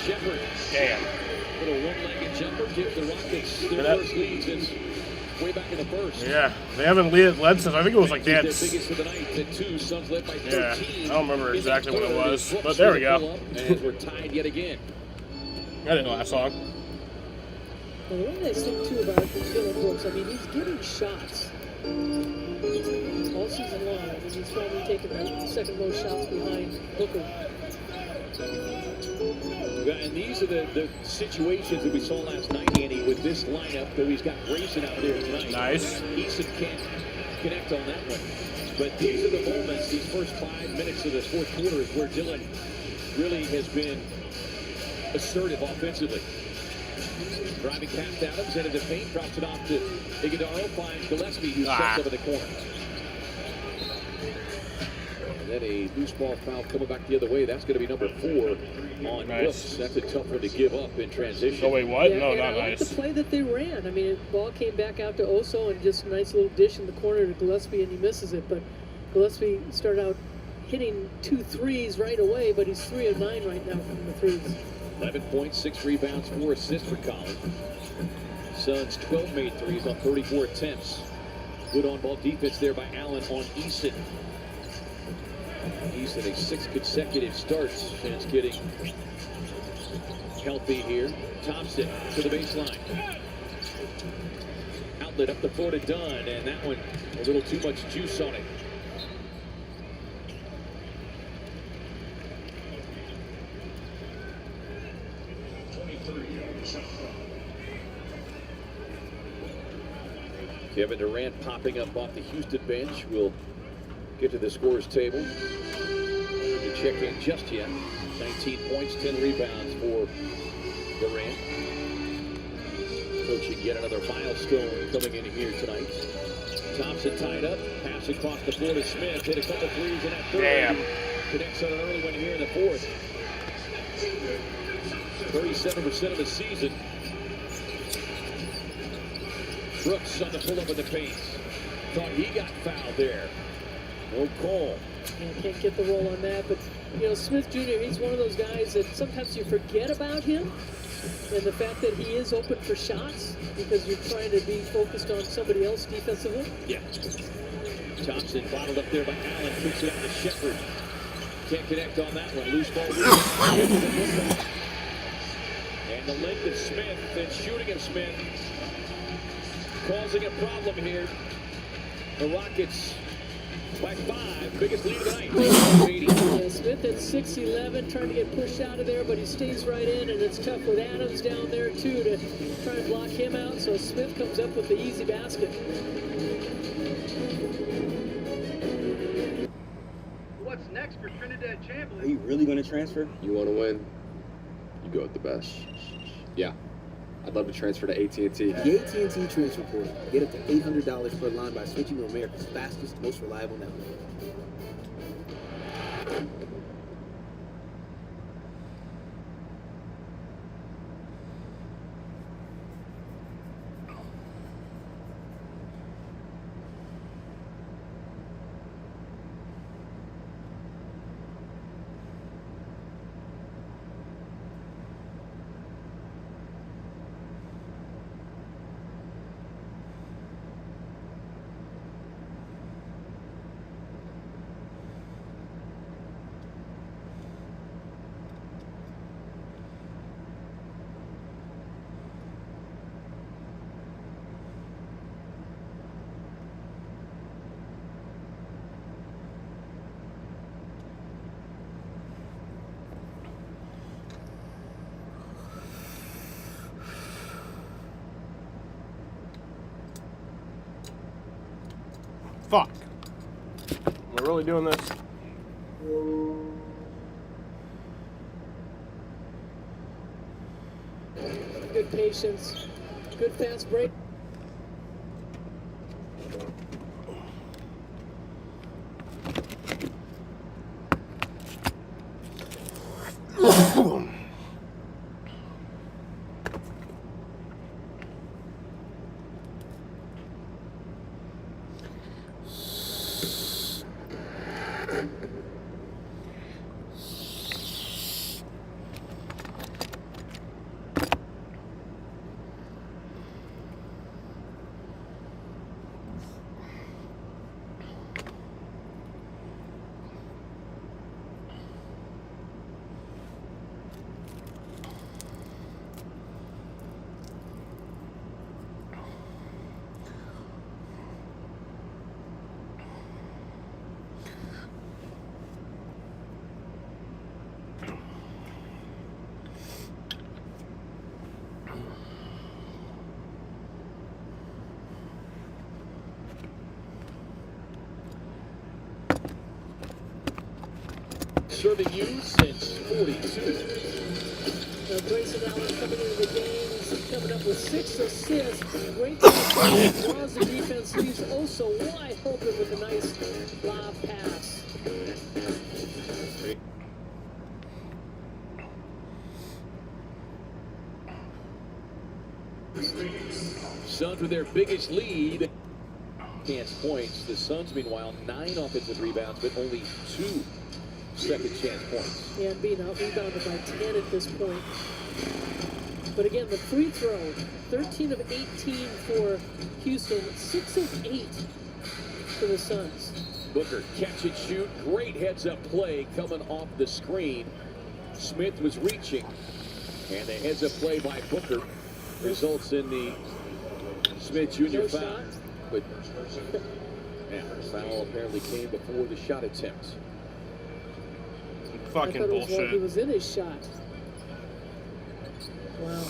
Shepard. Damn. Little one-legged jumper gives the Rockets their first lead since way back in the first. Yeah, they haven't led since I think it was like that. Biggest of the night at 2. Suns led by 13. Yeah, I don't remember exactly what it was, but there we go. And we're tied yet again. I didn't know that song. Well, the one nice thing too about Dylan Brooks, I mean, he's getting shots all season long. I mean, he's finally taking the second most shots behind Booker. And these are the situations that we saw last night. Andy, with this lineup, though he's got Grayson out there tonight. Nice. Eason can't connect on that one. But these are the moments, these first 5 minutes of the fourth quarter, is where Dillon really has been assertive offensively. Driving past Adams, into the paint, drops it off to Iguodaro, finds Gillespie, who sets up in the corner. And then a loose ball foul coming back the other way. That's going to be number 4 on Brooks. That's a tough one to give up in transition. Oh, wait, what? Yeah, No, and not I like nice. the play that they ran. I mean, the ball came back out to Oso and just a nice little dish in the corner to Gillespie, and he misses it. But Gillespie started out hitting 2 threes right away, but he's 3 of 9 right now from the threes. 11 points, 6 rebounds, 4 assists for Collins. Suns 12 made threes on 34 attempts. Good on-ball defense there by Allen on Eason. Eason, a 6 consecutive starts since getting healthy here. Thompson to the baseline. Outlet up the floor to Dunn, and that one a little too much juice on it. Kevin Durant popping up off the Houston bench. We'll get to the scorers table. You check in just yet. 19 points, 10 rebounds for Durant. Coaching yet another milestone coming in here tonight. Thompson tied up. Pass across the floor to Smith. Hit a couple threes in that third. Damn. Connects on an early one here in the fourth. 37% of the season. Brooks on the pull-up of the paint. Thought he got fouled there. No call. Yeah, can't get the roll on that, but you know, Smith Jr., he's one of those guys that sometimes you forget about him, and the fact that he is open for shots because you're trying to be focused on somebody else defensively. Yeah. Thompson bottled up there by Allen, kicks it out to Shepherd. Can't connect on that one. Loose ball. And the length of Smith and shooting of Smith causing a problem here. The Rockets by 5, biggest lead of the night. Yeah, Smith at 6'11", trying to get pushed out of there, but he stays right in, and it's tough with Adams down there too to try and block him out. So Smith comes up with the easy basket. What's next for Trinidad Chamberlain? Are you really going to transfer? You want to win, you go with the best. Yeah, I'd love to transfer to AT&T. The AT&T Transfer Portal. Get up to $800 per line by switching to America's fastest, most reliable network. Fuck. Am I really doing this? Good patience, good fast break. serving you since 42. Grayson Allen coming into the game. He's coming up with 6 assists. Great defense. Draws the defense. Leaves also wide open with a nice lob pass. Suns with their biggest lead. Chance points. The Suns, meanwhile, 9 offensive rebounds, but only 2 second chance points. Yeah, being out rebounded by 10 at this point. But again, the free throw, 13 of 18 for Houston, 6 of 8 for the Suns. Booker, catch and shoot. Great heads-up play coming off the screen. Smith was reaching, and the heads-up play by Booker results in the Smith Jr. foul. But yeah, the foul apparently came before the shot attempt. Fucking bullshit. He was in his shot. Wow.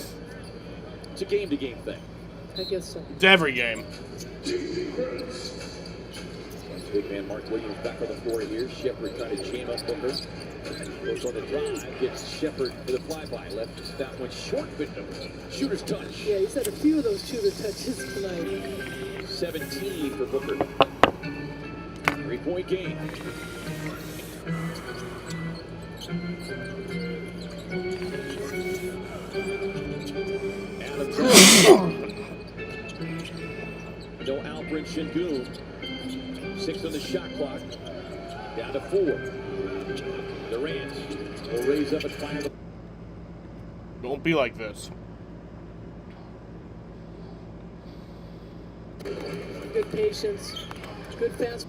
It's a game-to-game thing. I guess so. It's every game. Big man Mark Williams back on the floor here. Shepard trying to jam up Booker. Goes on the drive. Gets Shepard for the flyby. Left that one short, but shooter's touch. Yeah, he's had a few of those shooter touches tonight. 17 for Booker. 3-point game. Adam no Alfred Şengün. 6 on the shot clock. Down to 4. Durant will raise up and fire. Don't be like this. Good patience. Good fast.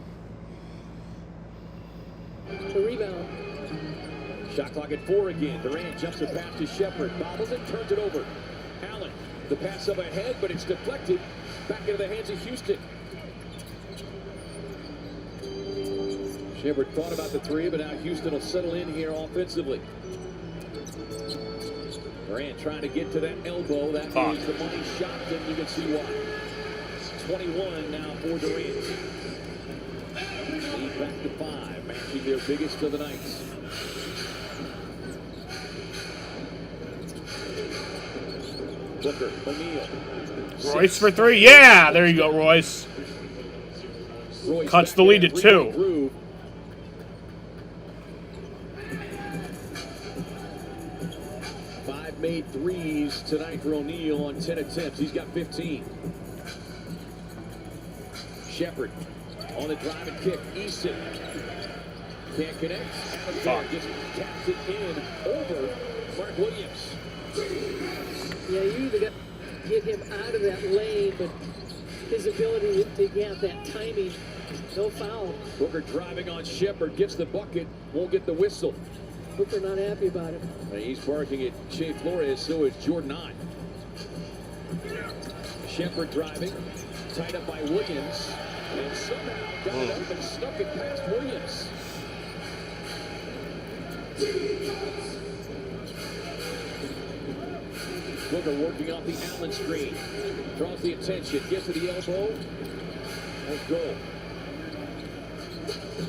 The rebound. Shot clock at 4 again. Durant jumps it past to Shepard. Bobbles it, turns it over. Allen, the pass up ahead, but it's deflected. Back into the hands of Houston. Shepard thought about the 3, but now Houston will settle in here offensively. Durant trying to get to that elbow. That is the money shot, and you can see why. 21 now for Durant. Lead back to 5, matching their biggest of the night. Booker, O'Neal. Royce for 3. Yeah, there you go, Royce. Cuts the lead to 2. 5 made threes tonight for O'Neal on 10 attempts. He's got 15. Shepard on the drive and kick. Easton can't connect. Just taps it in over Mark Williams. Yeah, you either got to get him out of that lane, but his ability to get that timing, no foul. Booker driving on Shepard, gets the bucket, won't get the whistle. Booker not happy about it. And he's barking at Shea Flores, so is Jordan Ott. Shepard driving, tied up by Williams, and somehow got it up and snuck it past Williams. Booker working off the Allen screen. Draws the attention, gets to the elbow. Won't go.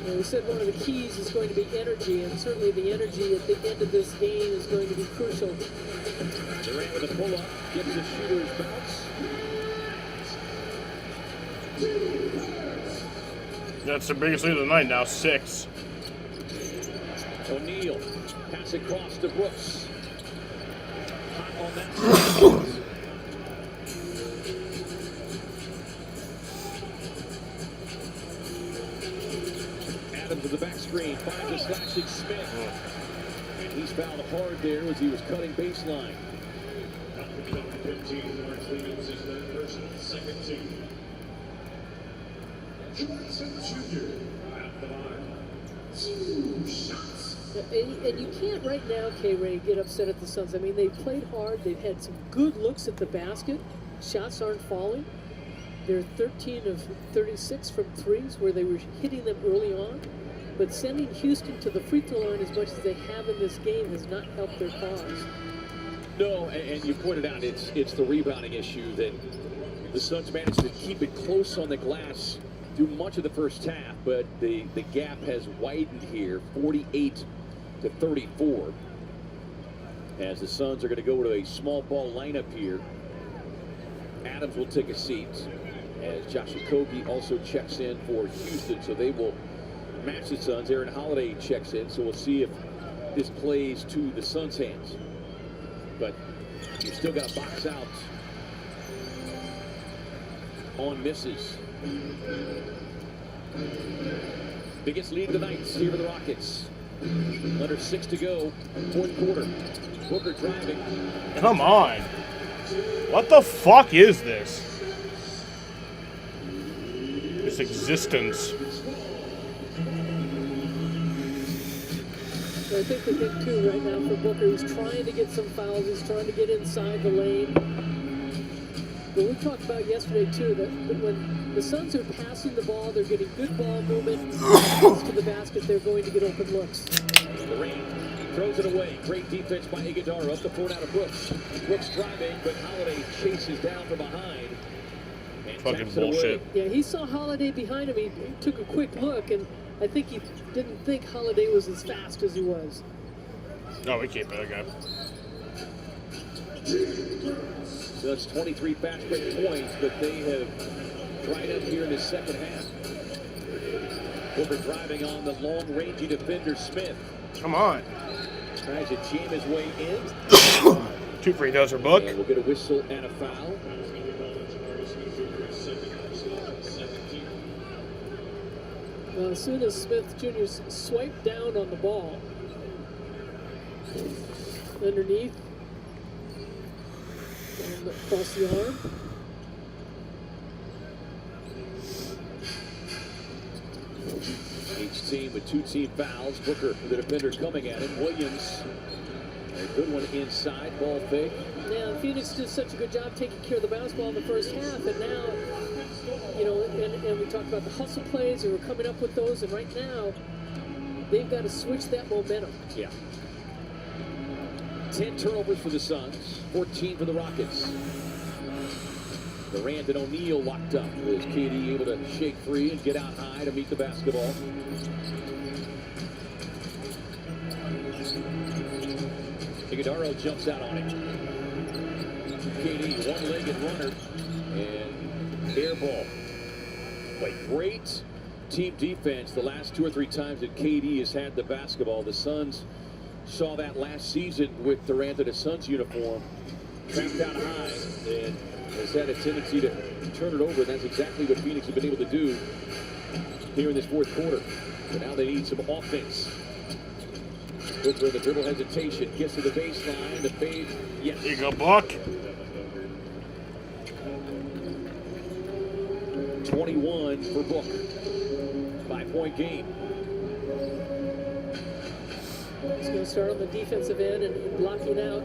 We said one of the keys is going to be energy, and certainly the energy at the end of this game is going to be crucial. Durant with a pull-up, gives the shooter's bounce. That's the biggest lead of the night now, 6. O'Neal, pass across to Brooks. Hot on that. Adams to the back screen, finds a slashing Smith. And he's fouled hard there as he was cutting baseline. 15, Mark Williams is that person, second team. Johnson Jr. at the line. 2 shots. And you can't right now, K-Ray, get upset at the Suns. I mean, they've played hard. They've had some good looks at the basket. Shots aren't falling. They're 13 of 36 from threes where they were hitting them early on. But sending Houston to the free throw line as much as they have in this game has not helped their cause. No, and you pointed out it's the rebounding issue that the Suns managed to keep it close on the glass through much of the first half, but the gap has widened here. 48 to 34. As the Suns are going to go to a small ball lineup here. Adams will take a seat as Josh Okogie also checks in for Houston, so they will match the Suns. Aaron Holiday checks in, so we'll see if this plays to the Suns' hands. But you still got to box out on misses. Biggest lead of the night here for the Rockets. Under 6 to go, fourth quarter. Booker driving. Come on. What the fuck is this? This existence. I think the thing too right now for Booker, he's trying to get some fouls, he's trying to get inside the lane. But we talked about yesterday too that when the Suns are passing the ball, they're getting good ball movement to the basket, they're going to get open looks. Durant throws it away. Great defense by Iguodala. Up the floor now to Brooks. Brooks driving, but Holiday chases down from behind. And fucking bullshit. Yeah, he saw Holiday behind him. He took a quick look, and I think he didn't think Holiday was as fast as he was. No, we can't bet again. So that's 23 fast break points, but they have dried up here in the second half. Booker driving on the long-rangey defender Smith. Come on. Tries to jam his way in. 2 free throws for Book. And we'll get a whistle and a foul. Well, as soon as Smith Jr. swiped down on the ball, underneath, and across the arm. Each team with 2 team fouls. Booker, the defender, coming at him. Williams, a good one inside. Ball fake. Yeah, Phoenix did such a good job taking care of the basketball in the first half, and now, you know, and we talked about the hustle plays, and we're coming up with those, and right now, they've got to switch that momentum. Yeah. 10 turnovers for the Suns, 14 for the Rockets. Durant and O'Neal locked up. Was KD able to shake free and get out high to meet the basketball? Iguodala jumps out on him. KD, one-legged runner, and air ball. But great team defense the last 2 or 3 times that KD has had the basketball. The Suns saw that last season with Durant in a Suns uniform, trapped out high, and has had a tendency to turn it over. And that's exactly what Phoenix has been able to do here in this fourth quarter. But now they need some offense. Booker, the dribble hesitation, gets to the baseline, the fade, yes. Here you go, Buck. 21 for Book. 5-point game. He's going to start on the defensive end and blocking out,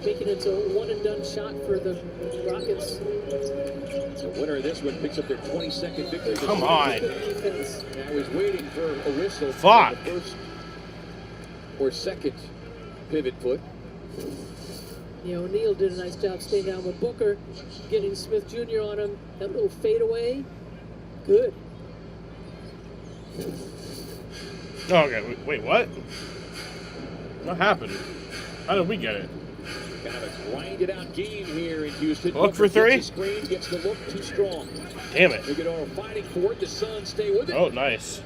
making it a one-and-done shot for the Rockets. The winner of this one picks up their 22nd victory. Come on. I was waiting for a whistle. Fuck. The first or second pivot foot. Yeah, O'Neal did a nice job staying down with Booker, getting Smith Jr. on him. That little fadeaway, good. Oh, okay, wait, what? What happened? How did we get it? Kind of a grinded out game here in Houston. Look for 3. Gets the screen, gets the look too strong. Damn it. Iguodala fighting for it. The Suns stay with it. Oh, nice.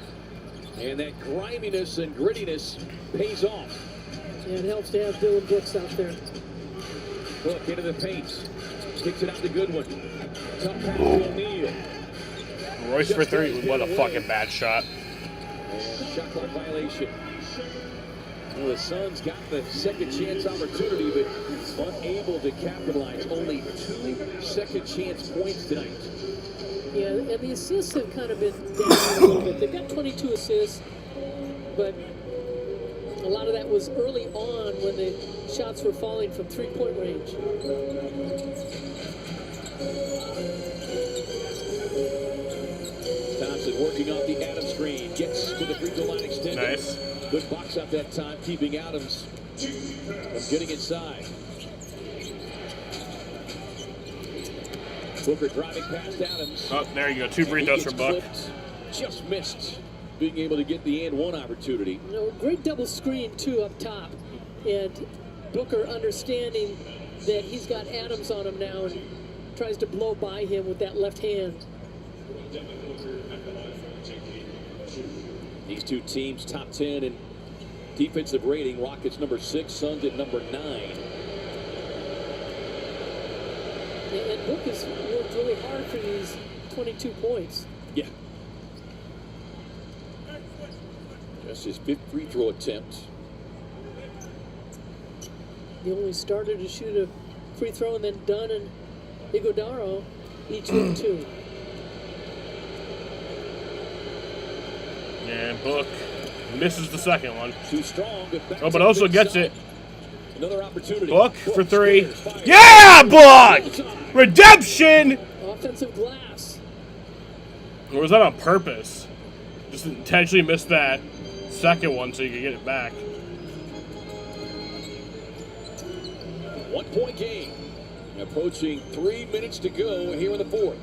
And that griminess and grittiness pays off. Yeah, it helps to have Dylan Brooks out there. Look into the paint. Kicks it out to Goodwin. Tough pass to O'Neal. Royce for 3. What a fucking bad shot. And shot clock violation. Well, the Suns got the second chance opportunity, but unable to capitalize. Only 2 second chance points tonight. Yeah, and the assists have kind of been down a little bit. They've got 22 assists, but a lot of that was early on when the shots were falling from 3-point range. Thompson working off the Adams screen, gets to the free throw line extended. Nice. Good box up that time, keeping Adams from getting inside. Booker driving past Adams. Oh, there you go. 2 free throws for Buck. Just missed being able to get the and one opportunity. You know, great double screen, too, up top. And Booker understanding that he's got Adams on him now and tries to blow by him with that left hand. These two teams top 10 in defensive rating. Rockets number 6, Suns at number 9. And Book has worked really hard for these 22 points. Yeah. Just his 5th free throw attempt. He only started to shoot a free throw, and then Dunn and Iguodala each with 2. And Book misses the second one. Too strong. Oh, but also gets it. Another opportunity. Book for 3. Yeah, Book! Redemption! Offensive glass. Or was that on purpose? Just intentionally missed that second one so you could get it back. 1-point game. Approaching 3 minutes to go here in the 4th.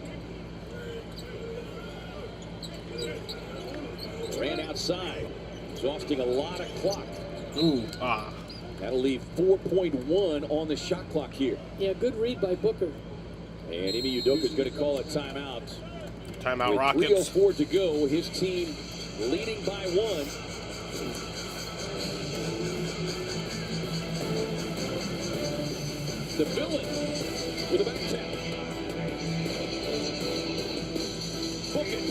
Ran outside, exhausting a lot of clock. Ooh, That'll leave 4.1 on the shot clock here. Yeah, good read by Booker. And Ime Udoka is going to call a timeout. Timeout, With Rockets. 3:04 to go, his team leading by 1. The villain with a back tap. Book it.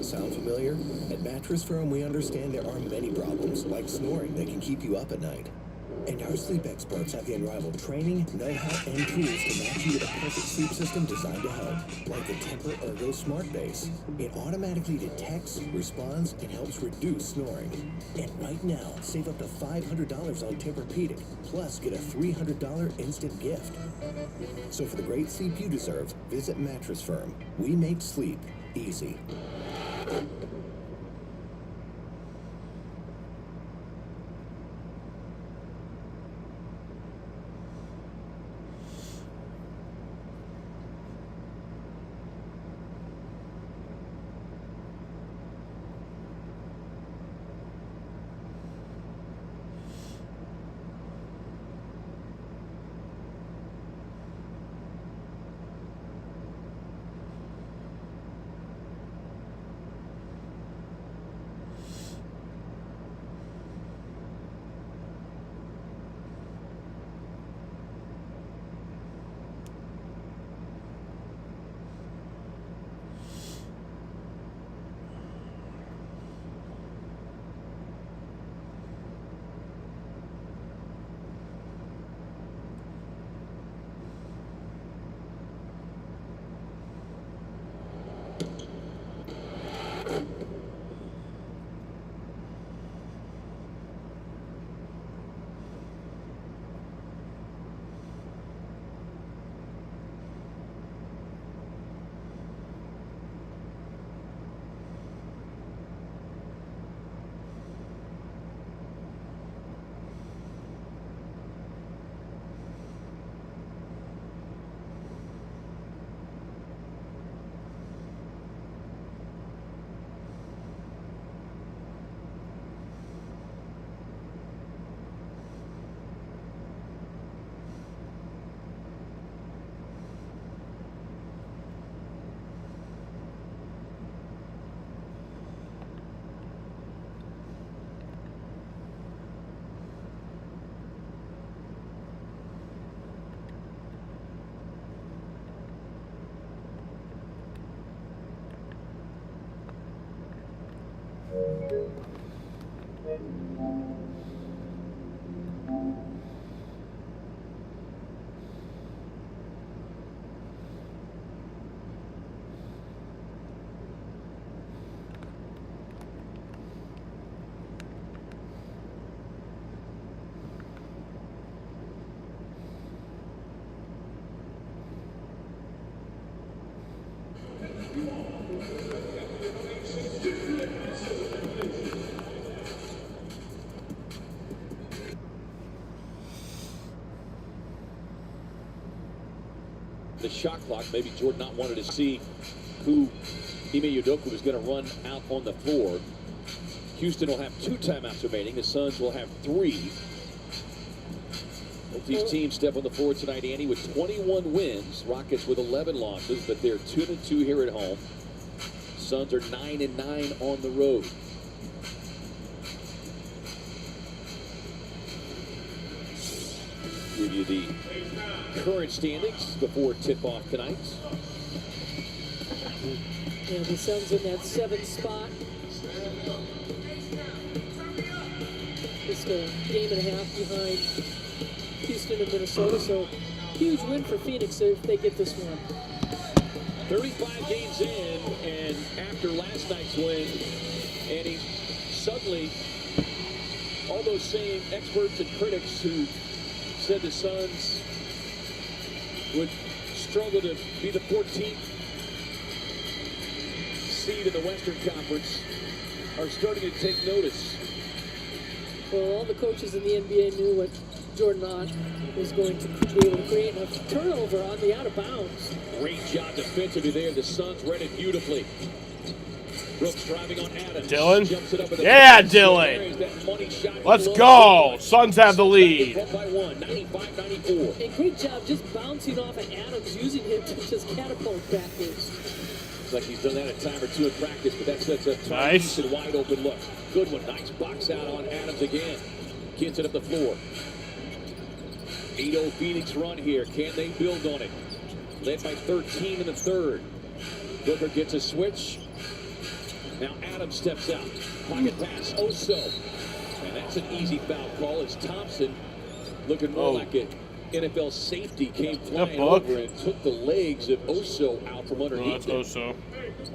Sound familiar? At Mattress Firm, we understand there are many problems, like snoring, that can keep you up at night. And our sleep experts have the unrivaled training, know-how, and tools to match you with a perfect sleep system designed to help, like the Tempur Ergo Smart Base. It automatically detects, responds, and helps reduce snoring. And right now, save up to $500 on Tempur-Pedic, plus get a $300 instant gift. So for the great sleep you deserve, visit Mattress Firm. We make sleep easy. the shot clock. Maybe Jordan Knott wanted to see who Ime Udoka was going to run out on the floor. Houston will have 2 timeouts remaining. The Suns will have 3. Both these teams step on the floor tonight, Andy, with 21 wins. Rockets with 11 losses, but they're 2-2 here at home. Suns are 9-9 on the road. Give you the current standings before tip-off tonight. Yeah, the Suns in that 7th spot. Just a game and a half behind Houston and Minnesota, so huge win for Phoenix if they get this one. 35 games in, and after last night's win, Andy, suddenly all those same experts and critics who said the Suns would struggle to be the 14th seed in the Western Conference are starting to take notice. Well, all the coaches in the NBA knew what Jordan Knott was going to be able to create a turnover on the out of bounds. Great job defensively there. The Suns read it beautifully. Brooks driving on Adams. Dylan? Jumps it up with a Yeah, Dylan. Let's go. Suns have the lead. By 1, 95-94. And great job just bouncing off of Adams, using him to just catapult backwards. Looks like he's done that a time or 2 in practice, but that sets up Nice. a wide open look. Good one. Nice box out on Adams again. Gets it up the floor. 8-0 Phoenix run here. Can they build on it? Led by 13 in the 3rd. Booker gets a switch. Now Adams steps out. Pocket pass. Oso. And that's an easy foul call as Thompson, looking more like an NFL safety, came flying over and took the legs of Oso out from underneath him. Oso.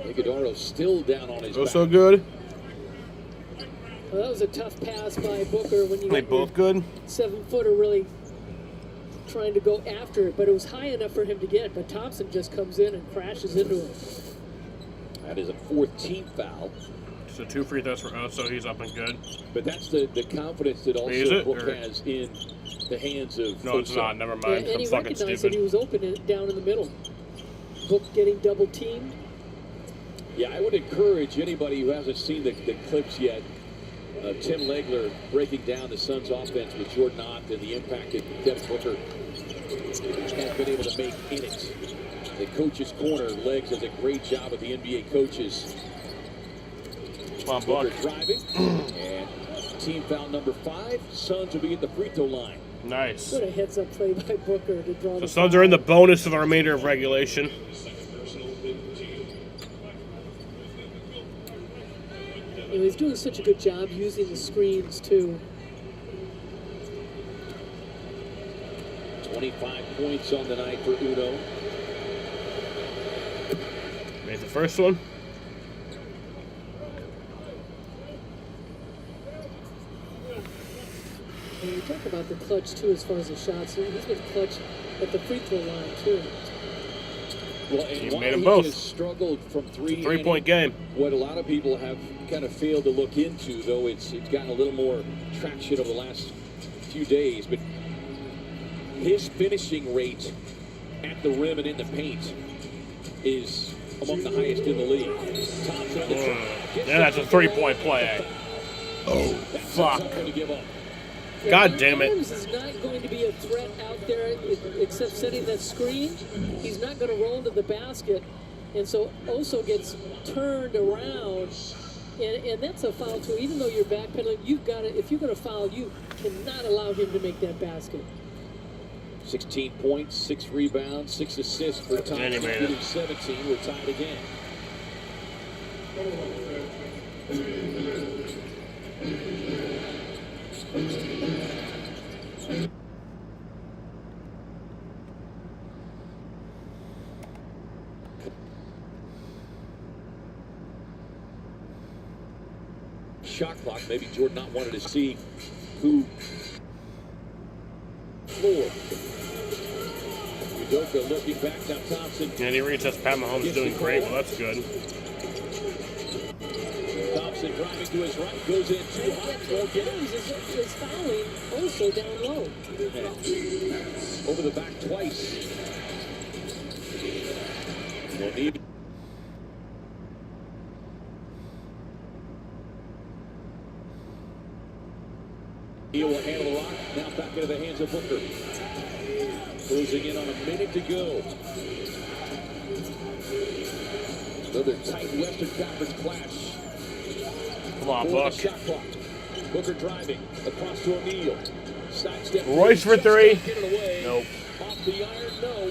Iguodala still down on his Oso back. good. Well, that was a tough pass by Booker when you They got both good. 7-footer really trying to go after it, but it was high enough for him to get. But Thompson just comes in and crashes into him. That is a 14th foul. So 2 free throws for Oso. He's up and good. But that's the confidence that Is also it, Book or- has in the hands of No, it's Oso. not. Never Yeah, mind. and I'm he fucking recognized stupid. that he was open down in the middle. Book getting double teamed. Yeah, I would encourage anybody who hasn't seen the clips yet. Tim Legler breaking down the Suns' offense with Jordan Knott and the impact that Devin Booker has been able to make in it. The coach's corner, Legs does a great job with the NBA coaches. Come on, Booker Buck. driving, and team foul number 5. Suns will be at the free throw line. Nice. What a heads-up play by Booker to draw The Suns are in the bonus for the remainder of regulation. And he's doing such a good job using the screens, too. 25 points on the night for Uno. Made the first one. And you talk about the clutch, too, as far as the shots. He's been clutch at the free throw line, too. Well, and He while made 'em he both. has struggled from 3, It's a 3-point game. What a lot of people have kind of failed to look into, though it's gotten a little more traction over the last few days, but his finishing rate at the rim and in the paint is among the highest in the league. Thompson on the track. Yeah, that's a 3-point play. Oh, fuck. Tough one to give up. God damn it. Adams is not going to be a threat out there except setting that screen. He's not going to roll into the basket. And so Oso gets turned around. And that's a foul, too. Even though you're backpedaling, you've got to, if you're going to foul, you cannot allow him to make that basket. 16 points, 6 rebounds, 6 assists for Thompson, And he made it. including 17. We're tied again. Shot clock. Maybe Jordan Knott wanted to see who floor. Udoka looking back. Now Thompson. And he reads us. Pat Mahomes doing great. Well, that's good. Thompson driving to his right. Goes in too high. Won't get it. Adams is fouling Oso down low. Over the back twice. O'Neal. O'Neal will handle the rock. Now back into the hands of Booker. Closing in on a minute to go. Another tight Western Conference clash. Come on, For Buck. the shot clock. Booker driving across to O'Neal. Sidestep. Royce for three. Get it away. Nope. Off the iron, no.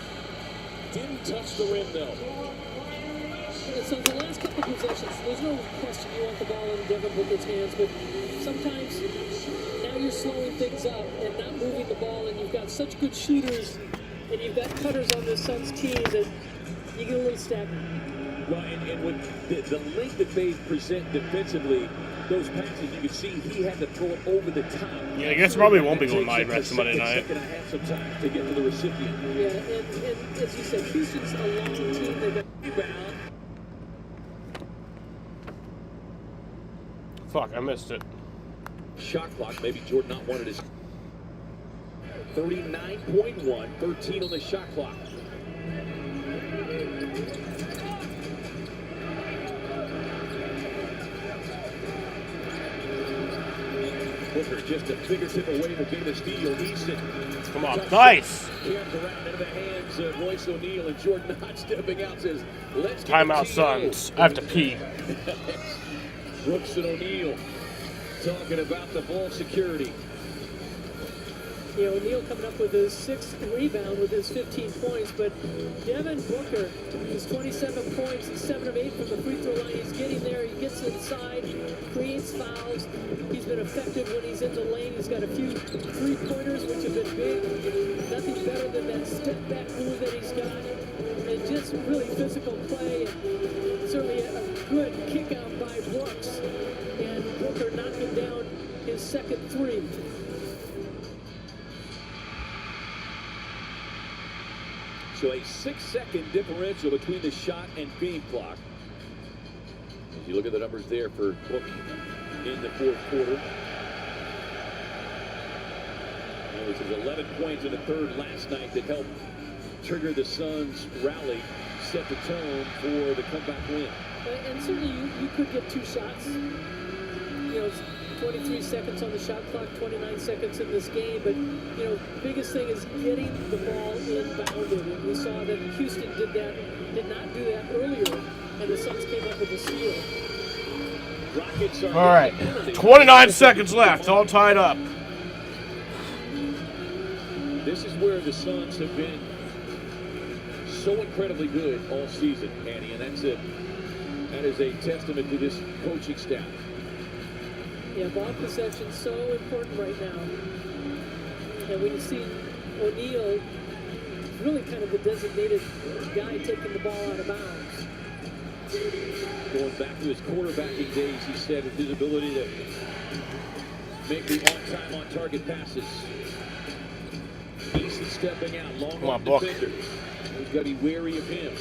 Didn't touch the rim, though. So the last couple of possessions, there's no question you want the ball in Devin Booker's hands, but sometimes now you're slowing things up and not moving the ball, and you've got such good shooters, and you've got cutters on the Suns team that you get a little stagnant. Well, and with the length that they present defensively, those passes, you can see he had to throw it over the top. Yeah, I guess probably won't be going live rest of Monday night. Second and a half some time to get to the recipient. Yeah, and as you said, Houston's a long team. They've got rebound. Fuck, I missed it. Shot clock, maybe Jordan not wanted his 39.1, 13 on the shot clock. Booker just a fingertip away from getting a steal. Easton. Come on, nice. Carries around into the hands of Royce O'Neal, and Jordan not stepping out says, let's get Timeout, Suns. I have to pee. Brooks and O'Neal talking about the ball security. You know, O'Neal coming up with his 6th rebound with his 15 points, but Devin Booker, his 27 points, he's 7 of 8 from the free throw line. He's getting there, he gets inside, creates fouls. He's been effective when he's in the lane. He's got a few three-pointers, which have been big. Nothing better than that step-back move that he's got. And just really physical play, and certainly a good kick-out by Brooks. And Booker knocking down his 2nd three. So a 6-second differential between the shot and game clock. As you look at the numbers there for Book in the 4th quarter. This is 11 points in the 3rd last night that helped trigger the Suns' rally, set the tone for the comeback win. And certainly you could get 2 shots. You know, 23 seconds on the shot clock, 29 seconds in this game, but you know, biggest thing is getting the ball inbounded. And we saw that Houston did not do that earlier, and the Suns came up with a steal. Rockets are All right, 29 seconds left, all tied up. This is where the Suns have been so incredibly good all season, Annie, and that is a testament to this coaching staff. Yeah, ball possession so important right now. And when you see O'Neal, really kind of the designated guy taking the ball out of bounds. Going back to his quarterbacking days, he said, with his ability to make the on-time, on-target passes. Easton stepping out, long defender. He's got to be wary of him.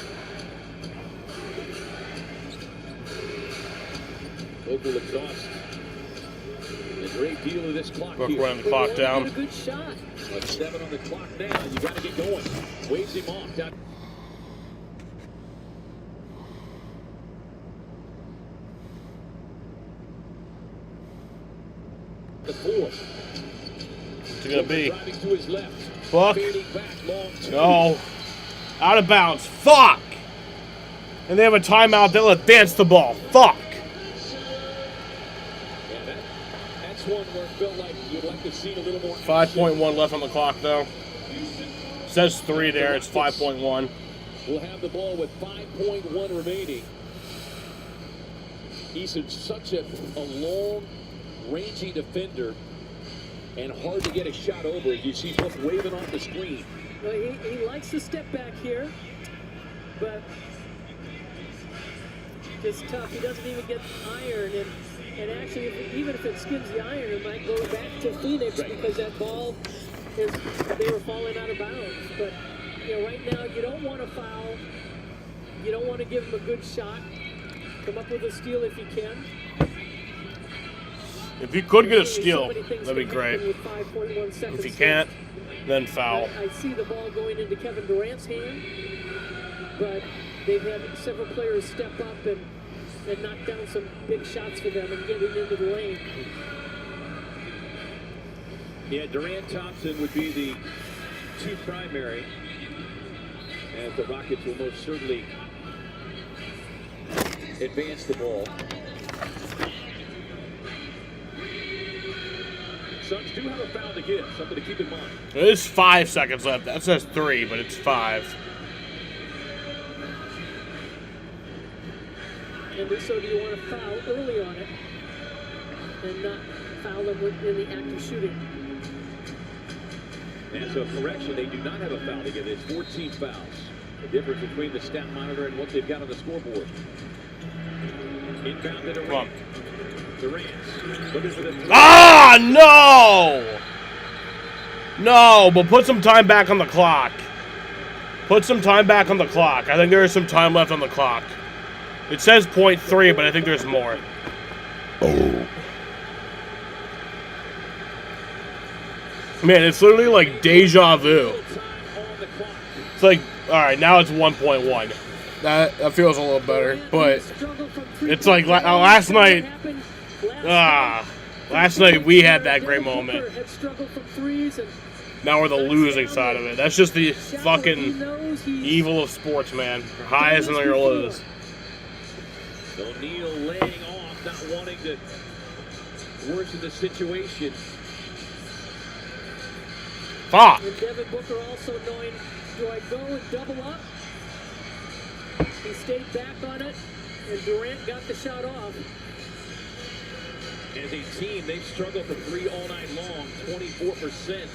Local exhaust. A great deal of this clock Book here. running the clock down. A good shot. 7 on the clock now. You got to get going. Waves him off. Down. The 4. What's it gonna be? Driving to his left. Buck. Back, long 2. No. Out of bounds. Fuck. And they have a timeout. They'll advance the ball. Fuck. That's one where it felt like you'd like to see a little more. 5.1 left on the clock, though. Says 3 there. It's 5.1. We'll have the ball with 5.1 remaining. He's such a long, rangy defender and hard to get a shot over as you see Book waving off the screen. Well, he likes to step back here, but it's tough. He doesn't even get iron, and actually, even if it skims the iron, it might go back to Phoenix because that ball they were falling out of bounds. But you know, right now, you don't want to foul. You don't want to give him a good shot. Come up with a steal if you can. If you could get a steal, that'd be great. If you can't, Then foul. I see the ball going into Kevin Durant's hand, but they've had several players step up and knock down some big shots for them and getting into the lane. Yeah, Durant Thompson would be the two primary, and the Rockets will most certainly advance the ball. Suns do have a foul to give, something to keep in mind. There's 5 seconds left. That says 3, but it's 5. And so do you want to foul early on it and not foul them in the act of shooting? And so, correction, they do not have a foul to give. It's 14 fouls. The difference between the stat monitor and what they've got on the scoreboard. Inbound to Durant. Durant. Looking for the three. Ah, no! No, but put some time back on the clock. Put some time back on the clock. I think there is some time left on the clock. It says 0.3, but I think there's more. Oh. Man, it's literally like deja vu. It's like, alright, now it's 1.1. That feels a little better, but it's like last night. Last night we had that great moment. Now we're the losing side of it. That's just the fucking evil of sports, man. Your highs and your lows. O'Neal laying off, not wanting to worsen the situation. Fuck. And Devin Booker also knowing, do I go and double up? He stayed back on it, and Durant got the shot off. As a team, they've struggled for three all night long, 24%.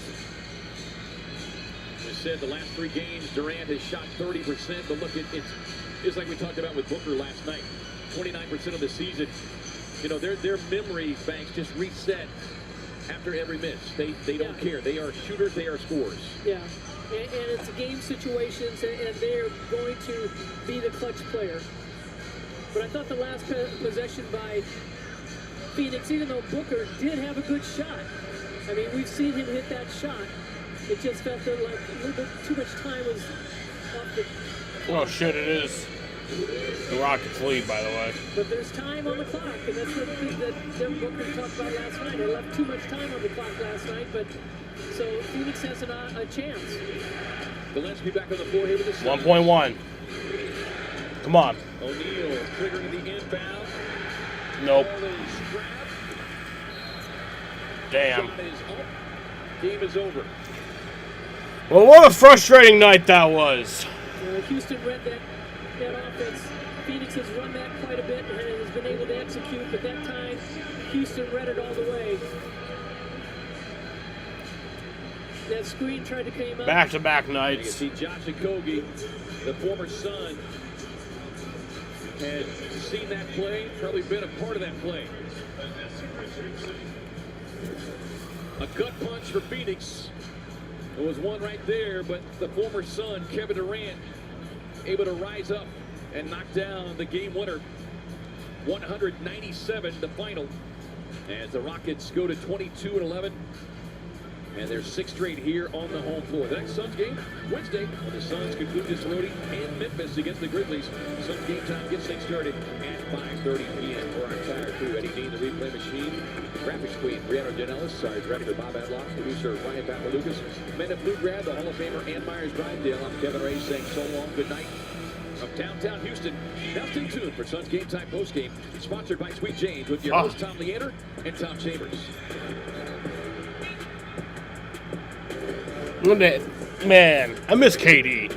As said, the last 3 games, Durant has shot 30%, but look, it's like we talked about with Booker last night. 29% of the season. You know, their memory banks just reset after every miss. They don't care. They are shooters. They are scorers. Yeah, and it's game situations, and they are going to be the clutch player. But I thought the last possession by Phoenix, even though Booker did have a good shot, I mean, we've seen him hit that shot. It just felt like a little bit too much time was off the... Oh, shit, it is. The Rockets lead, by the way. But there's time on the clock, and that's the thing that Devin Booker talked about last night. They left too much time on the clock last night, but so Phoenix has a chance. Gillespie back on the floor here with the Suns. 1.1. Come on. O'Neal triggering the inbound. Nope. Damn. Shot is up. Game is over. Well, what a frustrating night that was. Houston read that offense. Phoenix has run that quite a bit and has been able to execute, but that time Houston read it all the way. That screen tried to come up. Back-to-back You nights. can see Josh Okogie, the former Sun, had seen that play, probably been a part of that play. A gut punch for Phoenix. There was one right there, but the former Sun, Kevin Durant, able to rise up and knock down the game winner. 197 the final, as the Rockets go to 22-11. And there's 6 straight here on the home floor. The next Suns game, Wednesday, when the Suns conclude this roadie in Memphis against the Grizzlies. Suns game time gets things started at 5:30 p.m. For our entire crew, Eddie Dean, the replay machine, graphics queen, Brianna Janellis, our director, Bob Adlock, producer, Ryan Papalukas, men of Blue Grad, the Hall of Famer, Ann Myers-Drysdale. I'm Kevin Ray saying so long, good night from downtown Houston. Now stay tuned for Suns Game Time postgame, sponsored by Sweet James with your host, Tom Leander and Tom Chambers. Man, I miss KD.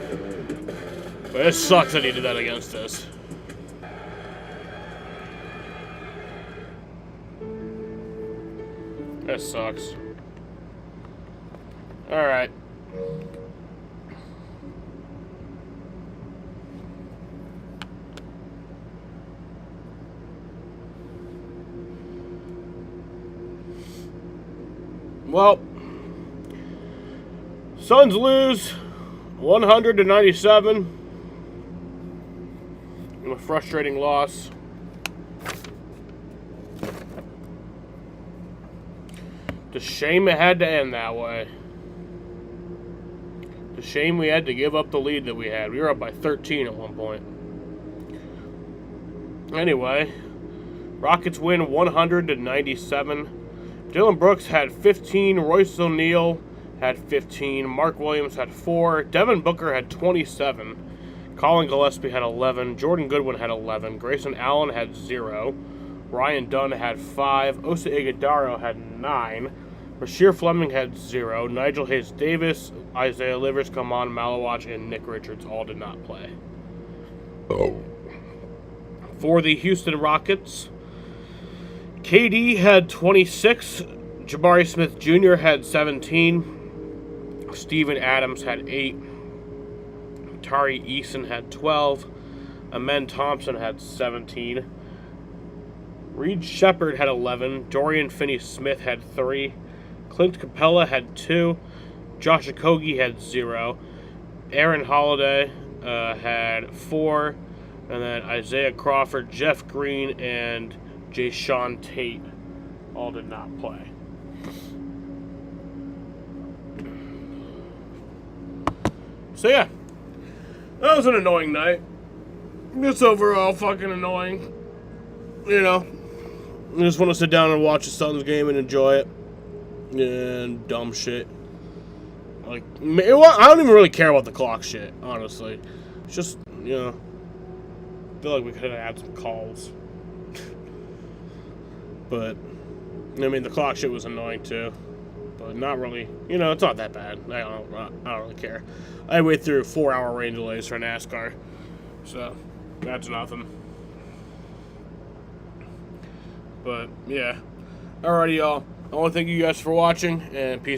But it sucks that he did that against us. That sucks. Alright. Well, Suns lose 100-97. A frustrating loss. It's a shame it had to end that way. a shame we had to give up the lead that we had. We were up by 13 at one point. Anyway, Rockets win 100-97. Dylan Brooks had 15. Royce O'Neal had 15. Mark Williams had 4. Devin Booker had 27. Colin Gillespie had 11. Jordan Goodwin had 11. Grayson Allen had 0. Ryan Dunn had 5. Osa Ighodaro had 9. Rasheer Fleming had 0. Nigel Hayes-Davis, Isaiah Livers, Kaman Malawach, and Nick Richards all did not play. For the Houston Rockets, KD had 26. Jabari Smith Jr. had 17. Steven Adams had 8. Tari Eason had 12. Amen Thompson had 17. Reed Shepard had 11. Dorian Finney-Smith had 3. Clint Capella had 2. Josh Okogie had 0. Aaron Holiday had 4. And then Isaiah Crawford, Jeff Green, and Jayshawn Tate all did not play. So yeah, that was an annoying night. Just overall fucking annoying. You know, I just want to sit down and watch the Suns game and enjoy it. And dumb shit. Like, I don't even really care about the clock shit, honestly. It's just, you know, I feel like we could have had some calls. But, I mean, the clock shit was annoying too. But not really, you know, it's not that bad. I don't really care. I wait through 4-hour rain delays for NASCAR. So, that's nothing. But, yeah. Alrighty, y'all. I want to thank you guys for watching, and peace.